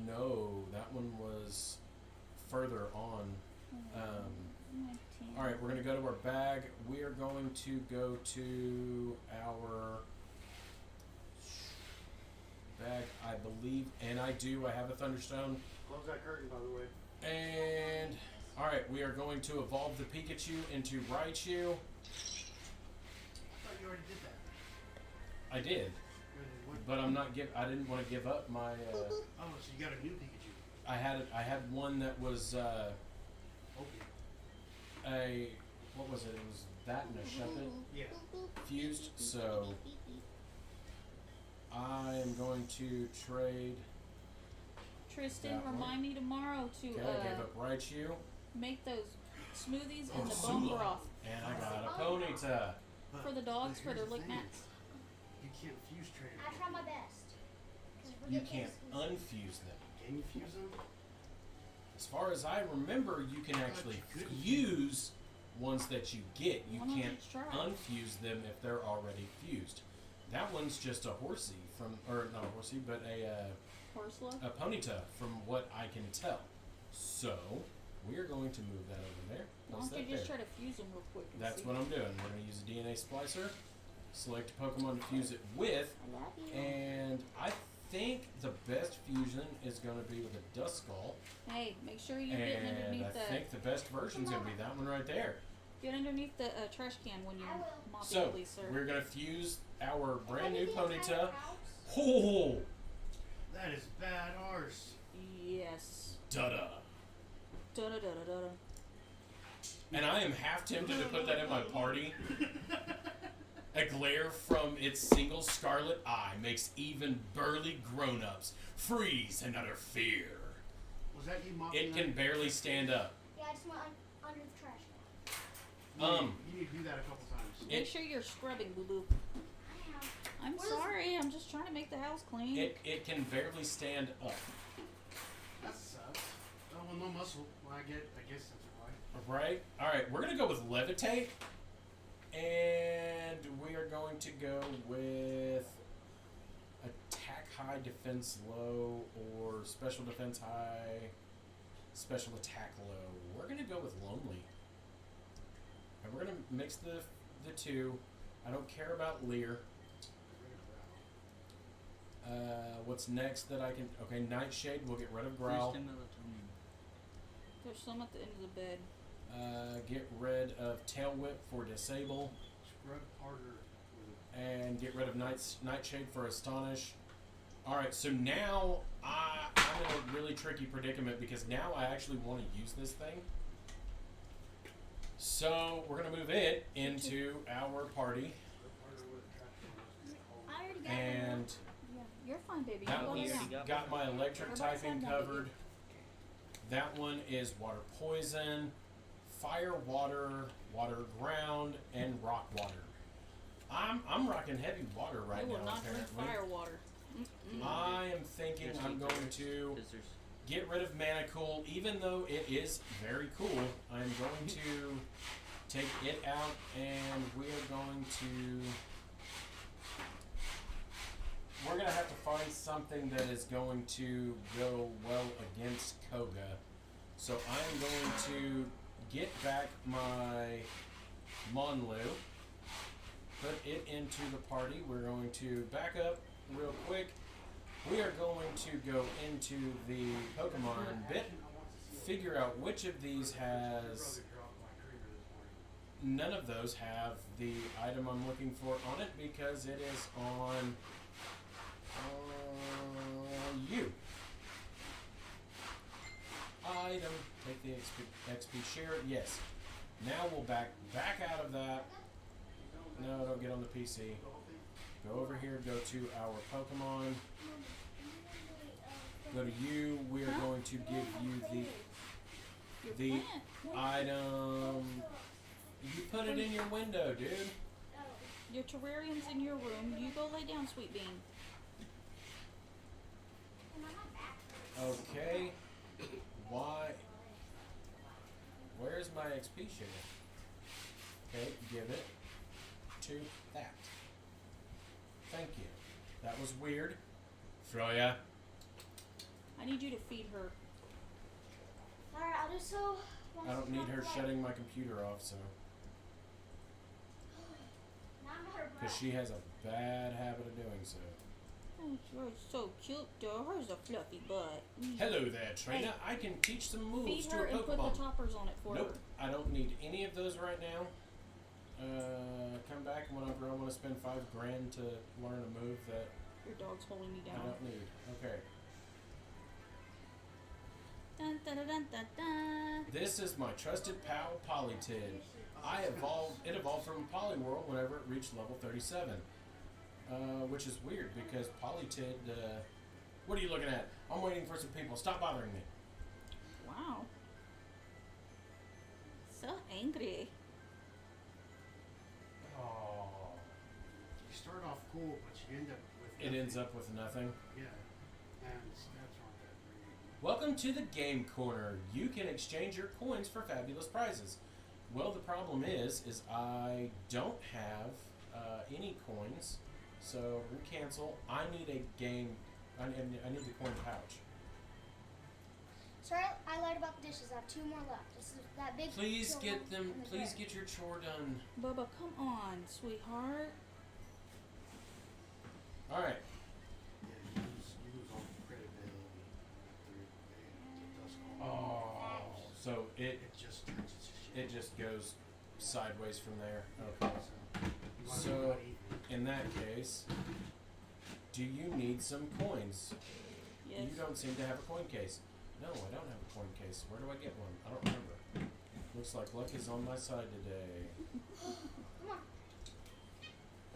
no, that one was further on. All right, we're gonna go to our bag. We are going to go to our bag, I believe, and I have a Thunderstone. Close that curtain, by the way. And all right, we are going to evolve the Pikachu into Raichu. I thought you already did that. I did, but I'm not I didn't want to give up my. Oh, so you got a new Pikachu. I had one that was what was it? It was that and a Shuppet Yeah. fused. So I am going to trade. Tristan, That one. remind me tomorrow to Okay, I gave up Raichu, make those smoothies Oh, and the bone Sula. broth and I got a Ponyta. But, for the dogs for but their here's lick the thing. mats. You can't fuse trade I try my best. 'Cause we're You getting can't unfuse them. Can you fuse them? As far as I remember, you can actually you could. fuse ones that you get. You Why not can't just try? unfuse them if they're already fused. That one's just a horsey or not a horsey, but a Horsela? Ponyta from what I can tell. So we are going to move that over there. Why Place don't you that just there. try to fuse them real quick and That's see? what I'm doing. We're going to use a DNA splicer, select a Pokemon to fuse it with, I love you. and I think the best fusion is going to be with a Duskull. Hey, make sure you get And underneath I think the best version is going to be that one right there. get underneath the trash can when you I will. mop So it, please, sir. we're going to fuse our brand new Maybe the entire Ponyta. house. Oh, That is bad arse. Yes. da-da. Da da da da da. And I am half tempted to put that in my party. A glare from its single scarlet eye makes even burly grown-ups freeze in utter fear. Was that you mopping It can barely stand up. Yeah, I just went under the trash can. You need to do that a couple times. Make sure you're scrubbing, boo boo. I am. I'm What is- sorry. I'm just trying to make the house clean. It can barely stand up. That sucks. Oh, well, no muscle. Well, I guess that's why. Right? Alright, we're going to go with Levitate. And we are going to go with Attack High, Defense Low, or Special Defense High, Special Attack Low. We're going to go with Lonely. And we're going to mix the two. I don't care about Lear. What's next that I can... Okay, Nightshade. We'll get rid of Growl. There's some at the end of the bed. Get rid of Tail Whip for Disable. Scrub harder. And get rid of Nightshade for Astonish. Alright, so now I'm in a really tricky predicament because now I actually want to use this thing. So we're going to move it into our party. I already got And Yeah, you're fine, baby. that You go one's now. got my electric Everybody's typing had that, covered. That one is water poison, fire water, water ground, and rock water. I'm rocking heavy water right I will now not drink apparently. fire water. I am thinking I'm going to get rid of Manacool, even though it is very cool. I'm going to take it out, and we're going to have to find something that is going to go well against Koga. So I'm going to get back my Monlu, put it into the party. We're going to back up real quick. We are going to go into the Pokemon bit, figure out which of these has. None of those have the item I'm looking for on it because it is on you. Item. Take the XP share. Yes. Now we'll back out of that. No, don't get on the PC. Go over here. Go to our Pokemon. Go to you. We are going to give you the item. You put it in your window, dude. Your terrarium's in your room. You go lay down, Sweet Bean. Okay. Why? Where's my XP share? Okay, give it to that. Thank you. That was weird. Froya. I need you to feed her. Alright, I'll do so. I don't need her shutting my computer off, so. Because she has a bad habit of doing so. Oh, you're so cute, though. Hers a fluffy butt. Hello there, trainer. I can teach some moves Feed to her a and put Pokemon. the toppers on it for Nope, her. I don't need any of those right now. Come back whenever I want to spend $5 grand to learn a move that Your dog's holding me I down. don't need. Okay. Dun, dun, dun, dun, dun, dun. This is my trusted pal, Polytid. It evolved from Poliwhirl whenever it reached level 37. Which is weird because Polytid, what are you looking at? I'm waiting for some people. Stop bothering me. Wow. So angry. Oh. You start off cool, but you end up with. It ends up with nothing. Yeah. And stats aren't that great. Welcome to the Game Corner. You can exchange your coins for fabulous prizes. Well, the problem is I don't have any coins, so we cancel. I need a game. I need the coin pouch. Sorry, I lied about the dishes. I have 2 more left. This is that big. Please chore get one them. in the Please tray. get your chore done. Bubba, come on, sweetheart. All right. Yeah, you lose all the credibility after it does Oh, so It just touches shit. it just goes sideways from there. Okay. So, So, in that case, do you need some coins? Yes. You don't seem to have a coin case. No, I don't have a coin case. Where do I get one? I don't remember. Looks like luck is on my side today. Come on.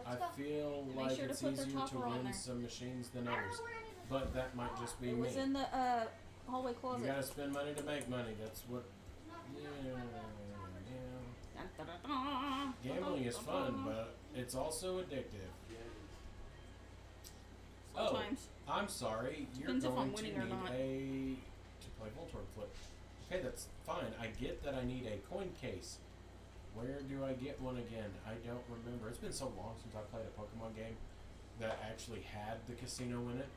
I Let's go. feel Make like sure to it's put the easier to topper on win there. some machines than I don't others. know where any of this But that might just be It me. was in the hallway You closet. gotta spend money to make money. That's what. Yeah. Dun, dun, dun, dun. Gambling is Dun, fun, dun. but it's also addictive. yeah, it is. Sometimes. I'm sorry. You're Depends if I'm going to winning need or not. to play Voltorb Flip. Okay, that's fine. I get that I need a coin case. Where do I get one again? I don't remember. It's been so long since I played a Pokemon game that actually had the casino in it.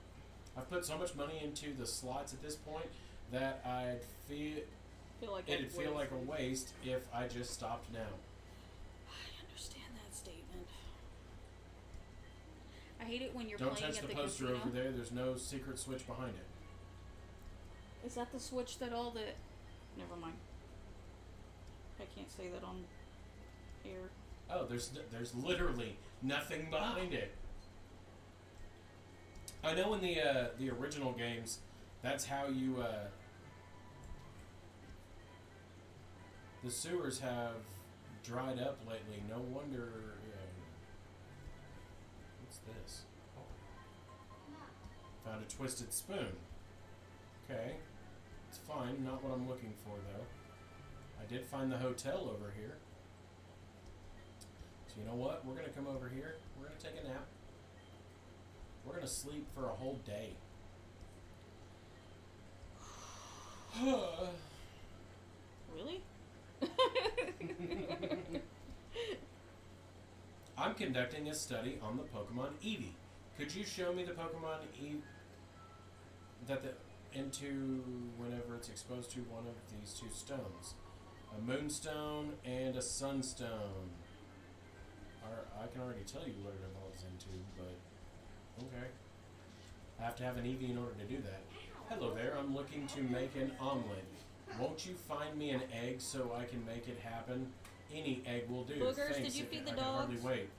I've put so much money into the slots at this point that I'd feel it'd feel like a waste if I just stopped now. I understand that statement. I hate it when you're Don't playing touch at the the poster casino. over there. There's no secret switch behind it. Is that the switch that all the... Never mind. I can't say that on air. Oh, there's literally nothing behind it. I know in the original games, that's how you the sewers have dried up lately. No wonder. What's this? Found a twisted spoon. Okay, it's fine. Not what I'm looking for though. I did find the hotel over here. So you know what? We're gonna come over here. We're gonna take a nap. We're gonna sleep for a whole day. Really? I'm conducting a study on the Pokemon Eevee. Could you show me the Pokemon Eevee that into whenever it's exposed to one of these 2 stones? A Moonstone and a Sunstone. I can already tell you what it evolves into, but okay. I have to have an Eevee in order to do that. Hello there, I'm looking to make an omelet. Won't you find me an egg so I can make it happen? Any egg will do. Boogers, Thanks. did you feed the I can hardly dogs? wait.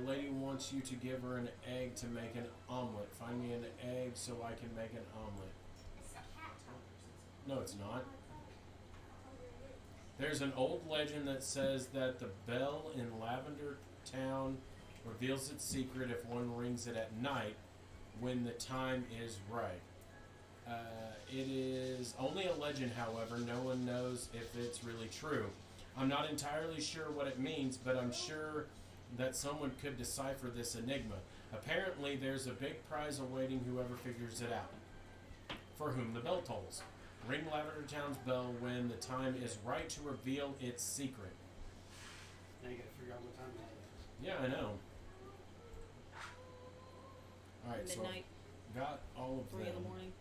Lady wants you to give her an egg to make an omelet. Find me an egg so I can make an omelet. No, it's not. There's an old legend that says that the bell in Lavender Town reveals its secret if one rings it at night when the time is right. It is only a legend, however. No one knows if it's really true. I'm not entirely sure what it means, but I'm sure that someone could decipher this enigma. Apparently, there's a big prize awaiting whoever figures it out. For whom the bell tolls. Ring Lavender Town's bell when the time is right to reveal its secret. Now you gotta figure out what time it is. Yeah, I know. Alright, so Midnight, got all of 3 in the them. morning.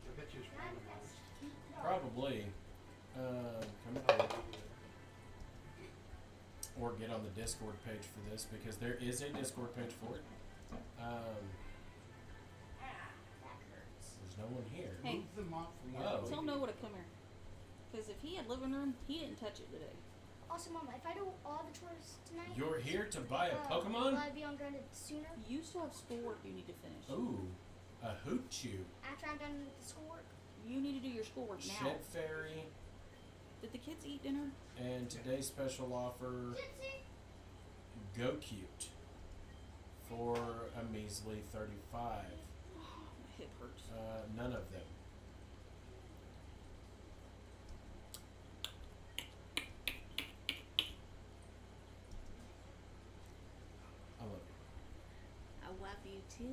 I bet you it's randomized. Probably. Come up here. Or get on the Discord page for this, because there is a Discord page for it. There's no one here. Hey. Move the mop from your Oh. way. Tell Noah to come here. Because if he had living room, he didn't touch it today. Also, Mama, if I do all the chores tonight, You're here to buy a will Pokemon? I be on grounded sooner? You still have schoolwork you need to finish. Ooh, a Hoochoo. After I'm done with the schoolwork? You need to do your schoolwork now. Shed Fairy. Did the kids eat dinner? And today's special offer, Go Cute. For a measly 35. My hip hurts. None of them. I love I love you too.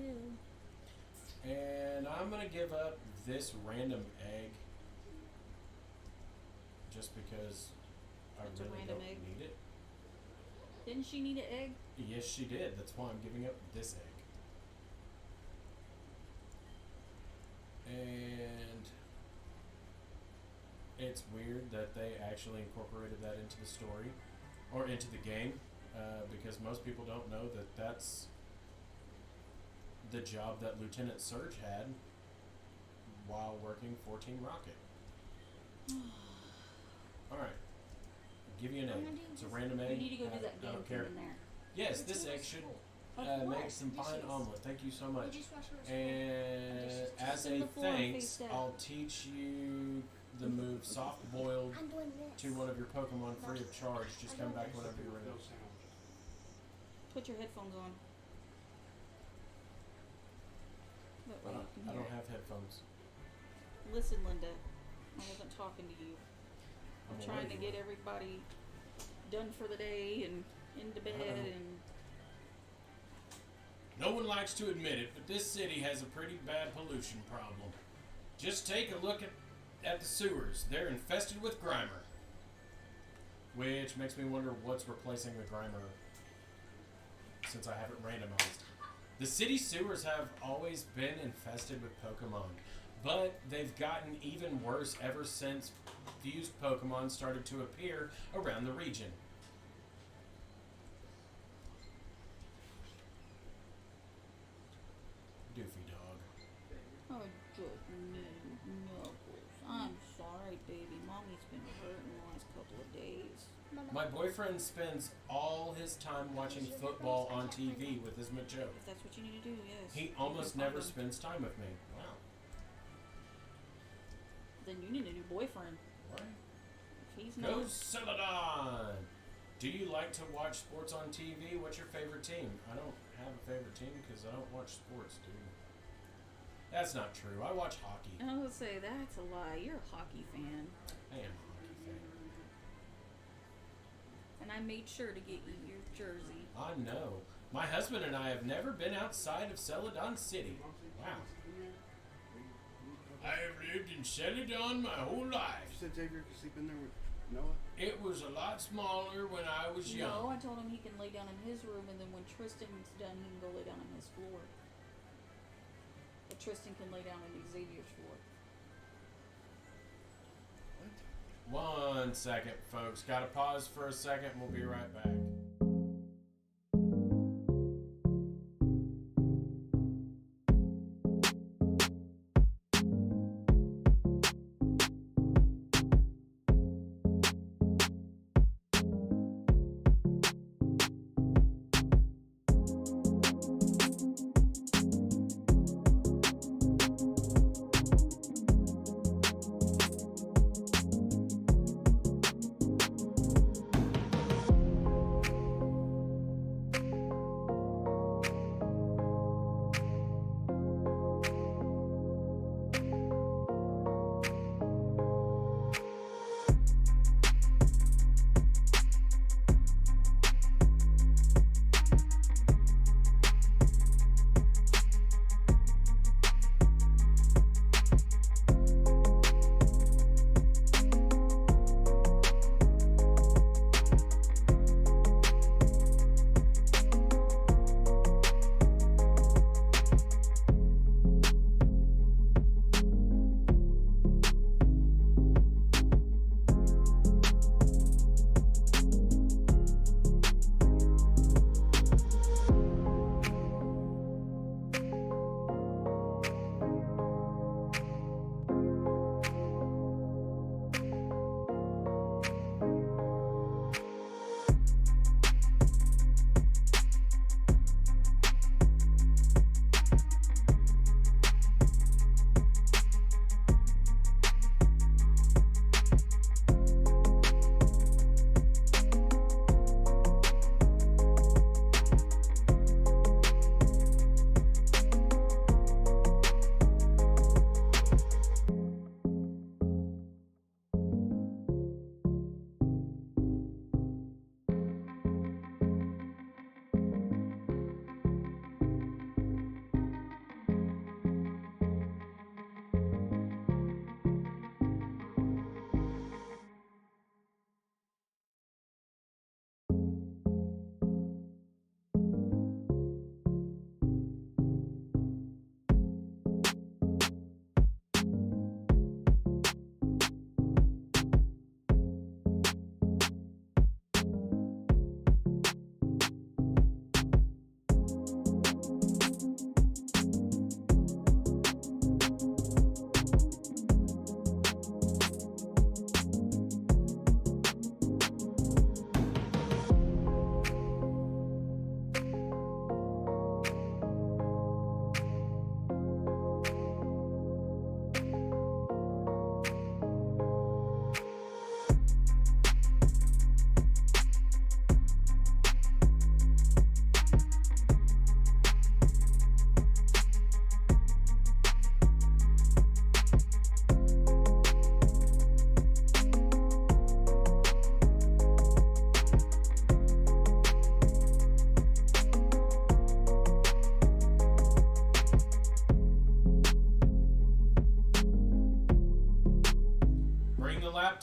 you. And I'm gonna give up this random egg just because I It's a really random don't egg. need it. Didn't she need an egg? Yes, she did. That's why I'm giving up this egg. And it's weird that they actually incorporated that into the story or into the game, because most people don't know that that's the job that Lieutenant Surge had while working for Team Rocket. Alright. Give you an I'm egg. gonna do It's a this. random You egg. need to go I do that I game don't thing care. in there. Yes, this egg should Of make course. some fine Dishes. omelet. Thank you so much. Did you wash yours? And Dishes. as Sit on a the floor and thanks, face down. I'll teach you the move soft boiled I'm doing this. to one of your Pokemon free of charge. Just come back whenever you're ready. No sound. Put your headphones on. That I way you don't, can I hear don't it. have headphones. Listen, Linda. I wasn't talking to you. I'm I'm trying away to from get it. everybody done for the day and into bed Uh-oh. and No one likes to admit it, but this city has a pretty bad pollution problem. Just take a look at the sewers. They're infested with Grimer. Which makes me wonder what's replacing the Grimer, since I haven't randomized. The city sewers have always been infested with Pokemon, but they've gotten even worse ever since fused Pokemon started to appear around the region. Doofy dog. I just need knuckles. I'm sorry, baby. Mommy's been hurting the last couple of days. Mama, My boyfriend spends all his time watching football on TV with his Macho. If that's what you need to do, yes. He You almost can find never him. spends time with me. Wow. Then you need a new boyfriend. Right. If he's Go not, Celadon! Do you like to watch sports on TV? What's your favorite team? I don't have a favorite team because I don't watch sports, dude. That's not true. I watch hockey. I would say that's a lie. You're a hockey fan, I am a hockey fan. and I made sure to get you your jersey. I know. My husband and I have never been outside of Celadon City. Wow. I have lived in Celadon my whole life. You said Xavier could sleep in there with Noah? It was a lot smaller when I was No, young. I told him he can lay down in his room, and then when Tristan's done, he can go lay down on his floor. But Tristan can lay down on Xavier's floor. One second, folks. Gotta pause for a second. We'll be right back.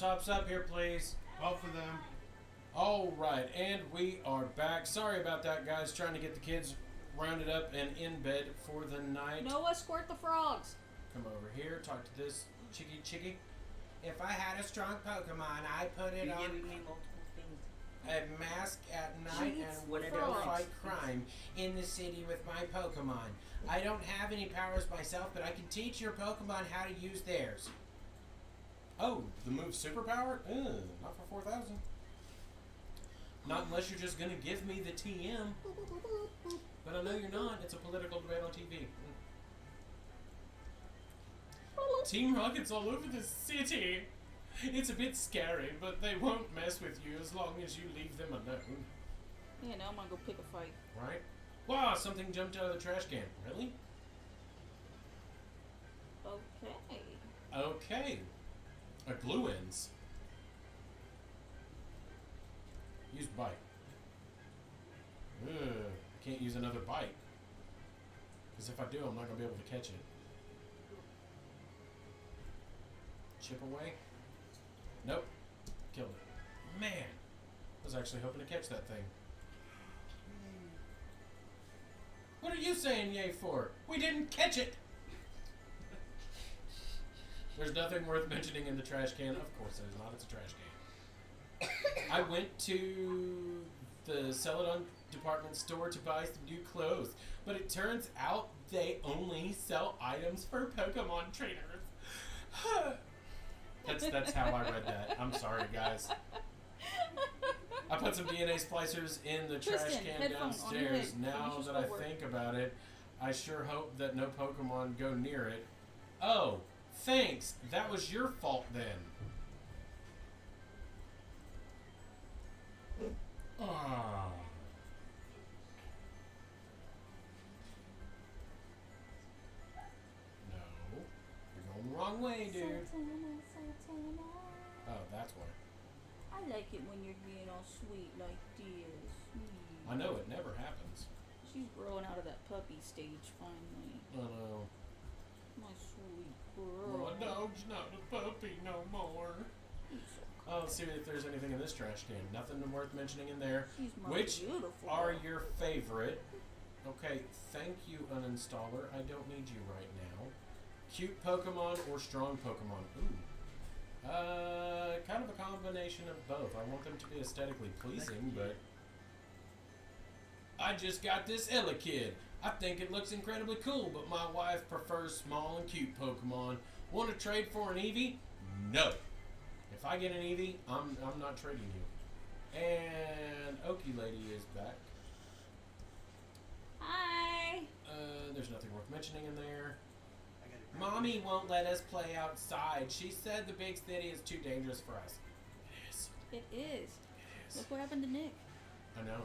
tops up here, please. Both of them. All right, and we are back. Sorry about that, guys. Trying to get the kids rounded up and in bed for the night. Noah, squirt the frogs. Come over here. Talk to this chickie. If I had a strong Pokemon, I'd put it You're on giving me multiple things. a mask at night Jeez, and would go frogs. fight crime in the city with my Pokemon. I don't have any powers myself, but I can teach your Pokemon how to use theirs. Oh, the move superpower? Not for 4,000. Not unless you're just gonna give me the TM. But I know you're not. It's a political debate on TV. Team Rocket's all over the city. It's a bit scary, but they won't mess with you as long as you leave them alone. Yeah, now I'm gonna go pick a fight. Right? Wow, something jumped out of the trash can. Really? Okay. Okay. A glue ends. Use bite. Ugh, I can't use another bite. Because if I do, I'm not going to be able to catch it. Chip away. Nope. Killed it. Man. I was actually hoping to catch that thing. What are you saying yay for? We didn't catch it! There's nothing worth mentioning in the trash can. Of course there's not. It's a trash can. I went to the sell-it-on department store to buy some new clothes, but it turns out they only sell items for Pokemon trainers. That's how I read that. I'm sorry, guys. I put some DNA splicers in the trash Tristan, can headphones on your downstairs. head. Now Finish that your I schoolwork. think about it, I sure hope that no Pokemon go near it. Oh, thanks. That was your fault then. Ah. No. You're going the wrong way, dude. Oh, that's why. I like it when you're being all sweet like this. I know it never happens. She's growing out of that puppy stage finally. I know. My sweet girl. My dog's not a puppy no more. Oh, let's see if there's anything in this trash can. Nothing worth mentioning in there. She's my Which beautiful. are your favorite? Okay, thank you, uninstaller. I don't need you right now. Cute Pokemon or strong Pokemon? Ooh. Kind of a combination of both. I want them to be aesthetically pleasing, but... I just got this Elekid. I think it looks incredibly cool, but my wife prefers small and cute Pokemon. Want to trade for an Eevee? No. If I get an Eevee, I'm not trading you. And Okie Lady is back. Hi. There's nothing worth mentioning in there. Mommy won't let us play outside. She said the big city is too dangerous for us. It is. It is. It is. Look what happened to Nick. I know.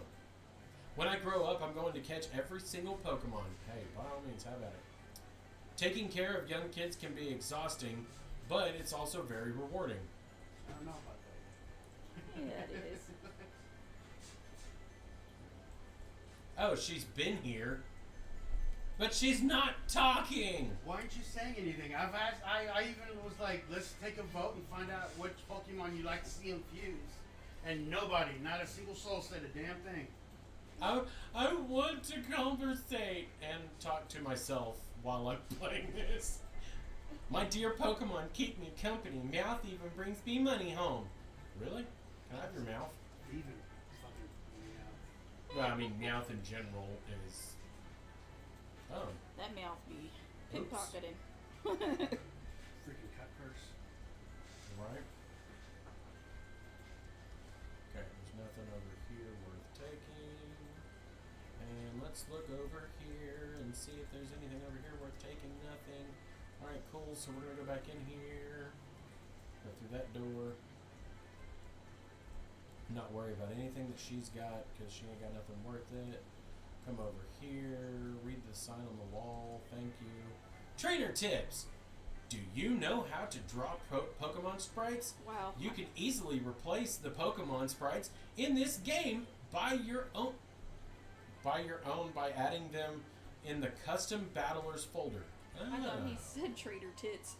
When I grow up, I'm going to catch every single Pokemon. Hey, by all means, have at it. Taking care of young kids can be exhausting, but it's also very rewarding. I don't know about that. Yeah, it is. Oh, she's been here. But she's not talking! Why aren't you saying anything? I've asked. I even was like, let's take a vote and find out which Pokemon you'd like to see infused. And nobody, not a single soul, said a damn thing. I want to conversate and talk to myself while I'm playing this. My dear Pokemon keep me company. Meowth even brings me money home. Really? Can I have your mouth? Even fucking, Well, I mean, Meowth in general is... Oh. That mouth be Oops. pickpocketing. freaking cut curse. Right. Okay, there's nothing over here worth taking. And let's look over here and see if there's anything over here worth taking. Nothing. Alright, cool. So we're going to go back in here. Go through that door. Not worry about anything that she's got because she ain't got nothing worth it. Come over here. Read the sign on the wall. Thank you. Trainer tips! Do you know how to draw Pokemon sprites? Wow. You can easily replace the Pokemon sprites in this game by your own by adding them in the custom battlers folder. I thought he said trader tits.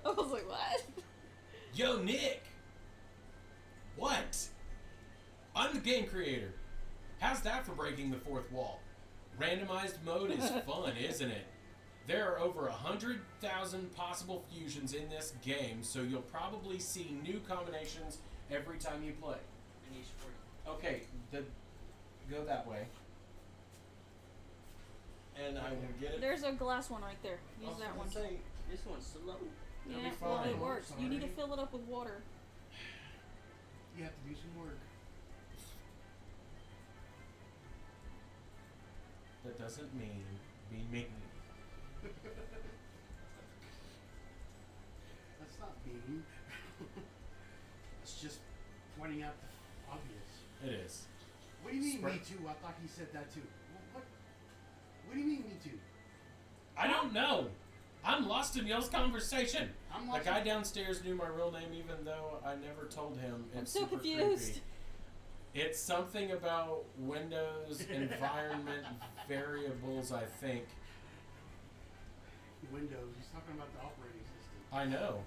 I was like, what? Yo, Nick! What? I'm the game creator. How's that for breaking the fourth wall? Randomized mode is fun, isn't it? There are over 100,000 possible fusions in this game, so you'll probably see new combinations every time you play. Okay, go that way. And I will get it. There's a glass one right there. Use that one. Say, this one's slow. It'll Yeah, be well, fine. it works. You need to fill it up with water. You have to do some work. That doesn't mean be mean. That's not mean. It's just pointing out the obvious. It is. What do you mean, Spread- me too? I thought he said that too. What do you mean, me too? I don't know. I'm lost in y'all's conversation. I'm The lost guy in- downstairs knew my real name, even though I never told him. I'm It's so super confused. creepy. It's something about Windows environment variables, I think. Windows. He's talking about the operating system. I know.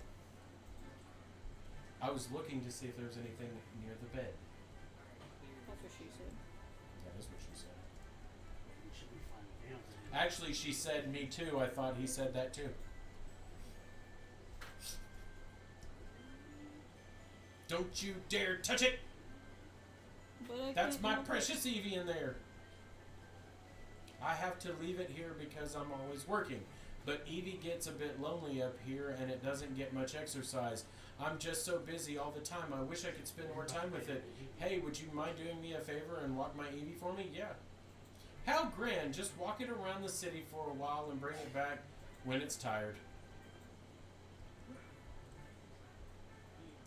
I was looking to see if there was anything near the bed. That's what she said. That is what she said. We should be fine. Damn. Actually, she said me too. I thought he said that too. Don't you dare touch it! But I That's can't my help it. precious Evie in there. I have to leave it here because I'm always working. But Evie gets a bit lonely up here and it doesn't get much exercise. I'm just so busy all the time. I wish I could spend more time with it. Hey, would you mind doing me a favor and walk my Evie for me? Yeah. How grand. Just walk it around the city for a while and bring it back when it's tired.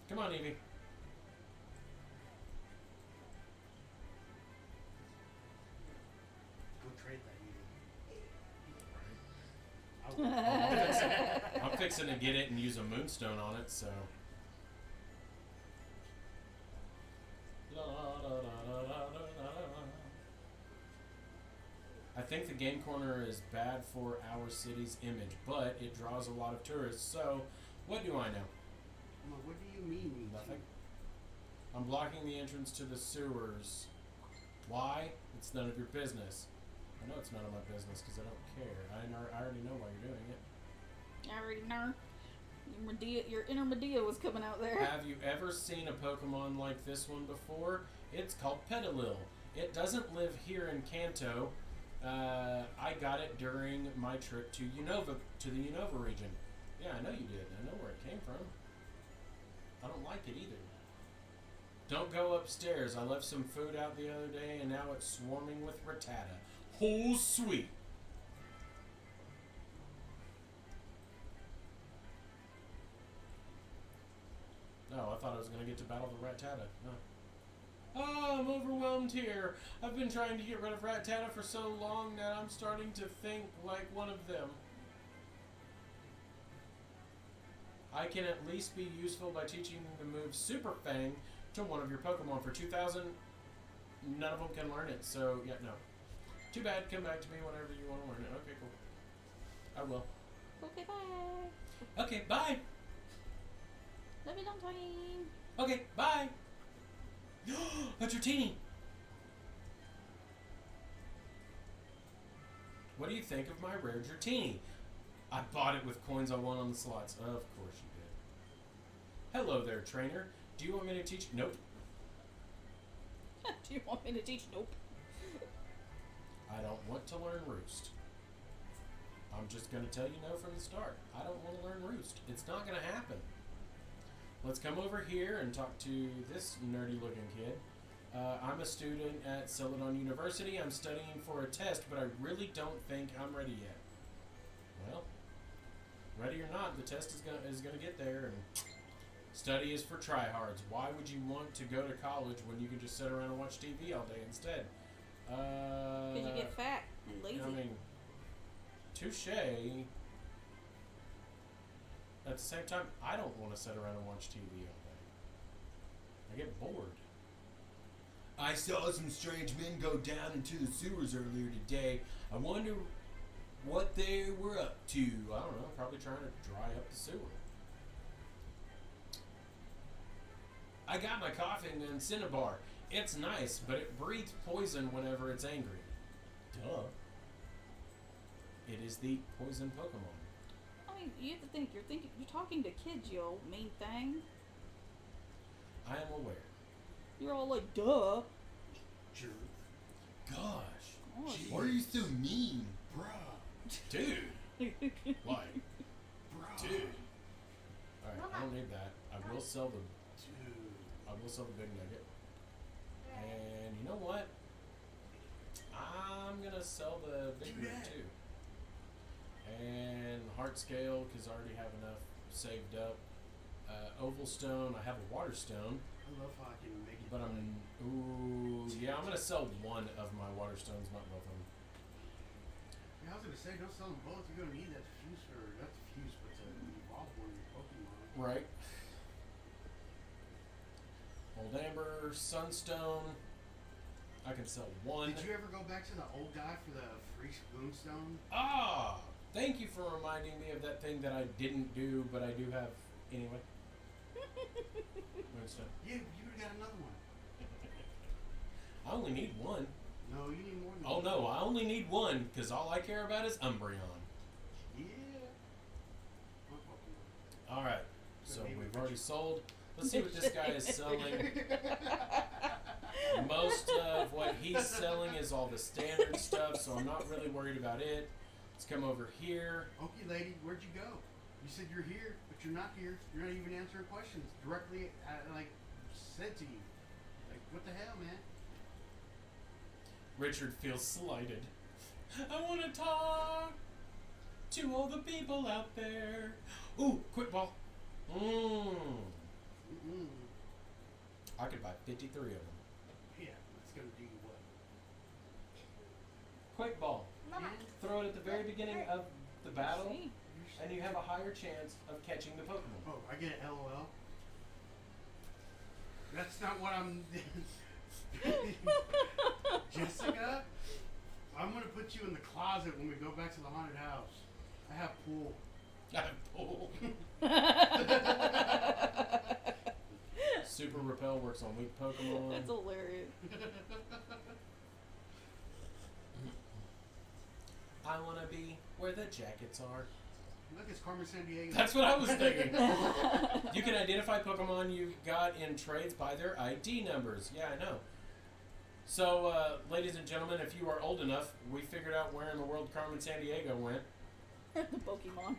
Come on, Evie. Go trade that. I'm fixing to get it and use a moonstone on it, so. I think the game corner is bad for our city's image, but it draws a lot of tourists, so what do I know? What do you mean, me Nothing. too? I'm blocking the entrance to the sewers. Why? It's none of your business. I know it's none of my business because I don't care. I already know why you're doing it. I already know. Your inner Medea was coming out there. Have you ever seen a Pokemon like this one before? It's called Petalil. It doesn't live here in Kanto. I got it during my trip to the Unova region. Yeah, I know you did. I know where it came from. I don't like it either. Don't go upstairs. I left some food out the other day and now it's swarming with Rattata. Oh, sweet. No, I thought I was going to get to battle the Rattata. No. Oh, I'm overwhelmed here. I've been trying to get rid of Rattata for so long that I'm starting to think like one of them. I can at least be useful by teaching the move Super Fang to one of your Pokemon. For 2,000, none of them can learn it, so yeah, no. Too bad, come back to me whenever you want to learn it. Okay, cool. I will. Okay, bye. Okay, bye. Love you long time. Okay, bye. That's Dratini. What do you think of my rare Dratini? I bought it with coins I won on the slots. Of course you did. Hello there, trainer. Do you want me to teach? Nope. Do you want me to teach? Nope. I don't want to learn Roost. I'm just going to tell you no from the start. I don't want to learn Roost. It's not going to happen. Let's come over here and talk to this nerdy looking kid. I'm a student at Celadon University. I'm studying for a test, but I really don't think I'm ready yet. Well, ready or not, the test is gonna get there, and study is for tryhards. Why would you want to go to college when you can just sit around and watch TV all day instead? Because you get fat and lazy. I mean, touche. At the same time, I don't want to sit around and watch TV all day. I get bored. I saw some strange men go down into the sewers earlier today. I wonder what they were up to. I don't know, probably trying to dry up the sewer. I got my coffee in Cinnabar. It's nice, but it breathes poison whenever it's angry. Duh. It is the poison Pokemon. I mean, you have to think. You're talking to kids, you old mean thing. I am aware. You're all like, duh. Jerk. Gosh. Oh, Why are you so mean? Bruh. Dude. Why? Bruh. Dude. Alright, I don't need that. I will sell the Dude. big nugget. And you know what? I'm gonna sell the big Do root that. too. And heart scale, because I already have enough saved up. Oval stone, I have a water stone, I love how I can make it. but I'm gonna sell one of my water stones, not both of them. Yeah, I was gonna say, don't sell them both. You're gonna need that to fuse for, not to fuse, but to evolve one of your Pokemon. Right. Old Amber, Sunstone. I can sell one. Did you ever go back to the old guy for the free Moonstone? Ah! Thank you for reminding me of that thing that I didn't do, but I do have anyway. Moonstone. Yeah, you would've got another one. I only need one. No, you need more than Oh one. no, I only need one, because all I care about is Umbreon. Yeah. My Pokemon. Alright, so Maybe we've we already should- sold. Let's see what this guy is selling. Most of what he's selling is all the standard stuff, so I'm not really worried about it. Let's come over here. Okay, lady, where'd you go? You said you're here, but you're not here. You're not even answering questions directly, like, said to you. Like, what the hell, man? Richard feels slighted. I want to talk to all the people out there. Ooh, quick ball. Mm-mm. I could buy 53 of them. Yeah, it's gonna do you what? Quick ball. Mama. Throw it at the very beginning of the battle, See? and you have a higher chance of catching the Pokemon. Oh, I get an LOL. That's not what I'm. Jessica, I'm gonna put you in the closet when we go back to the haunted house. I have pool. I pull. Super Repel works on weak Pokemon. That's hilarious. I want to be where the jackets are. Look, it's Carmen Sandiego. That's what I was thinking. You can identify Pokemon you got in trades by their ID numbers. Yeah, I know. So, ladies and gentlemen, if you are old enough, we figured out where in the world Carmen Sandiego went. The Pokemon.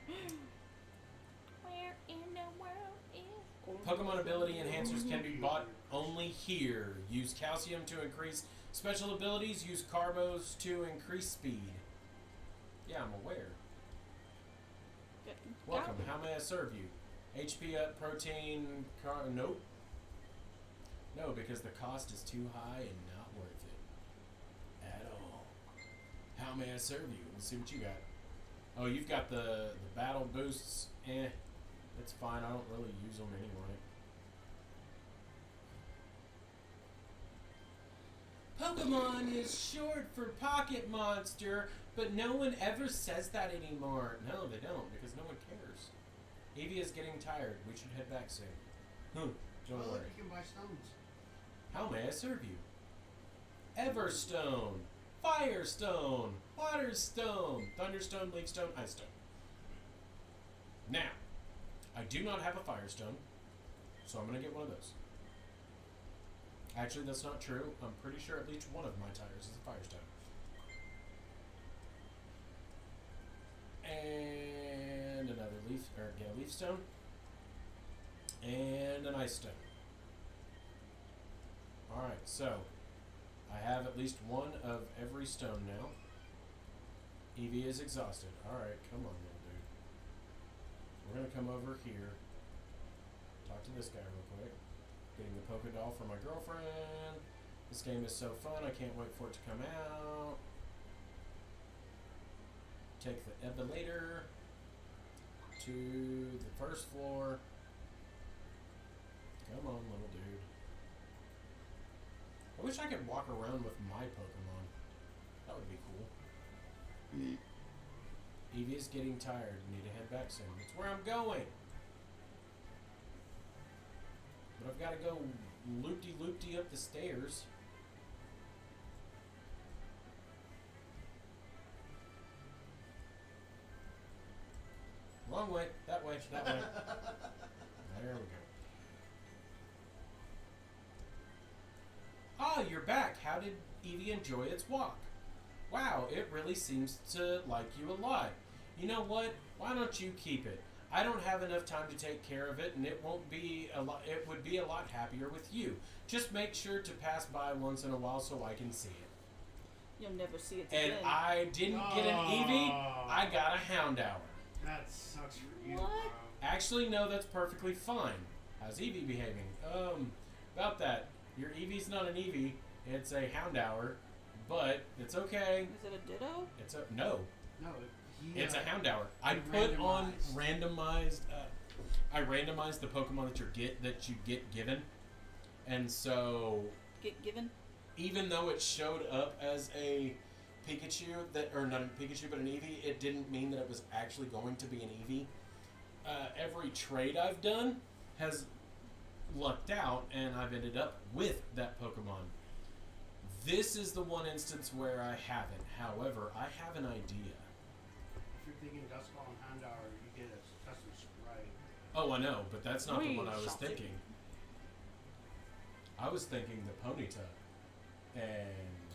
Where in the world is Pokemon ability enhancers can be bought only here. Use calcium to increase special abilities. Use carbos to increase speed. Yeah, I'm aware. Welcome. How may I serve you? HP up, protein, nope. No, because the cost is too high and not worth it. At all. How may I serve you? Let's see what you got. Oh, you've got the battle boosts. It's fine. I don't really use them anyway. Pokemon is short for Pocket Monster, but no one ever says that anymore. No, they don't, because no one cares. Eevee is getting tired. We should head back soon. Don't Oh, look, worry. you can buy stones. How may I serve you? Everstone, Firestone, Waterstone, Thunderstone, Leafstone, Icestone. Now, I do not have a Firestone, so I'm going to get one of those. Actually, that's not true. I'm pretty sure at least one of my tires is a Firestone. And another get a Leafstone. And an Icestone. Alright, so I have at least one of every stone now. Eevee is exhausted. Alright, come on, little dude. We're going to come over here. Talk to this guy real quick. Getting the Poké Doll for my girlfriend. This game is so fun. I can't wait for it to come out. Take the Evilator to the first floor. Come on, little dude. I wish I could walk around with my Pokemon. That would be cool. Eevee is getting tired. We need to head back soon. That's where I'm going. But I've I've got to go loopty-loopty up the stairs. Wrong way. That way. That way. There we go. Ah, you're back. How did Evie enjoy its walk? Wow, it really seems to like you a lot. You know what? Why don't you keep it? I don't have enough time to take care of it, and it won't be a lot. It would be a lot happier with you. Just make sure to pass by once in a while so I can see it. You'll never see it again. And I didn't get an Evie. I got a Hound Hour. That sucks for you, What? bro. Actually, no, that's perfectly fine. How's Evie behaving? About that. Your Evie's not an Evie. It's a Hound Hour, but it's okay. Is it a ditto? It's a no. No, It's a Hound Hour. I put on randomized. I randomized the Pokemon that you get given, and so Get given? even though it showed up as a Pikachu or not a Pikachu but an Eevee, it didn't mean that it was actually going to be an Eevee. Every trade I've done has lucked out, and I've ended up with that Pokemon. This is the one instance where I haven't. However, I have an idea. If you're thinking Duskull and Houndour, you get a custom sprite. Oh, I know, but that's not the We one I was shall see. thinking. I was thinking the Ponyta and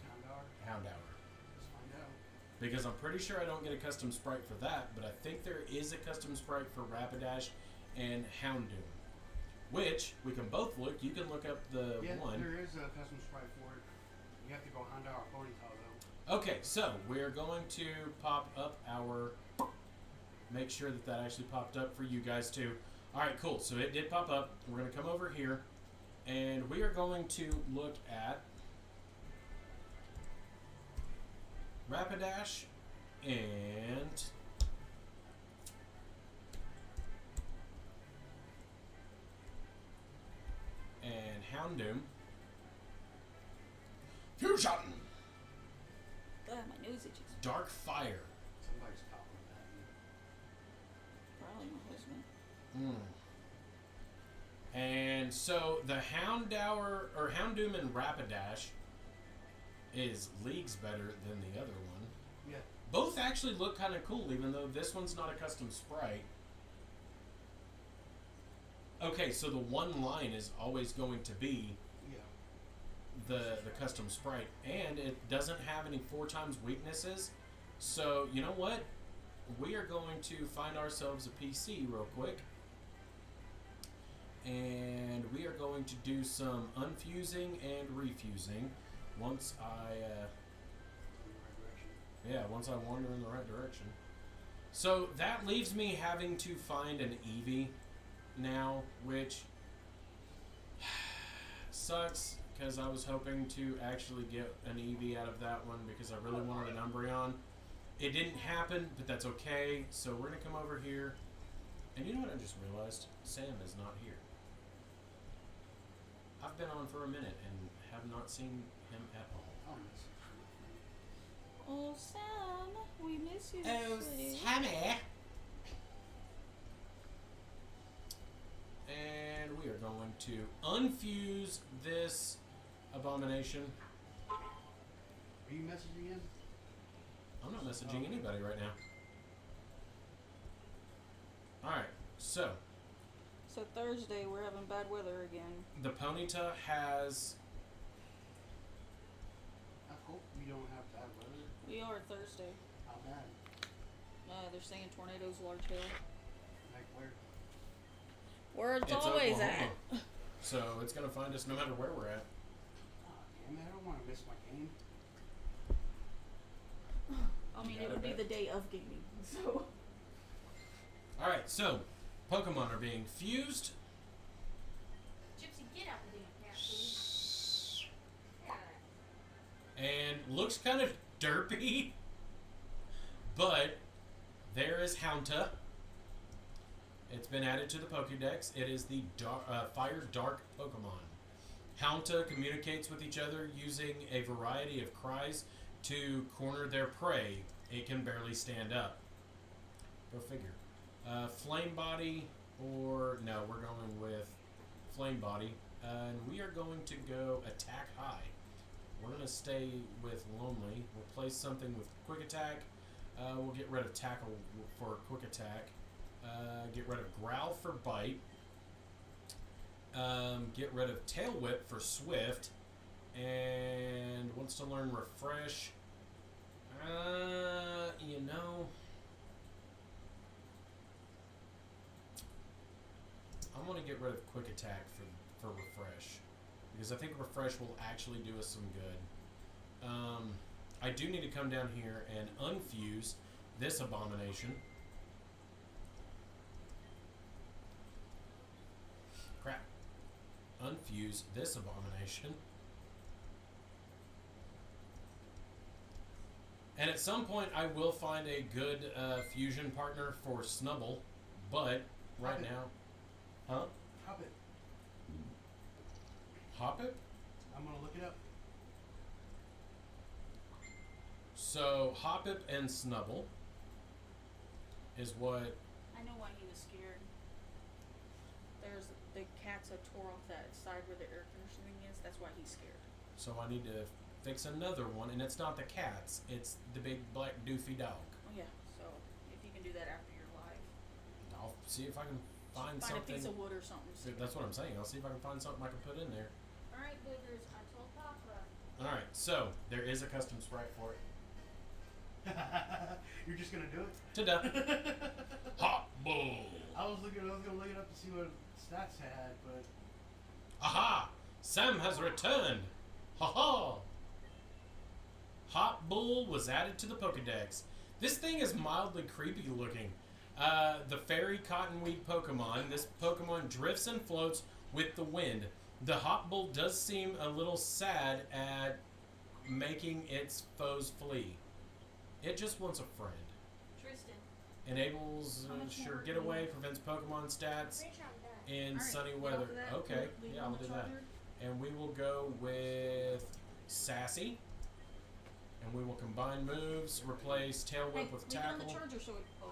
Houndour? Houndour. Let's find out. Because I'm pretty sure I don't get a custom sprite for that, but I think there is a custom sprite for Rapidash and Houndoom. Which, we can both look. You can look up the Yeah, one. there is a custom sprite for it. You have to go Houndour or Ponyta, though. Okay, so we're going to pop up our... Make sure that that actually popped up for you guys too. Alright, cool. So it did pop up. We're going to come over here, and we are going to look at Rapidash and Houndoom. Fusion! Ah, my nose itches. Dark Fire. Somebody's calling that. Probably my husband. And so the Houndoom and Rapidash is leagues better than the other one. Yeah. Both actually look kind of cool, even though this one's not a custom sprite. Okay, so the one line is always going to be Yeah. the custom sprite, and it doesn't have any 4 times weaknesses. So you know what? We are going to find ourselves a PC real quick, and we are going to do some unfusing and refusing once I In the right direction. once I wander in the right direction. So that leaves me having to find an Eevee now, which sucks because I was hoping to actually get an Eevee out of that one because I really wanted an Umbreon. It didn't happen, but that's okay. So we're gonna come over here, and you know what I just realized? Sam is not here. I've been on for a minute and have not seen him at all. Oh, that's Oh, Sam, we miss you. Oh, sweetie. Sammy! And we are going to unfuse this abomination. Are you messaging him? I'm not messaging anybody right now. Alright, so So Thursday we're having bad weather again. the Ponyta has... I hope we don't have bad weather. We are Thursday. How bad? They're saying tornadoes, large hail. Like where? Where it's, It's always Oklahoma. at. So it's going to find us no matter where we're at. Oh, damn it. I don't want to miss my game. I mean, Yeah, it would I be bet. the day of gaming. So Alright, so Pokemon are being fused. Gypsy, get out the damn cat, please. Get out of that. And looks kind of derpy. But there is Hounta. It's been added to the Pokédex. It is the Fire Dark Pokemon. Hounta communicates with each other using a variety of cries to corner their prey. It can barely stand up. Go figure. Flame Body, or no, we're going with Flame Body. And we are going to go attack high. We're going to stay with lonely. Replace something with quick attack. We'll get rid of tackle for quick attack. Get rid of growl for bite. Get rid of tail whip for swift. And wants to learn refresh. You know, I'm going to get rid of quick attack for refresh. Because I think refresh will actually do us some good. I do need to come down here and unfuse this abomination. Crap. Unfuse this abomination. And at some point I will find a good fusion partner for Snubble. But right now... Huh? Hop it. Hop it? I'm gonna look it up. So, Hoppip and Snubble is what... I know why he was scared. There's the cats that tore off that side where the air conditioning is. That's why he's scared. So I need to fix another one, and it's not the cats. It's the big black doofy dog. Oh yeah. So if you can do that after you're live, I'll see if I can find a something. piece of wood or something. That's what I'm saying. I'll see if I can find something I can put in there. Alright, boogers, I told Papa. Alright, so there is a custom sprite for it. You're just gonna do it? Ta-da! Hot Bull! I was gonna look it up to see what stats had, but Aha! Sam has returned! Ha-ha! Hot Bull was added to the Pokedex. This thing is mildly creepy looking. The fairy cottonweed Pokemon. This Pokemon drifts and floats with the wind. The Hot Bull does seem a little sad at making its foes flee. It just wants a friend. Tristan. Enables How much sure more? getaway, prevents Pokemon stats Pretty sure I'm done. in Alright, sunny get weather. off of that. Okay, Leave it yeah, on I'll the do that. charger. And we will go with Sassy. And we will combine moves, replace Tail Hey, Whip with leave it on the tackle. charger so it. Oh,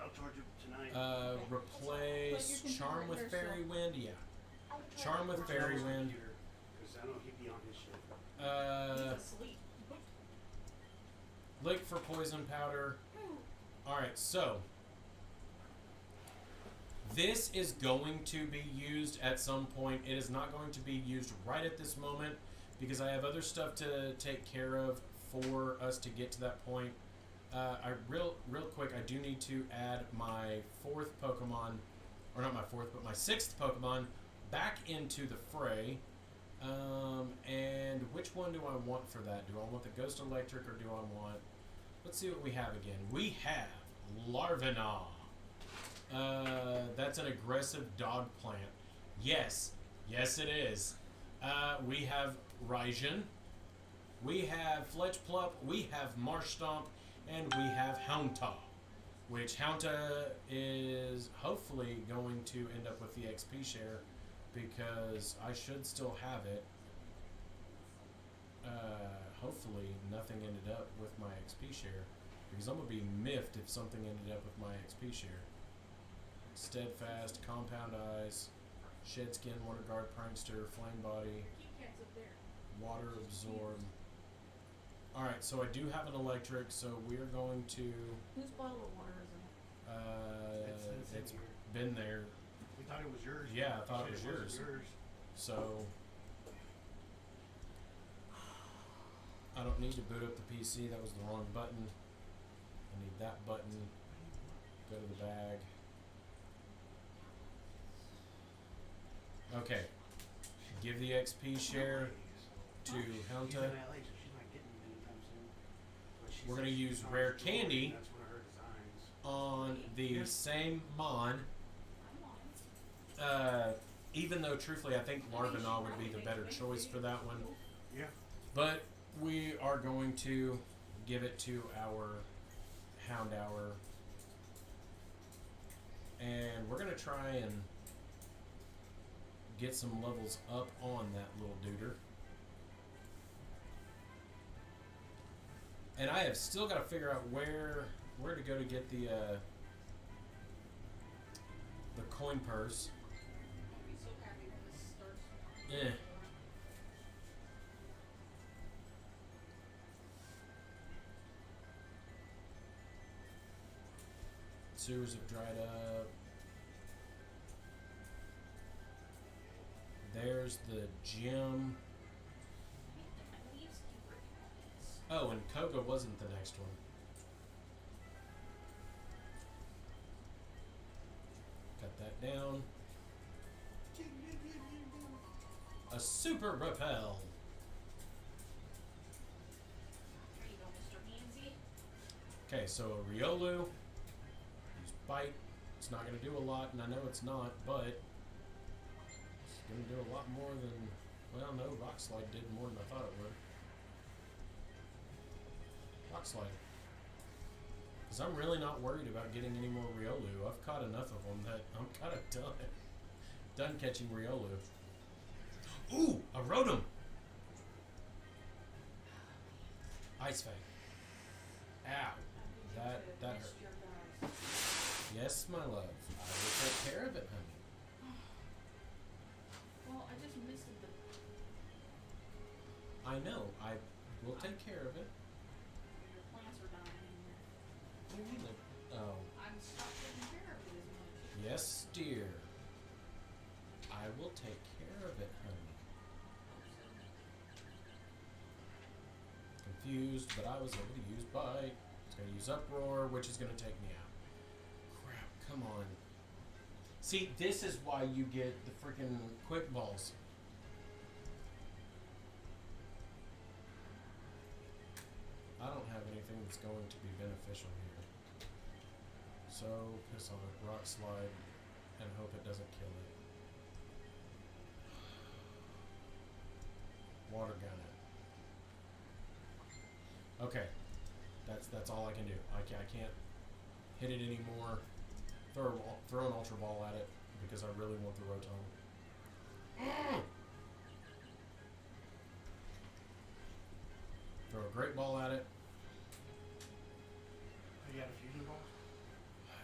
I'll charge it tonight. Replace Put your Charm with computer Fairy there, Wind. Yeah. I would try Charm to- with Fairy Wind. Because I know he'd be on his shit. he's asleep. Lick for Poison Powder. Alright, so. This is going to be used at some point. It is not going to be used right at this moment because I have other stuff to take care of for us to get to that point. Real quick, I do need to add my fourth Pokemon, or not my fourth, but my sixth Pokemon back into the fray. And which one do I want for that? Do I want the Ghost Electric or do I want... Let's see what we have again. We have Larvina. That's an aggressive dog plant. Yes. Yes, it is. We have Raijin. We have Fletch Plup. We have Marshtomp. And we have Hounta. Which Hounta is hopefully going to end up with the XP share because I should still have it. Hopefully nothing ended up with my XP share because I'm going to be miffed if something ended up with my XP share. Steadfast, Compound Eyes, Shed Skin, Water Guard, Prankster, Flame Body, Keep cats up there. Water Absorb. Alright, so I do have an electric, so we're going to... Whose bottle of water is it? it's been there. We thought it was yours. Yeah, I thought it Shit, was yours. So... I don't need to boot up the PC, that was the wrong button. I need that button. Go to the bag. Okay. Give the XP share to She's in Hounta. LA, so she's not getting them anytime soon. But she We're said gonna she's use on Rare the store, and Candy That's one of her designs. on the Yeah. same Mon. I'm on. Even though, truthfully, I think Larvina would be the better choice for that one. Yeah. But we are going to give it to our Houndour. And we're going to try and get some levels up on that little duder. And I have still got to figure out where to go to get the coin purse. I'll be so happy when this starts. Sewers have dried up. There's the gym. My leaves keep ripping on this. Oh, and Koga wasn't the next one. Cut that down. A super repel. There you go, Mr. Handsy. Okay, so a Riolu. Use bite. It's not going to do a lot, and I know it's not, but it's going to do a lot more than. Well, no, Rock Slide did more than I thought it would. Rock Slide. Because I'm really not worried about getting any more Riolu. I've caught enough of them that I'm kind of done catching Riolu. Ooh, a Rotom! Ice Fang. Ow. That hurt. Missed your guys. Yes, my love. I will take care of it, honey. Well, I just missed the. I know. I will take care of it. Your plants are dying. What do you mean? Oh. I'm stuck taking care of it as much. Yes, dear. I will take care of it, honey. Confused, but I was able to use Bite. It's going to use Uproar, which is going to take me out. Crap, come on. See, this is why you get the freaking quick balls. I don't have anything that's going to be beneficial here. So, piss on it, Rock Slide, and hope it doesn't kill it. Water gun it. Okay, that's all I can do. I can't hit it anymore. Throw an Ultra Ball at it because I really want the Rotom. Throw a Great Ball at it. Oh, you got a fusion ball?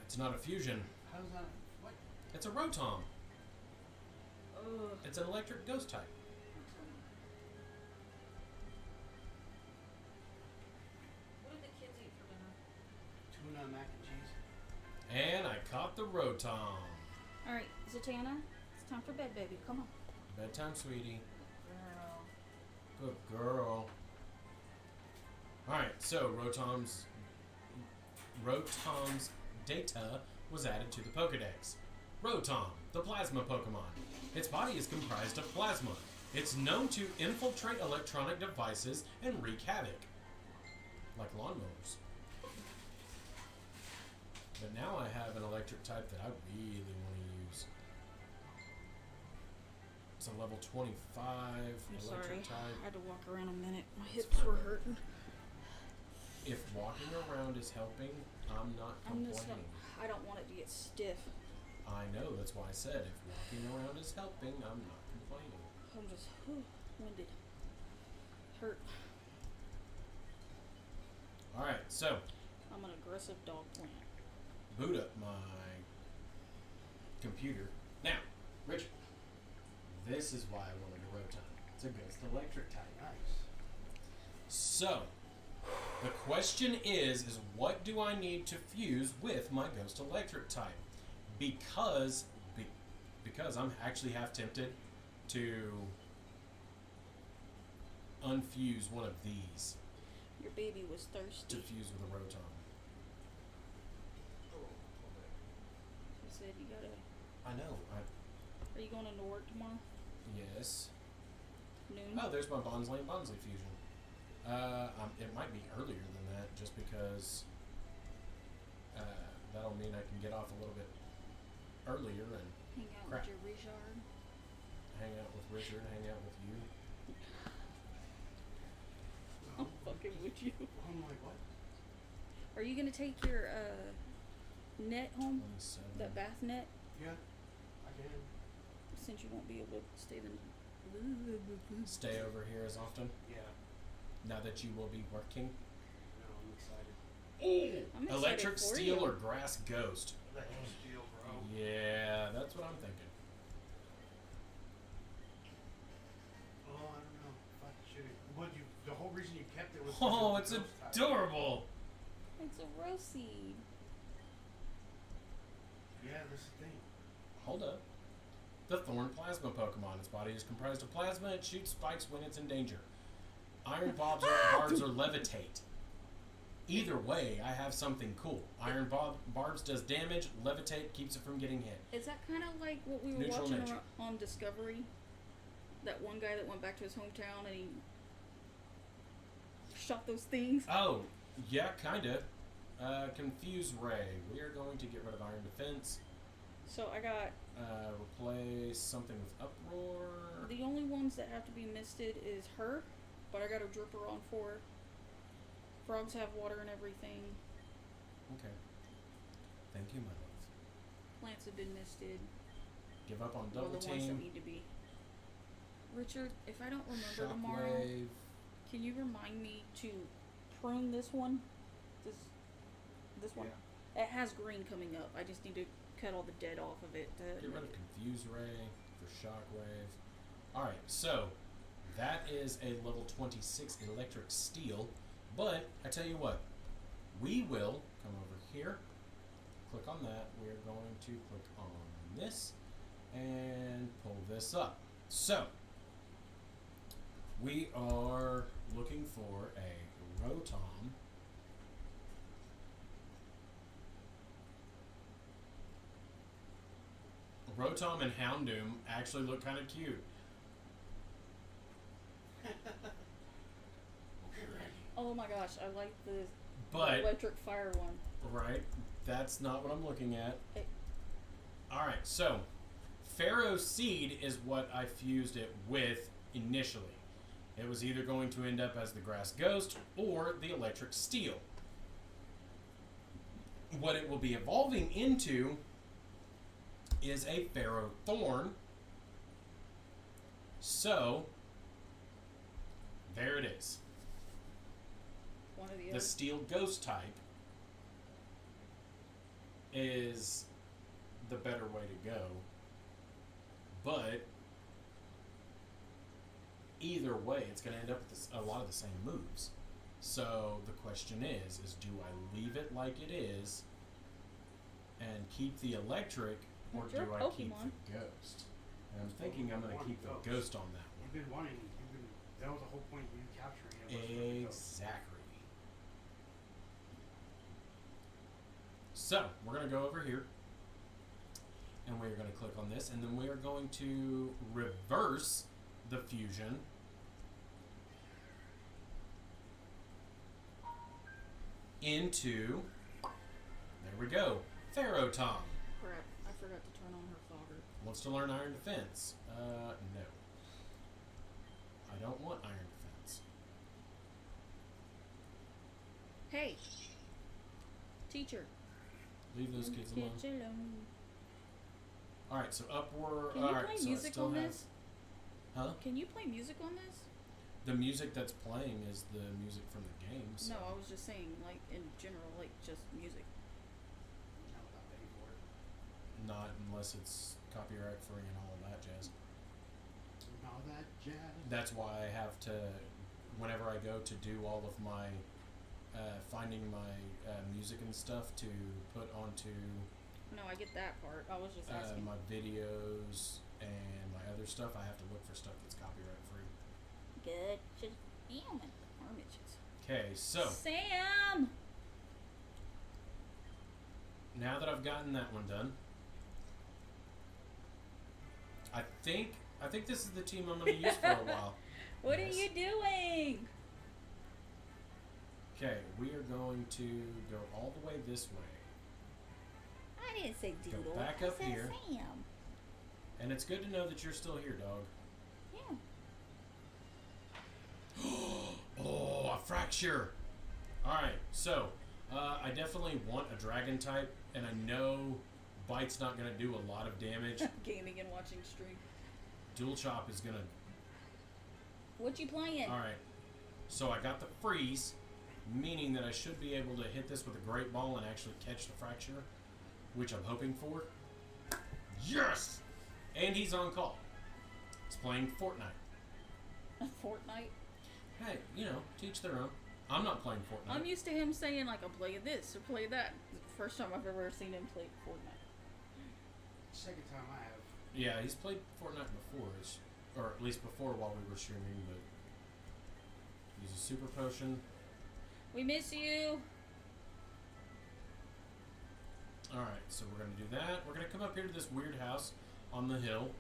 It's not a fusion. How's that? What? It's a Rotom. Ugh. It's an electric ghost type. What did the kids eat for dinner? Tuna mac and cheese. And I caught the Rotom. Alright, Zatanna, it's time for bed, baby. Come on. Bedtime, sweetie. Girl. Good girl. Alright, so Rotom's data was added to the Pokedex. Rotom, the plasma Pokemon. Its body is comprised of plasma. It's known to infiltrate electronic devices and wreak havoc. Like lawnmowers. But now I have an electric type that I really want to use. It's a level 25 I'm electric sorry. type. I had to walk around a minute. My It's hips fine. were hurting. If walking around is helping, I'm not I'm just complaining. I don't want it to get stiff. I know, that's why I said if walking around is helping, I'm not complaining. I'm just winded. Hurt. Alright, so I'm an aggressive dog plant. boot up my computer. Now, Richard, this is why I wanted a Rotom. It's a ghost electric type. Nice. So, the question is what do I need to fuse with my ghost electric type? Because I'm actually half tempted to unfuse one of these Your baby was to thirsty. fuse with a Rotom. He said you gotta. I know. Are you going into work tomorrow? Yes. Noon? Oh, there's my Bonsley and Bonsley fusion. It might be earlier than that, just because that'll mean I can get off a little bit earlier and Hang out crap. with your Richard. hang out with Richard, hang out with you. I'm fucking with you. I'm like, what? Are you gonna take your net home? 27. That bath net? Yeah, I can. Since you won't be able to stay the. Stay over here as often, Yeah. now that you will be working. No, I'm excited. I'm excited Electric for Steel you. or Grass Ghost? Let him steal, bro. Yeah, that's what I'm thinking. Oh, I don't know. If I should have. What you? The whole reason you kept it was. Oh, because it's of the ghost type. adorable! It's a rose seed. Yeah, that's the thing. Hold up. The Thorn Plasma Pokemon. Its body is comprised of plasma. It shoots spikes when it's in danger. Iron barbs are levitate. Either way, I have something cool. Iron barbs does damage. Levitate keeps it from getting hit. Is that kind of like what we were Neutral watching nature. on Discovery? That one guy that went back to his hometown and he shot those things? Oh, yeah, kinda. Confuse Ray. We are going to get rid of Iron Defense. So I got Replace something with Uproar. the only ones that have to be misted is her, but I got a dripper on for her. Frogs have water and everything. Okay. Thank you, my love. Plants have been misted. Give up on Or double the ones that team. need to be. Richard, if I don't remember tomorrow, Shockwave. can you remind me to prune this one? This one? It has green coming up. I just need to cut all the dead off of it. Get rid of Confuse Ray for Shockwave. Alright, so that is a level 26 Electric Steel. But, I tell you what, we will come over here, click on that. We are going to click on this and pull this up. So, we are looking for a Rotom. Rotom and Houndoom actually look kind of cute. Oh my gosh, I like the But, electric fire one. right, that's not what I'm looking at. Hey. Alright, so, Pharaoh Seed is what I fused it with initially. It was either going to end up as the Grass Ghost or the Electric Steel. What it will be evolving into is a Pharaoh Thorn. So, there it is. One or the The other. Steel Ghost type is the better way to go. But either way, it's going to end up with a lot of the same moves. So the question is do I leave it like it is and keep the electric, or It's do your I keep Pokemon. the ghost? And I'm thinking I'm going to keep the ghost on that one. You've been wanting. That was the whole point of you capturing it. was for the ghost. Exactly. So, we're going to go over here, and we're going to click on this, and then we are going to reverse the fusion into, there we go, Pharaoh Tom. Crap, I forgot to turn on her fogger. Wants to learn Iron Defense. No. I don't want Iron Defense. Hey! Teacher. Leave those kids alone. Kids alone. Alright, so upward. Can you Alright, play so it music still on has. this? Huh? Can you play music on this? The music that's playing is the music from the game. So. No, I was just saying, like, in general, like, just music. No, without paying for it. Not unless it's copyright free and all of that jazz. And all that jazz. That's why I have to, whenever I go to do all of my, finding my music and stuff to put onto No, I get that part. I was just asking. my videos and my other stuff, I have to look for stuff that's copyright free. Good. Just damn it. Armatures. Okay, so Sam! now that I've gotten that one done, I think this is the team I'm going to use for a while. What Yes. are you doing? Okay, we are going to go all the way this way. I didn't say Go doodle. back I up said here. Sam. And it's good to know that you're still here, dog. Yeah. Oh, a fracture! Alright, so, I definitely want a dragon type, and I know Bite's not going to do a lot of damage. Gaming and watching stream. Dual Chop is going to... What you playing? Alright, so I got the freeze, meaning that I should be able to hit this with a great ball and actually catch the fracture, which I'm hoping for. Yes! And he's on call. He's playing Fortnite. Fortnite? Hey, you know, teach their own. I'm not playing Fortnite. I'm used to him saying, like, I'm playing this or play that. First time I've ever seen him play Fortnite. second time I have. Yeah, he's played Fortnite before, or at least before while we were streaming, but use a super potion. We miss you. Alright, so we're going to do that. We're going to come up here to this weird house on the hill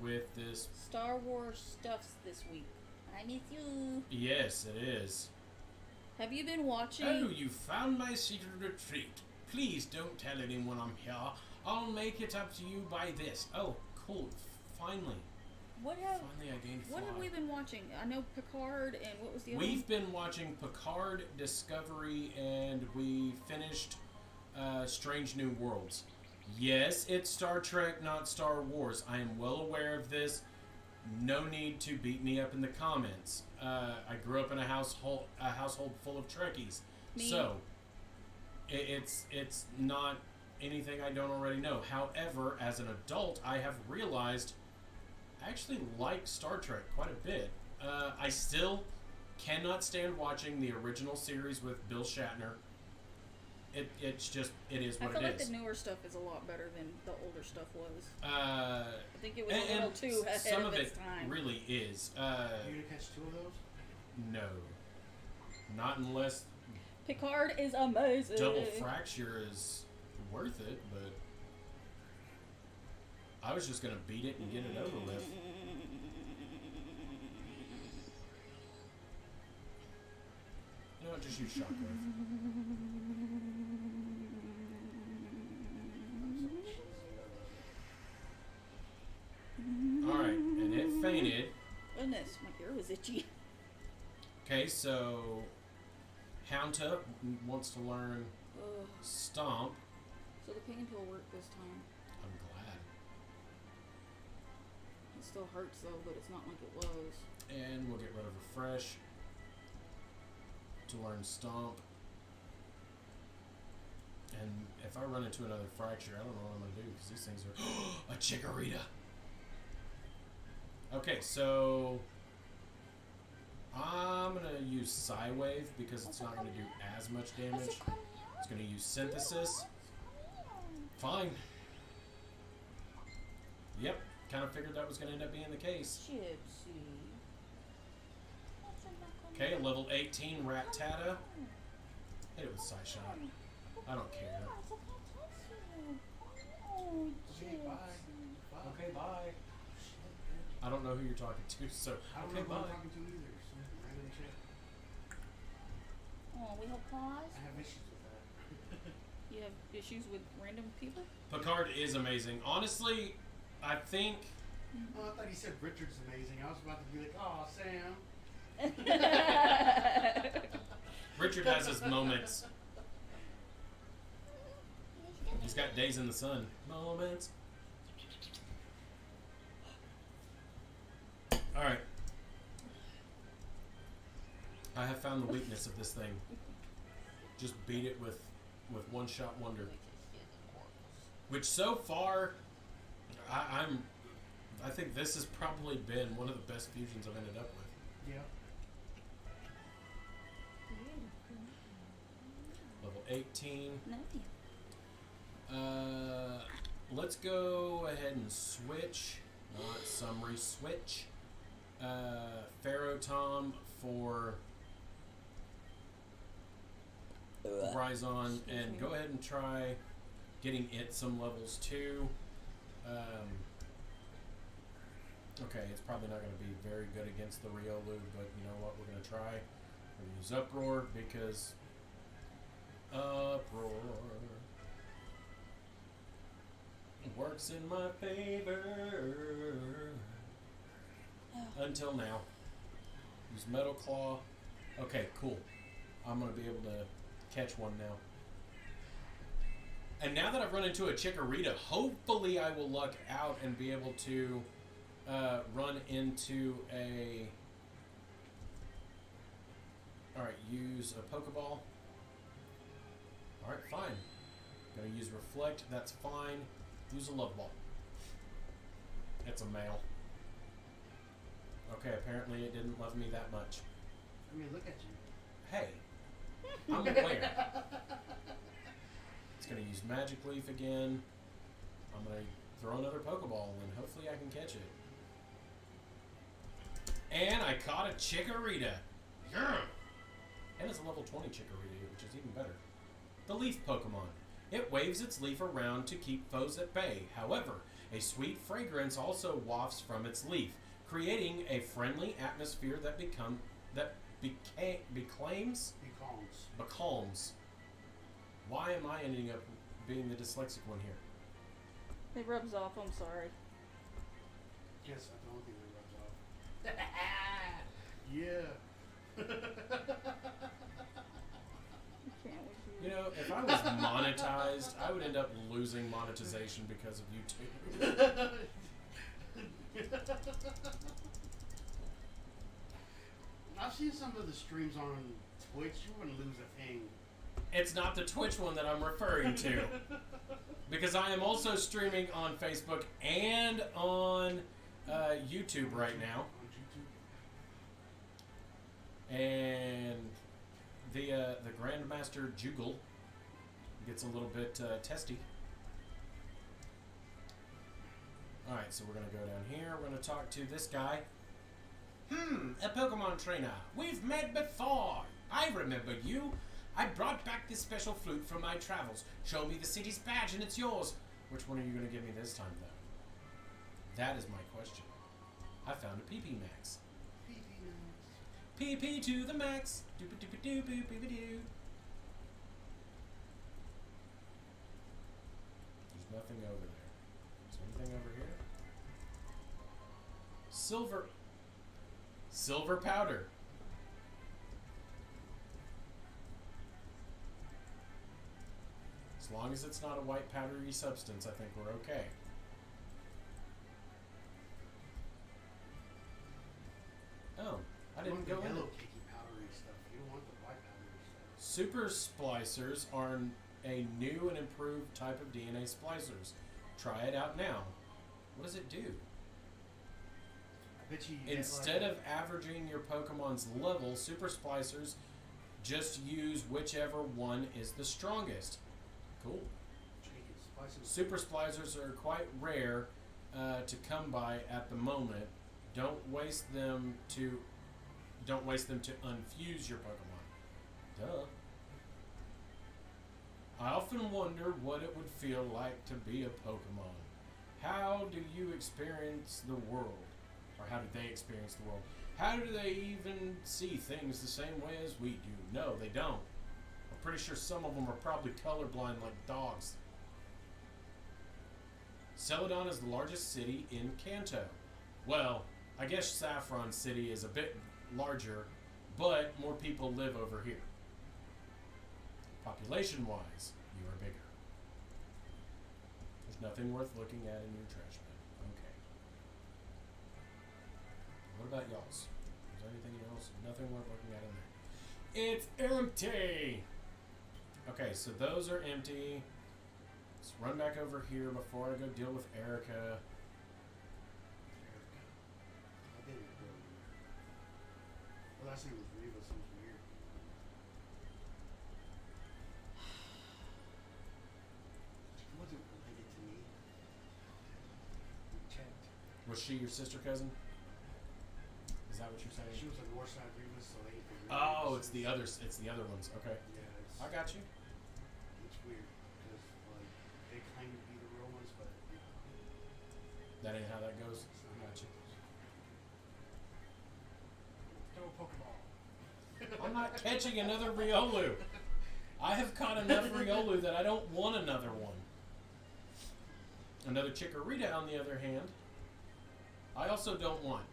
with this... Star Wars stuffs this week. I miss you. Yes, it is. Have you been watching? Oh, you found my secret retreat. Please don't tell anyone I'm here. I'll make it up to you by this. Oh, cool. Finally. Finally I gained What fly. have we been watching? I know Picard and what was the other one? We've been watching Picard, Discovery, and we finished Strange New Worlds. Yes, it's Star Trek, not Star Wars. I am well aware of this. No need to beat me up in the comments. I grew up in a household full of Trekkies. Me. So, it's not anything I don't already know. However, as an adult, I have realized I actually like Star Trek quite a bit. I still cannot stand watching the original series with Bill Shatner. It's just, it is what it is. I feel like the newer stuff is a lot better than the older stuff was. I think it was a little too ahead some of of its it time. really is. Are you gonna catch 2 of those? No. Not unless Picard is amazing. Double Fracture is worth it, but I was just gonna beat it and get it over with. You know what, just use Shockwave. Alright, and it fainted. Goodness, my ear was itchy. Okay, so Hounta wants to learn Ugh. Stomp. So the pain pill worked this time. I'm glad. It still hurts though, but it's not like it was. And we'll get rid of Refresh to learn Stomp. And if I run into another Fracture, I don't know what I'm going to do because these things are... a Chikorita! Okay, so... I'm going to use Psywave because it's not going to do as much damage. It's going to use Synthesis. Fine. Yep, kind of figured that was going to end up being the case. Gypsy. Okay, level 18 Rattata. Hit it with Psyshot. I don't care. Okay, bye. Okay, bye. I don't know who you're talking to, so I don't okay, know who bye. I'm talking to either. Some random shit. Oh, we have pause. I have issues with that. You have issues with random people? Picard is amazing. Honestly, I think... Oh, I thought he said Richard's amazing. I was about to be like, oh, Sam. Richard has his moments. He's got days in the sun. Moments. Alright. I have found the weakness of this thing. Just beat it with one-shot wonder. Which so far, I think this has probably been one of the best fusions I've ended up with. Yeah. Level 18. No. Let's go ahead and switch. Not summary, switch. Pharaoh Tom for Rhizon, and go ahead and try getting it some levels too. Okay, it's probably not going to be very good against the Riolu, but you know what, we're going to try. We're going to use Uproar because Uproar works in my favor. Until now. Use Metal Claw. Okay, cool. I'm going to be able to catch one now. And now that I've run into a Chikorita, hopefully I will luck out and be able to run into a... Alright, use a Pokeball. Alright, fine. Gonna use Reflect, that's fine. Use a Love Ball. It's a male. Okay, apparently it didn't love me that much. I mean, look at you. Hey, I'm aware. It's going to use Magic Leaf again. I'm going to throw another Pokeball and hopefully I can catch it. And I caught a Chikorita. Yeah! And it's a level 20 Chikorita, which is even better. The leaf Pokemon. It waves its leaf around to keep foes at bay. However, a sweet fragrance also wafts from its leaf, creating a friendly atmosphere that becalms. Why am I ending up being the dyslexic one here? It rubs off, I'm sorry. Yes, that's the only thing that rubs off. Yeah. Can't with you. You know, if I was monetized, I would end up losing monetization because of YouTube. I've seen some of the streams on Twitch. You wouldn't lose a thing. It's not the Twitch one that I'm referring to. Because I am also streaming on Facebook and on YouTube right now. On YouTube. And the Grandmaster Jugal gets a little bit testy. Alright, so we're going to go down here. We're going to talk to this guy. A Pokemon trainer. We've met before. I remember you. I brought back this special flute from my travels. Show me the city's badge and it's yours. Which one are you going to give me this time, though? That is my question. I found a PP Max. PP to the max. Doop-a-doop-a-doop-a-doop-a-doop. There's nothing over there. Is there anything over here? Silver powder. As long as it's not a white powdery substance, I think we're okay. Oh, I didn't go in. Yellow cakey powdery stuff. You don't want the white powdery stuff. Super splicers are a new and improved type of DNA splicers. Try it out now. What does it do? I bet you Instead of averaging your Pokemon's level, Super Splicers just use whichever one is the strongest. Cool. Super Splicers are quite rare to come by at the moment. Don't waste them to unfuse your Pokemon. Duh. I often wonder what it would feel like to be a Pokemon. How do you experience the world? Or how do they experience the world? How do they even see things the same way as we do? No, they don't. I'm pretty sure some of them are probably colorblind like dogs. Celadon is the largest city in Kanto. Well, I guess Saffron City is a bit larger, but more people live over here. Population-wise, you are bigger. There's nothing worth looking at in your trash bin. Okay. What about y'all's? Is there anything else? Nothing worth looking at in there. It's empty! Okay, so those are empty. Let's run back over here before I go deal with Erica. I didn't go there. Well, last name was Reva, sounds weird. She wasn't related to me. We checked. Was she your sister cousin? Is that what you're saying? She was a Northside Reva, so they ain't the Reva. Oh, it's the other ones. Okay. Yeah, I got you. it's weird because like they claim to be the real ones, but That ain't how that goes. I got you. throw a Pokeball. I'm not catching another Riolu. I have caught enough Riolu that I don't want another one. Another Chikorita, on the other hand, I also don't want.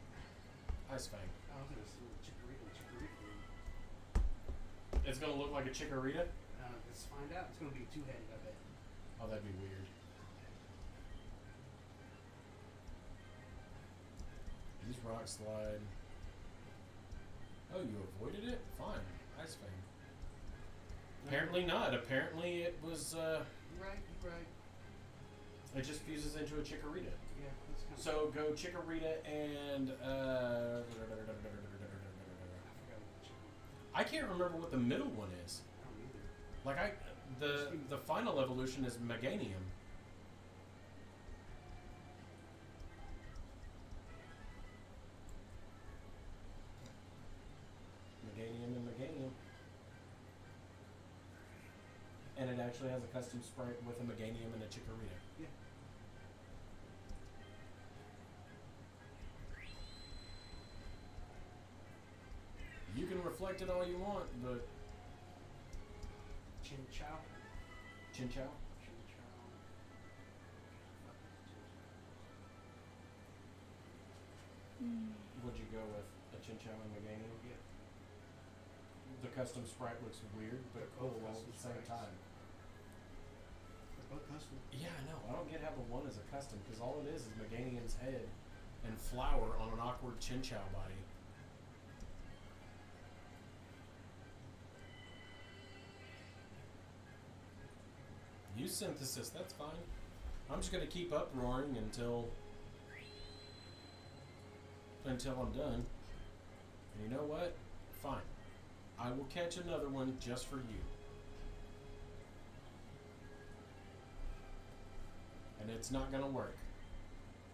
Ice Fang. I was gonna see Chikorita. It's gonna look like a Chikorita? Let's find out. It's gonna be two-headed, I bet. Oh, that'd be weird. Use Rock Slide. Oh, you avoided it? Fine. Ice Fang. Apparently not. Apparently it was, You're right. it just fuses into a Chikorita. Yeah, that's kind of. So go Chikorita and, I forgot what Chikorita. I can't remember what the middle one is. I don't either. Like the final evolution is Meganium. actually has a custom sprite with a Meganium and a Chikorita. Yeah. You can reflect it all you want, but Chin Chow. Chinchou? Chin Chow. Would you go with a Chinchou and Meganium? Yeah. The custom sprite looks weird, but They're cool both all at custom the same sprites. time. They're both custom. Yeah, I know. I don't get how the one is a custom, because all it is Meganium's head and flower on an awkward Chinchou body. Use synthesis, that's fine. I'm just gonna keep uproaring until I'm done. And you know what? Fine. I will catch another one just for you. And it's not gonna work.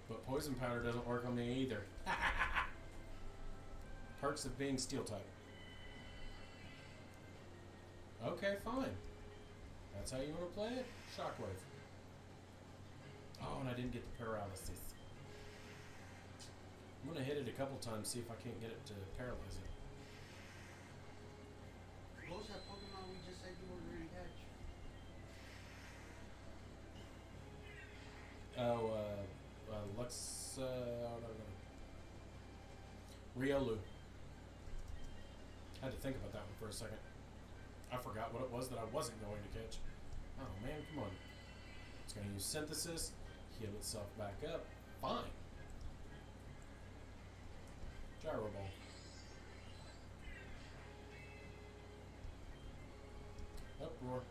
But poison powder doesn't work on me either. Perks of being steel type. Okay, fine. That's how you want to play it? Shockwave. Oh, and I didn't get the paralysis. I'm gonna hit it a couple times, see if I can't get it to paralyze it. What was that Pokemon we just said you were going to catch? Oh, Lux, I don't know. Riolu. Had to think about that one for a second. I forgot what it was that I wasn't going to catch. Oh man, come on. It's going to use synthesis, heal itself back up. Fine. Gyro ball. Uproar.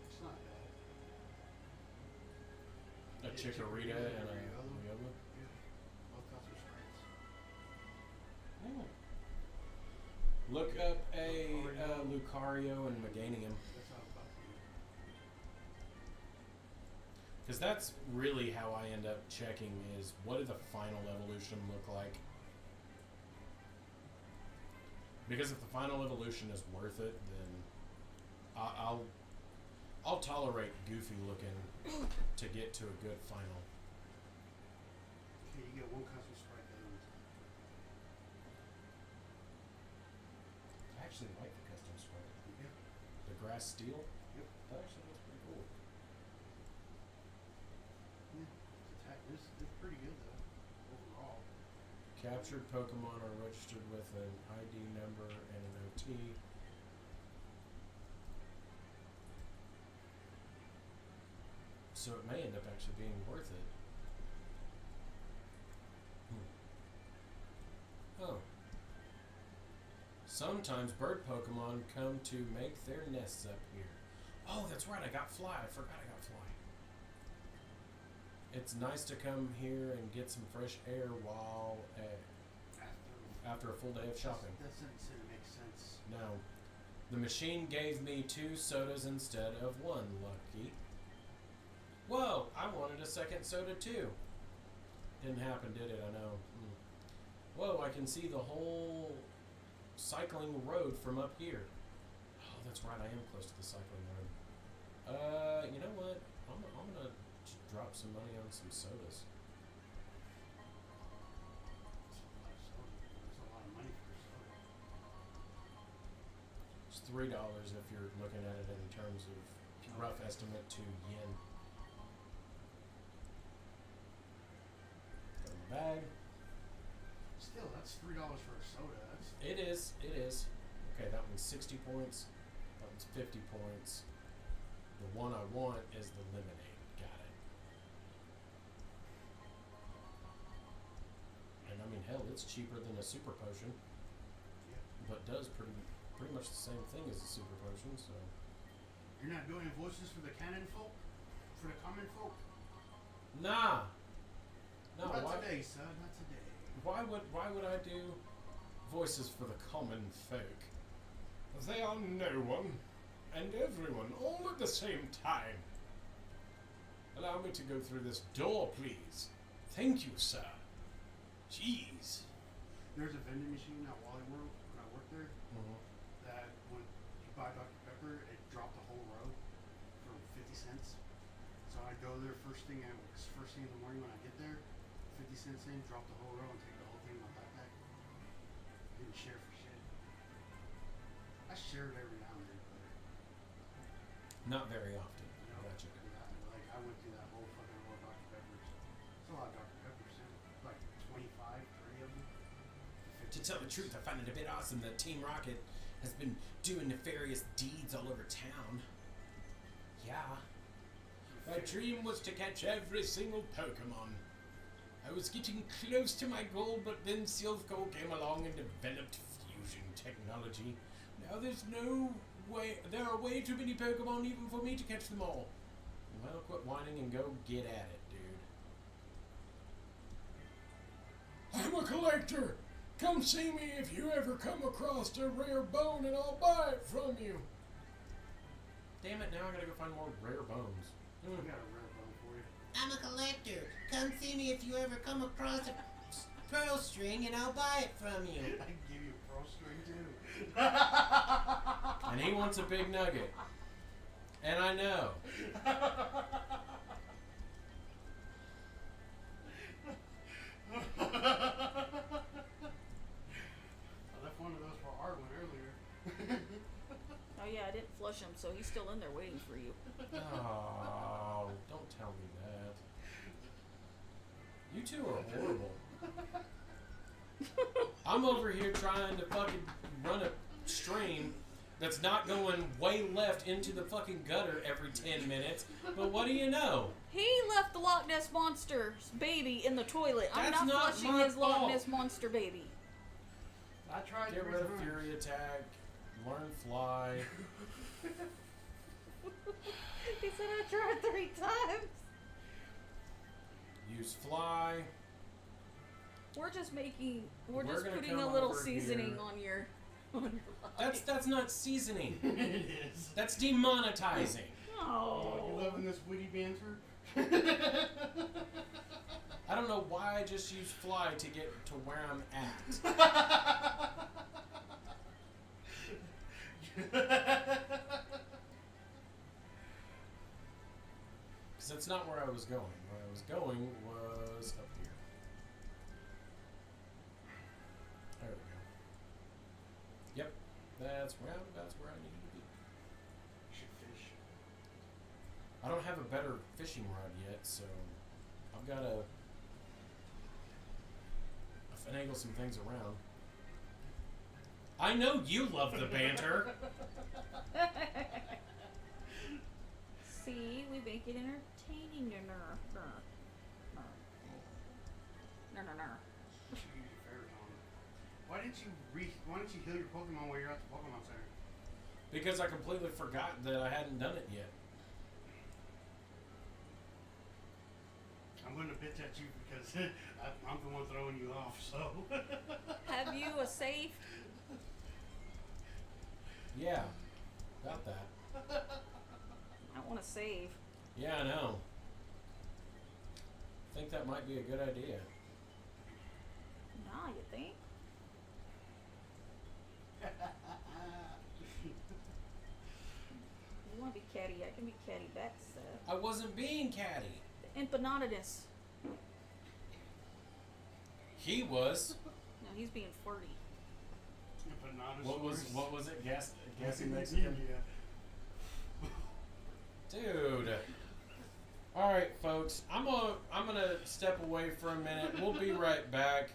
It's not bad. A Chikorita and a Riolu. Yeah. Both custom sprites. Look up a Lucario and Meganium. That's how it's about to be. Because that's really how I end up checking is what did the final evolution look like? Because if the final evolution is worth it, then I'll tolerate goofy looking to get to a good final. Okay, you get one custom sprite done. I actually like the custom sprite. Yeah. The grass steel. Yep. That actually looks pretty cool. Yeah. It's pretty good though, overall. Captured Pokemon are registered with an ID number and an OT. So it may end up actually being worth it. Oh. Sometimes bird Pokemon come to make their nests up here. Oh, that's right, I got Fly. I forgot I got Fly. It's nice to come here and get some fresh air while after a full day of shopping. That doesn't seem to make sense. No. The machine gave me 2 sodas instead of 1, lucky. Whoa, I wanted a second soda too. Didn't happen, did it? I know. Whoa, I can see the whole cycling road from up here. Oh, that's right, I am close to the cycling road. You know what? I'm gonna just drop some money on some sodas. That's a lot of money for a soda. It's $3 if you're looking at it in terms of rough estimate to yen. Got in the bag. Still, that's $3 for a soda. That's It is. Okay, that one's 60 points. That one's 50 points. The one I want is the lemonade. Got it. And I mean, hell, it's cheaper than a super potion, but does pretty much the same thing as a super potion. So You're not doing voices for the canon folk? For the common folk? nah. No, Not why? today, son. Not today. Why would I do voices for the common folk? They are no one and everyone all at the same time. Allow me to go through this door, please. Thank you, sir. Jeez. There's a vending machine at Wally World when I work worked there, Mhm. that when you buy Dr. Pepper, it dropped the whole row for 50 cents. So I go there first thing in the morning when I get there, 50 cents in, drop the whole row and take the whole thing in my backpack. Didn't share for shit. I share it every now and then, but Not very often. you know, Gotcha. like I went through that whole fucking row of Dr. Peppers. It's a lot of Dr. Peppers too. Like 25, 30 of them. To tell the truth, I find it a bit awesome that Team Rocket has been doing nefarious deeds all over town. Yeah. My dream was to catch every single Pokemon. I was getting close to my goal, but then Silphco came along and developed fusion technology. Now there are way too many Pokemon even for me to catch them all. Well, quit whining and go get at it, dude. I'm a collector! Come see me if you ever come across a rare bone and I'll buy it from you. Damn it, now I gotta go find more rare bones. I got a rare bone for you. I'm a collector. Come see me if you ever come across a pearl string and I'll buy it from you. I can give you a pearl string too. And he wants a big nugget. And I know. I left one of those for Arwen earlier. Oh yeah, I didn't flush him, so he's still in there waiting for you. Oh, don't tell me that. You two are horrible. I'm over here trying to fucking run a stream that's not going way left into the fucking gutter every 10 minutes. But what do you know? He left the Loch Ness Monster's baby in the toilet. I'm That's not not flushing my his Loch fault. Ness Monster baby. I tried Get three rid of times. Fury Attack, learn Fly. He said I tried 3 times. Use Fly. We're just putting gonna a come little over seasoning here. on your That's not seasoning. It is. That's demonetizing. Oh, you Oh. loving this witty banter? I don't know why I just use Fly to get to where I'm at. Because that's not where I was going. Where I was going was up here. There we go. Yep, that's where I needed to be. Should fish. I don't have a better fishing rod yet, so I've got to finagle some things around. I know you love the banter. See, we make it entertaining. No. Should use your favorite on it. Why didn't you heal your Pokemon while you're at the Pokemon Center? Because I completely forgot that I hadn't done it yet. I'm going to bitch at you because I'm the one throwing you off, so. Have you a safe? Yeah, got that. I want to save. Yeah, I know. Think that might be a good idea. Nah, you think? You want to be catty? I can be catty back, Seth. I wasn't being catty. Empanadus. He was. No, he's being flirty. What was it? Gassy Mexican? Yeah. Dude. All right, folks. I'm gonna step away for a minute. We'll be right back.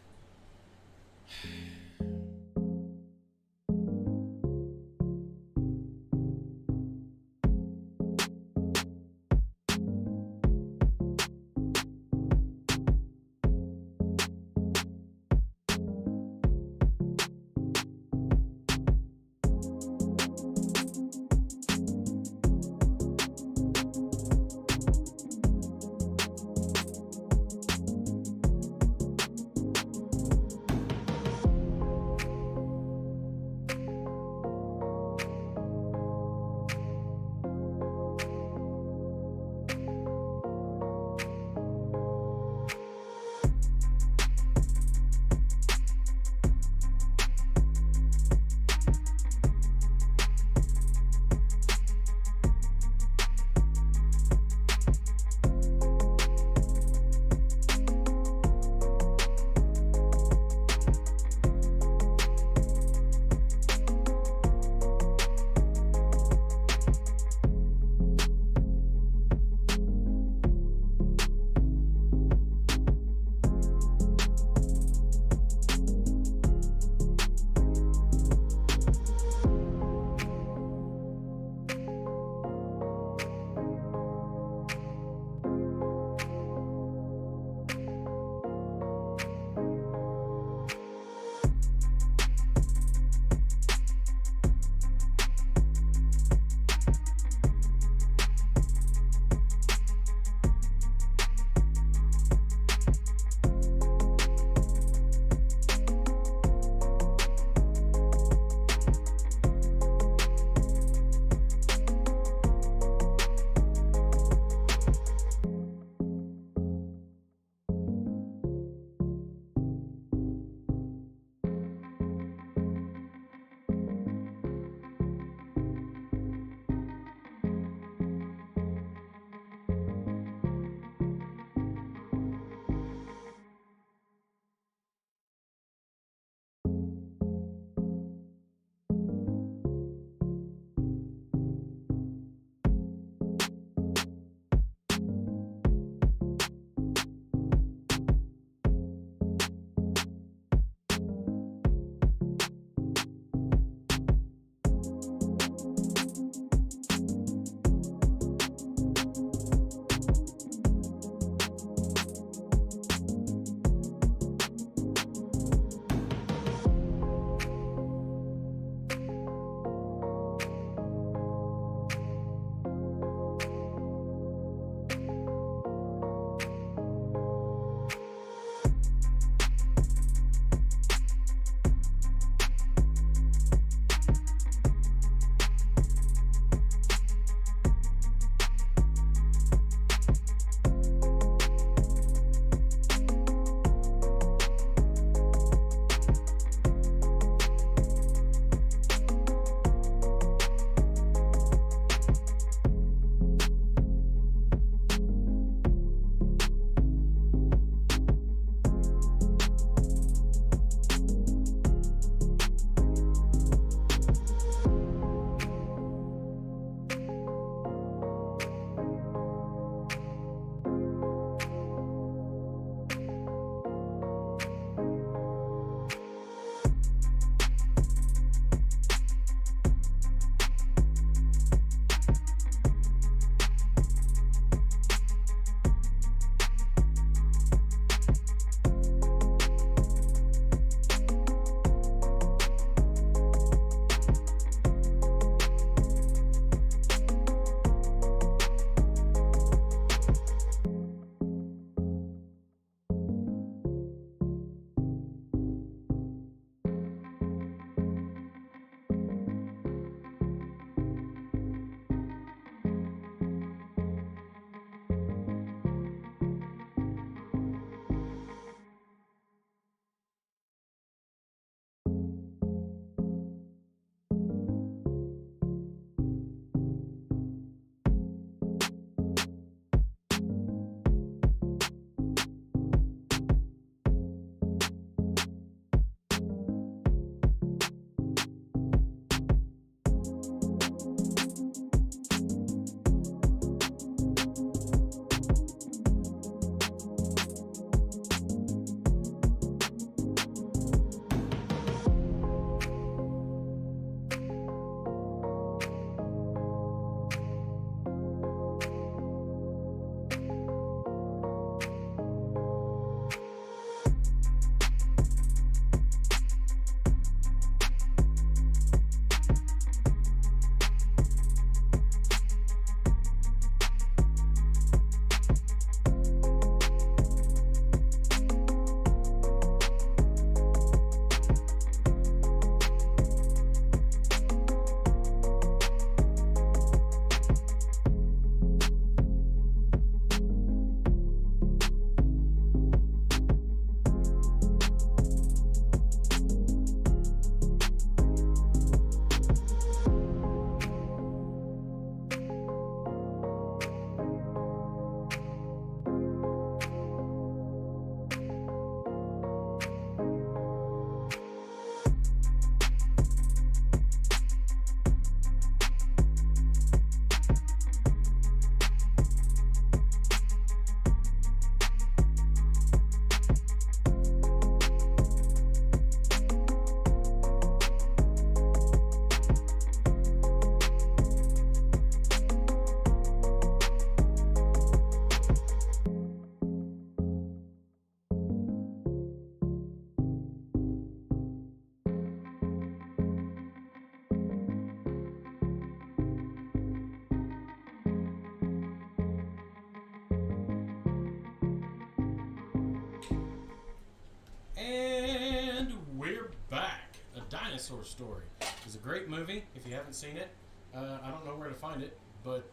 Dinosaur Story. It's a great movie. If you haven't seen it, I don't know where to find it, but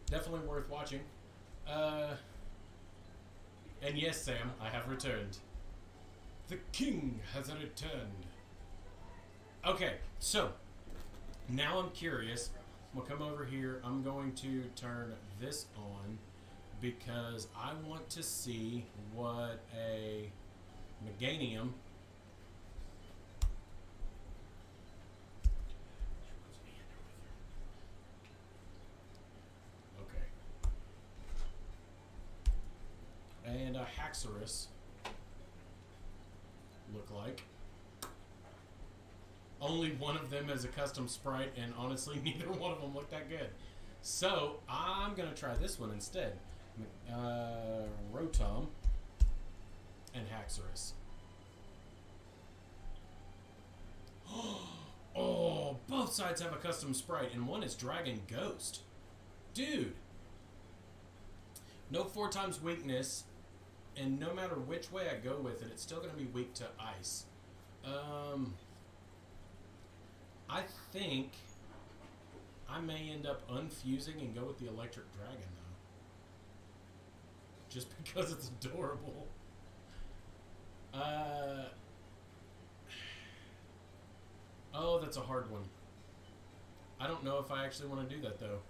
definitely worth watching. And yes, Sam, I have returned. The king has returned. Okay, so now I'm curious. I'm gonna come over here. I'm going to turn this on because I want to see what a Meganium. Okay. And a Haxorus look like. Only one of them is a custom sprite, and honestly, neither one of them look that good. So, I'm going to try this one instead. Rotom and Haxorus. Oh, both sides have a custom sprite, and one is Dragon Ghost. Dude. No 4 times weakness, and no matter which way I go with it, it's still going to be weak to ice. I think I may end up unfusing and go with the Electric Dragon, though. Just because it's adorable. Oh, that's a hard one. I don't know if I actually want to do that, though.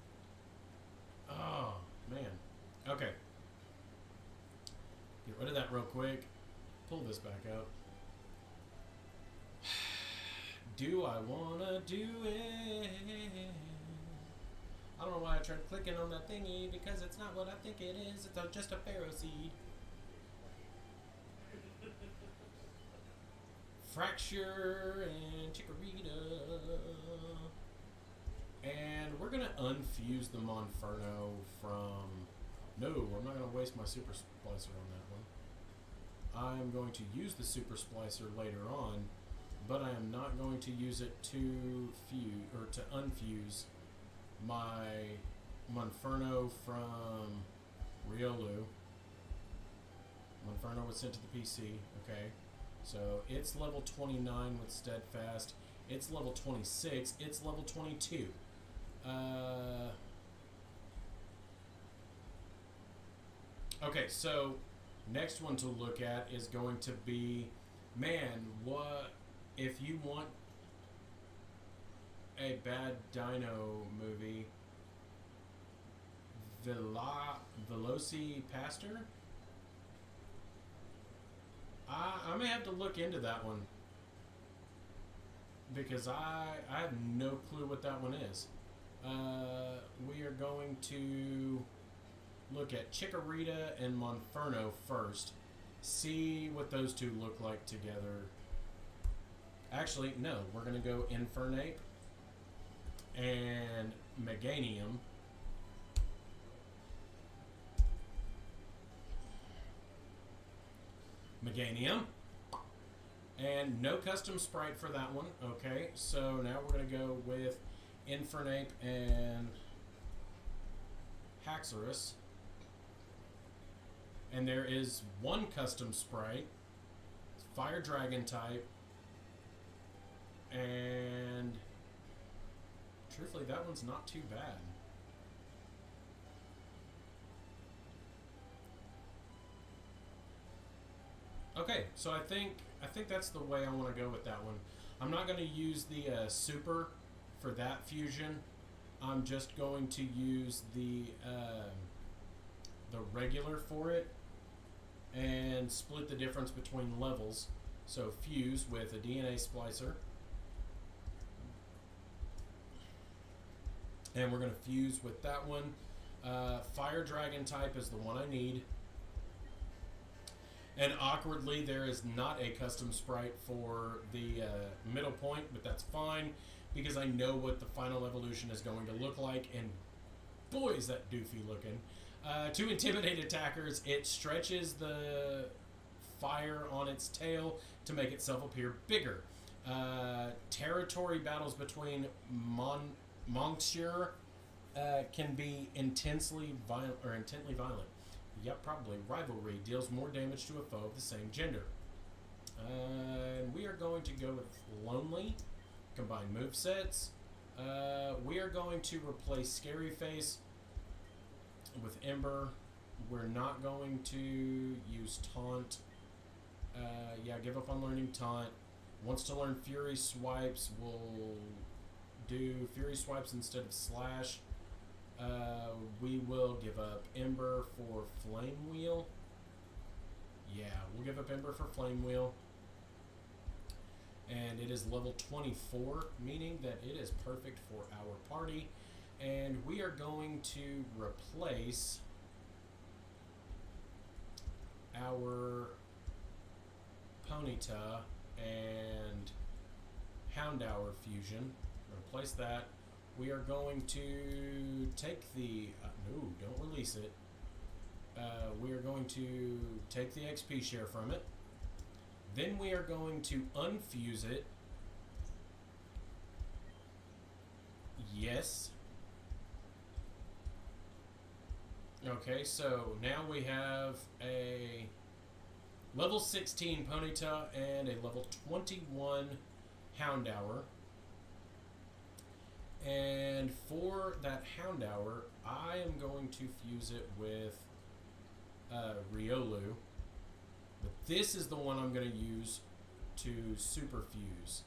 Oh, man. Okay. Get rid of that real quick. Pull this back out. Do I wanna do it? I don't know why I tried clicking on that thingy, because it's not what I think it is. It's just a Pharaoh seed. Fracture and Chikorita. And we're gonna unfuse the Monferno from... No, I'm not gonna waste my Super Splicer on that one. I'm going to use the Super Splicer later on, but I am not going to use it to fuse or to unfuse my Monferno from Riolu. Monferno was sent to the PC, okay? So it's level 29 with Steadfast. It's level 26. It's level 22. Okay, so next one to look at is going to be, man, what if you want a bad dino movie? Velocipastor? I may have to look into that one because I have no clue what that one is. We are going to look at Chikorita and Monferno first. See what those two look like together. Actually, no. We're going to go Infernape and Meganium. And no custom sprite for that one. Okay, so now we're going to go with Infernape and Haxorus. And there is one custom sprite. It's Fire Dragon type. And truthfully, that one's not too bad. Okay, so I think that's the way I want to go with that one. I'm not going to use the super for that fusion. I'm just going to use the regular for it and split the difference between levels. So fuse with a DNA splicer. And we're going to fuse with that one. Fire Dragon type is the one I need. And awkwardly, there is not a custom sprite for the middle point, but that's fine because I know what the final evolution is going to look like, and boy, is that doofy looking. To intimidate attackers, it stretches the fire on its tail to make itself appear bigger. Territory battles between Monksure can be intensely violent or intently violent. Yep, probably. Rivalry deals more damage to a foe of the same gender. And we are going to go with Lonely. Combine movesets. We are going to replace Scary Face with Ember. We're not going to use Taunt. Yeah, give up on learning Taunt. Wants to learn Fury Swipes. We'll do Fury Swipes instead of Slash. We will give up Ember for Flame Wheel. Yeah, we'll give up Ember for Flame Wheel. And it is level 24, meaning that it is perfect for our party. And we are going to replace our Ponyta and Houndour fusion. Replace that. We are going to take the... no, don't release it. We are going to take the XP share from it. Then we are going to unfuse it. Yes. Okay, so now we have a level 16 Ponyta and a level 21 Houndour. And for that Houndour, I am going to fuse it with Riolu. But this is the one I'm going to use to super fuse.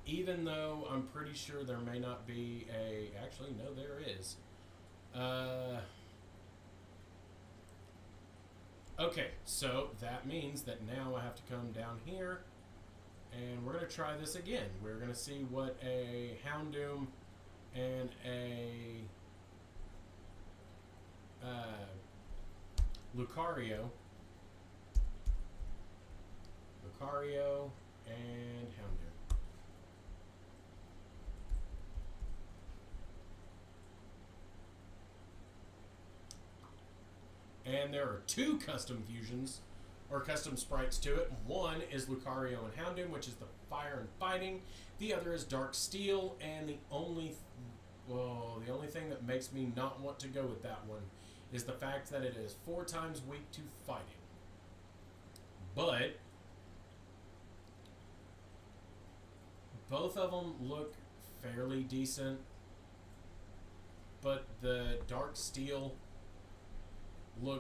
Even though I'm pretty sure there may not be a... Actually, no, there is. Okay, so that means that now I have to come down here and we're going to try this again. We're going to see what a Houndoom and a Lucario and Houndoom. And there are two custom fusions, or custom sprites to it. One is Lucario and Houndoom, which is the fire and fighting. The other is Dark Steel, and the only thing that makes me not want to go with that one is the fact that it is 4 times weak to fighting. But both of them look fairly decent, but the Dark Steel